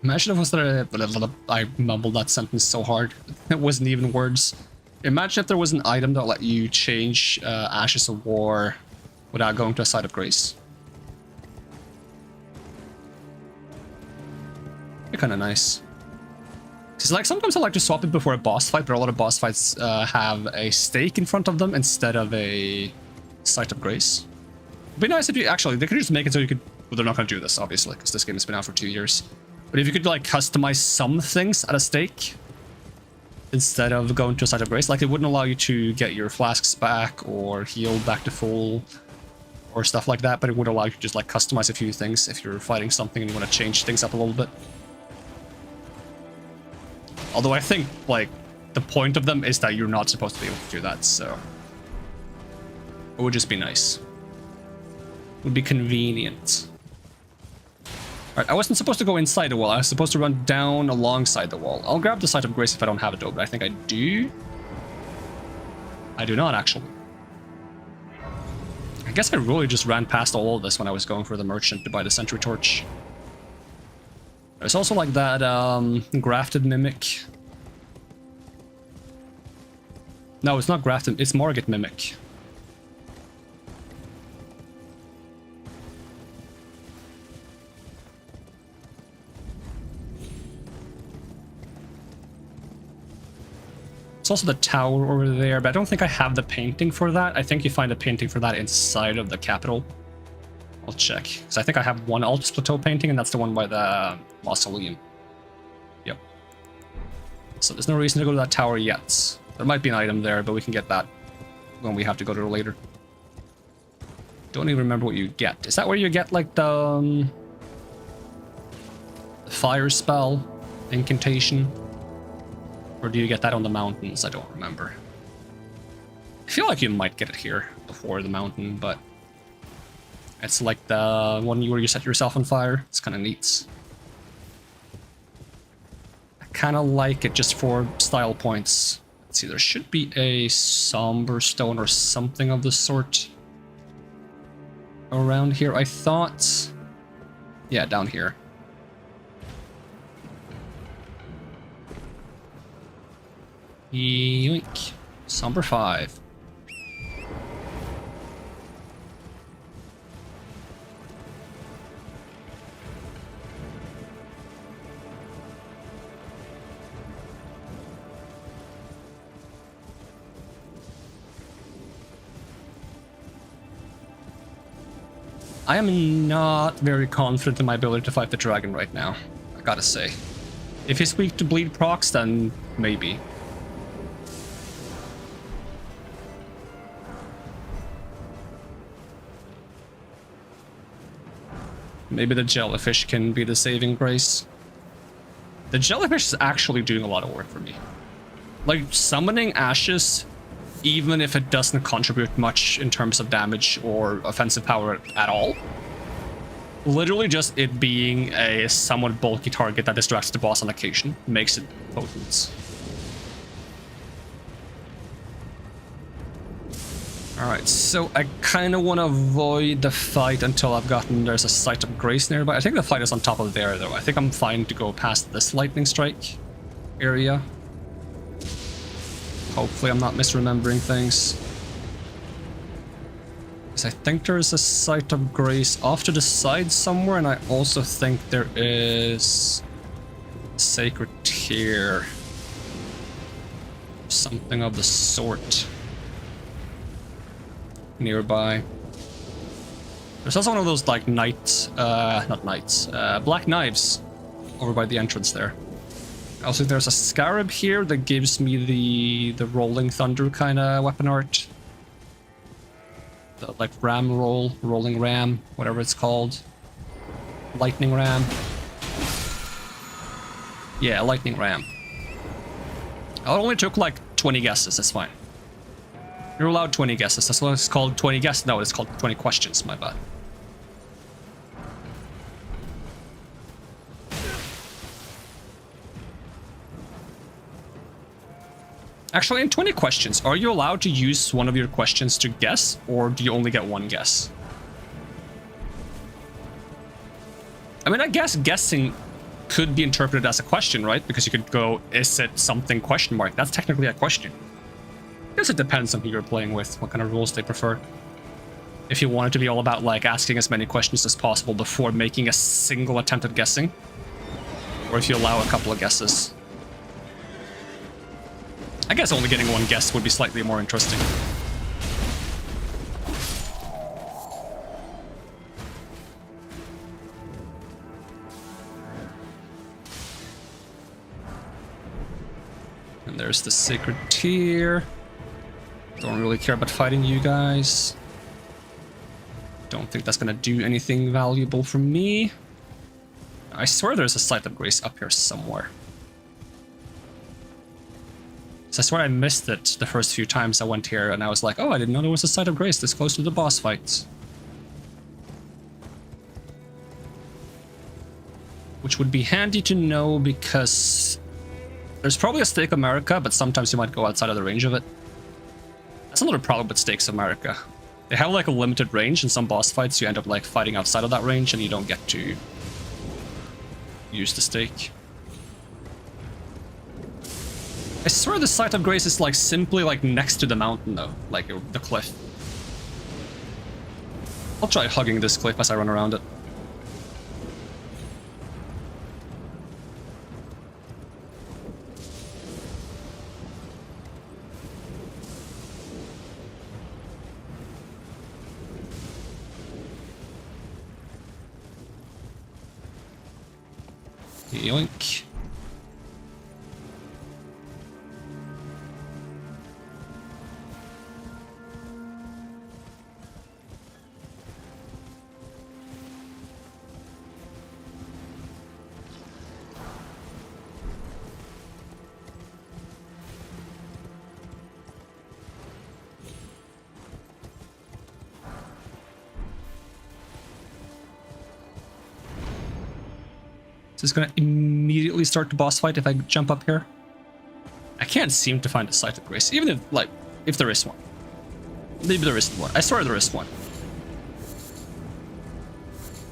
Imagine if it was that I mumbled that sentence so hard. It wasn't even words. Imagine if there was an item that let you change Ashes of War without going to a Site of Grace. Be kind of nice. Because like sometimes I like to swap it before a boss fight, but a lot of boss fights have a stake in front of them instead of a Site of Grace. It'd be nice if you actually, they could just make it so you could, well, they're not going to do this obviously because this game has been out for 2 years. But if you could like customize some things at a stake instead of going to a Site of Grace, like it wouldn't allow you to get your flasks back or heal back to full or stuff like that, but it would allow you to just like customize a few things if you're fighting something and you want to change things up a little bit. Although I think like the point of them is that you're not supposed to be able to do that, so it would just be nice. It would be convenient. Alright, I wasn't supposed to go inside the wall. I was supposed to run down alongside the wall. I'll grab the Site of Grace if I don't have it though, but I think I do. I do not, actually. I guess I really just ran past all of this when I was going for the merchant to buy the sentry torch. There's also like that grafted mimic. No, it's not grafted, it's Margit mimic. It's also the tower over there, but I don't think I have the painting for that. I think you find a painting for that inside of the capital. I'll check. Because I think I have one Altus Plateau painting, and that's the one by the mausoleum. Yep. So there's no reason to go to that tower yet. There might be an item there, but we can get that when we have to go to it later. Don't even remember what you get. Is that where you get, like, the fire spell incantation? Or do you get that on the mountains? I don't remember. I feel like you might get it here before the mountain, but it's like the one where you set yourself on fire. It's kind of neat. I kind of like it just for style points. Let's see, there should be a somber stone or something of the sort around here. I thought... yeah, down here. Yoink. Somber 5. I am not very confident in my ability to fight the dragon right now, I gotta say. If he's weak to bleed procs, then maybe. Maybe the jellyfish can be the saving grace. The jellyfish is actually doing a lot of work for me. Like, summoning ashes, even if it doesn't contribute much in terms of damage or offensive power at all, literally just it being a somewhat bulky target that distracts the boss on occasion makes it potent. Alright, so I kind of want to avoid the fight until I've gotten... There's a Site of Grace nearby. I think the fight is on top of there, though. I think I'm fine to go past this lightning strike area. Hopefully I'm not misremembering things. Because I think there's a Site of Grace off to the side somewhere, and I also think there is... Sacred Tear. Something of the sort nearby. There's also one of those, like, black knives over by the entrance there. I also think there's a scarab here that gives me the rolling thunder kind of weapon art. The, like, rolling ram, whatever it's called. Lightning ram. Yeah, lightning ram. It only took, like, 20 guesses, that's fine. You're allowed 20 guesses. That's what it's called. 20 guesses. No, it's called 20 questions. My bad. Actually, in 20 questions, are you allowed to use one of your questions to guess, or do you only get one guess? I mean, I guess guessing could be interpreted as a question, right? Because you could go, is it something question mark? That's technically a question. I guess it depends on who you're playing with, what kind of rules they prefer. If you want it to be all about, like, asking as many questions as possible before making a single attempt at guessing, or if you allow a couple of guesses. I guess only getting one guess would be slightly more interesting. And there's the Sacred Tear. Don't really care about fighting you guys. Don't think that's gonna do anything valuable for me. I swear there's a Site of Grace up here somewhere. So I swear I missed it the first few times I went here, and I was like, oh, I didn't know there was a Site of Grace this close to the boss fight. Which would be handy to know, because there's probably a Stake America, but sometimes you might go outside of the range of it. That's another problem with Stakes America. They have, like, a limited range. In some boss fights you end up, like, fighting outside of that range and you don't get to use the stake. I swear the Site of Grace is, like, simply, like, next to the mountain, though. Like, the cliff. I'll try hugging this cliff as I run around it. Yoink. Is this gonna immediately start the boss fight if I jump up here? I can't seem to find a Site of Grace, even if, like, if there is one. Maybe there isn't one. I swear there is one.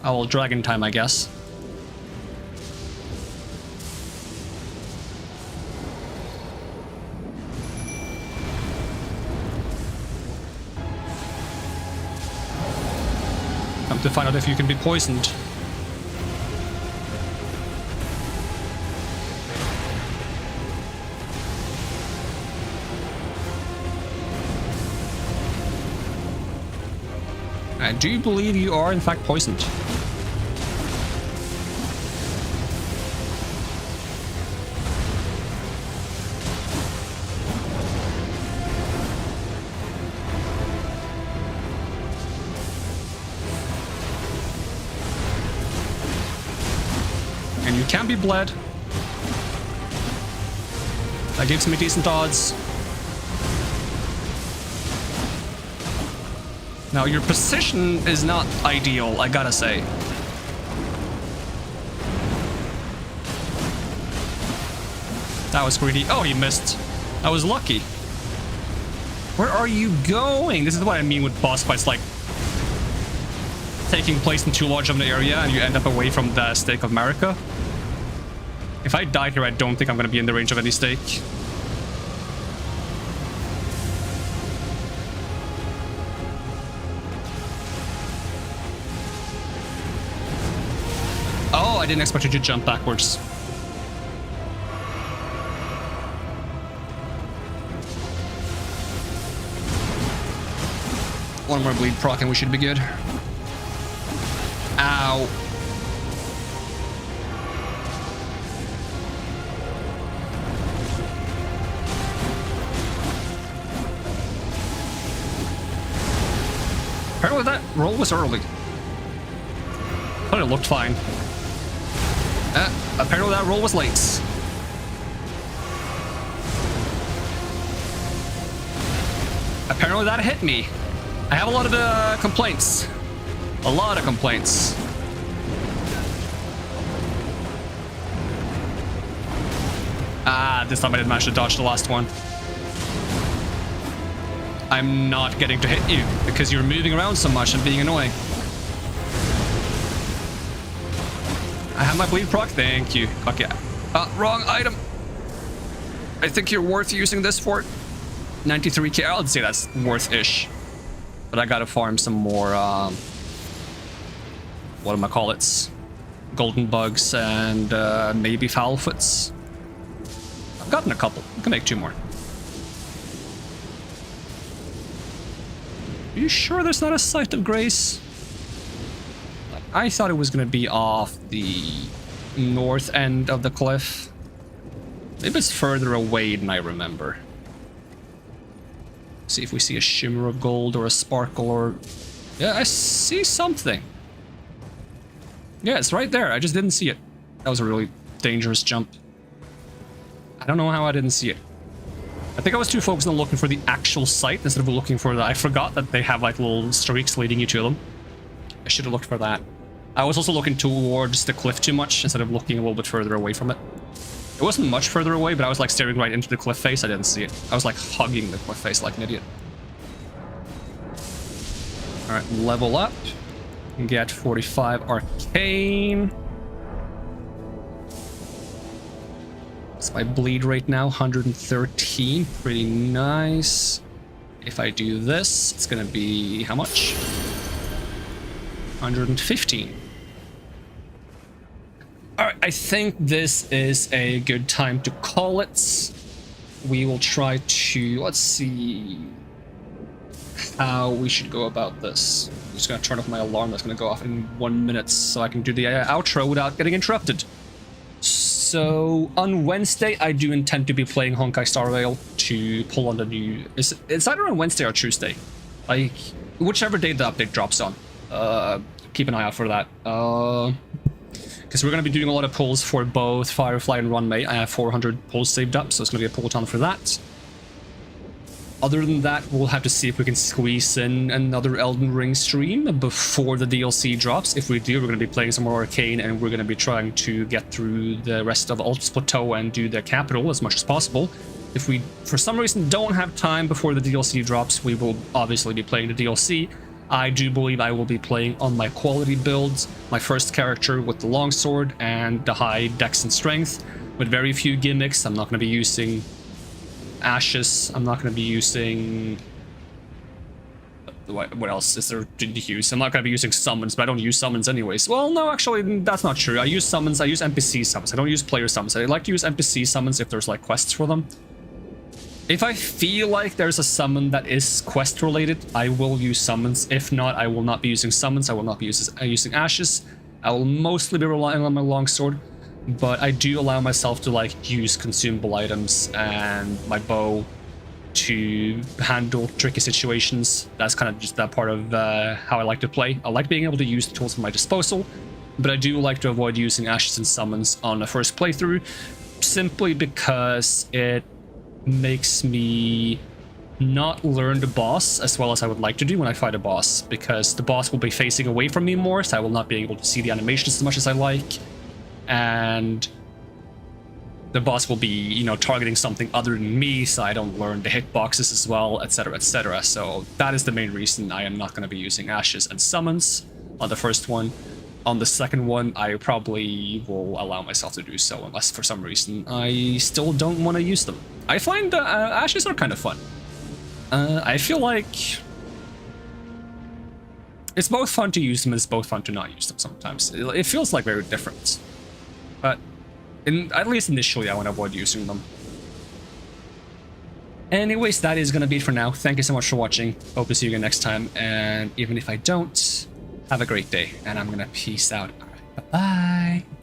I will dragon time, I guess. Come to find out if you can be poisoned. I do believe you are, in fact, poisoned. You can be bled. That gives me decent odds. Now, your position is not ideal, I gotta say. That was greedy. Oh, he missed. I was lucky. Where are you going? This is what I mean with boss fights, like taking place in too large of an area and you end up away from the stake of Marika. If I die here, I don't think I'm going to be in the range of any stake. Oh, I didn't expect you to jump backwards. One more bleed proc and we should be good. Ow. Apparently that roll was early. Thought it looked fine. Apparently that roll was late. Apparently that hit me. I have a lot of complaints. A lot of complaints. Ah, this time I didn't manage to dodge the last one. I'm not getting to hit you because you're moving around so much and being annoying. I have my bleed proc. Thank you. Fuck yeah. Wrong item. I think you're worth using this for. 93k. I'll say that's worth-ish. But I gotta farm some more, what am I call it? Golden bugs and maybe foulfoots. I've gotten a couple. I can make 2 more. Are you sure there's not a Site of Grace? I thought it was gonna be off the north end of the cliff. Maybe it's further away than I remember. See if we see a shimmer of gold or a sparkle or... Yeah, I see something. Yeah, it's right there. I just didn't see it. That was a really dangerous jump. I don't know how I didn't see it. I think I was too focused on looking for the actual site instead of looking for the... I forgot that they have like little streaks leading you to them. I should have looked for that. I was also looking towards the cliff too much instead of looking a little bit further away from it. It wasn't much further away, but I was like staring right into the cliff face. I didn't see it. I was like hugging the cliff face like an idiot. Alright, level up. Get 45 Arcane. That's my bleed rate now, 113. Pretty nice. If I do this, it's gonna be how much? 115. Alright, I think this is a good time to call it. We will try to, let's see how we should go about this. I'm just gonna turn off my alarm that's gonna go off in 1 minute so I can do the outro without getting interrupted. So, on Wednesday, I do intend to be playing Honkai Star Rail to pull on the new... It's either on Wednesday or Tuesday. Like, whichever day the update drops on. Keep an eye out for that. Because we're going to be doing a lot of pulls for both Firefly and Runmei. I have 400 pulls saved up, so it's going to be a pull ton for that. Other than that, we'll have to see if we can squeeze in another Elden Ring stream before the DLC drops. If we do, we're going to be playing some more Arcane, and we're going to be trying to get through the rest of Altus Plateau and do the capital as much as possible. If we, for some reason, don't have time before the DLC drops, we will obviously be playing the DLC. I do believe I will be playing on my quality builds, my first character with the longsword and the high dex and strength, with very few gimmicks. I'm not going to be using ashes. I'm not going to be using... What else is there to use? I'm not going to be using summons, but I don't use summons anyways. Well, no, actually, that's not true. I use summons. I use NPC summons. I don't use player summons. I like to use NPC summons if there's, like, quests for them. If I feel like there's a summon that is quest related, I will use summons. If not, I will not be using summons. I will not be using ashes. I will mostly be relying on my longsword, but I do allow myself to like use consumable items and my bow to handle tricky situations. That's kind of just that part of how I like to play. I like being able to use the tools at my disposal, but I do like to avoid using Ashes and Summons on the first playthrough, simply because it makes me not learn the boss as well as I would like to do when I fight a boss, because the boss will be facing away from me more, so I will not be able to see the animations as much as I like, and the boss will be, you know, targeting something other than me, so I don't learn the hitboxes as well, etc, etc. So that is the main reason I am not going to be using Ashes and Summons on the first one. On the second one, I probably will allow myself to do so, unless for some reason I still don't want to use them. I find Ashes are kind of fun. I feel like it's both fun to use them and it's both fun to not use them sometimes. It feels like very different. But at least initially, I want to avoid using them. Anyways, that is going to be it for now. Thank you so much for watching. Hope to see you again next time. And even if I don't, have a great day. And I'm going to peace out. All right, bye-bye.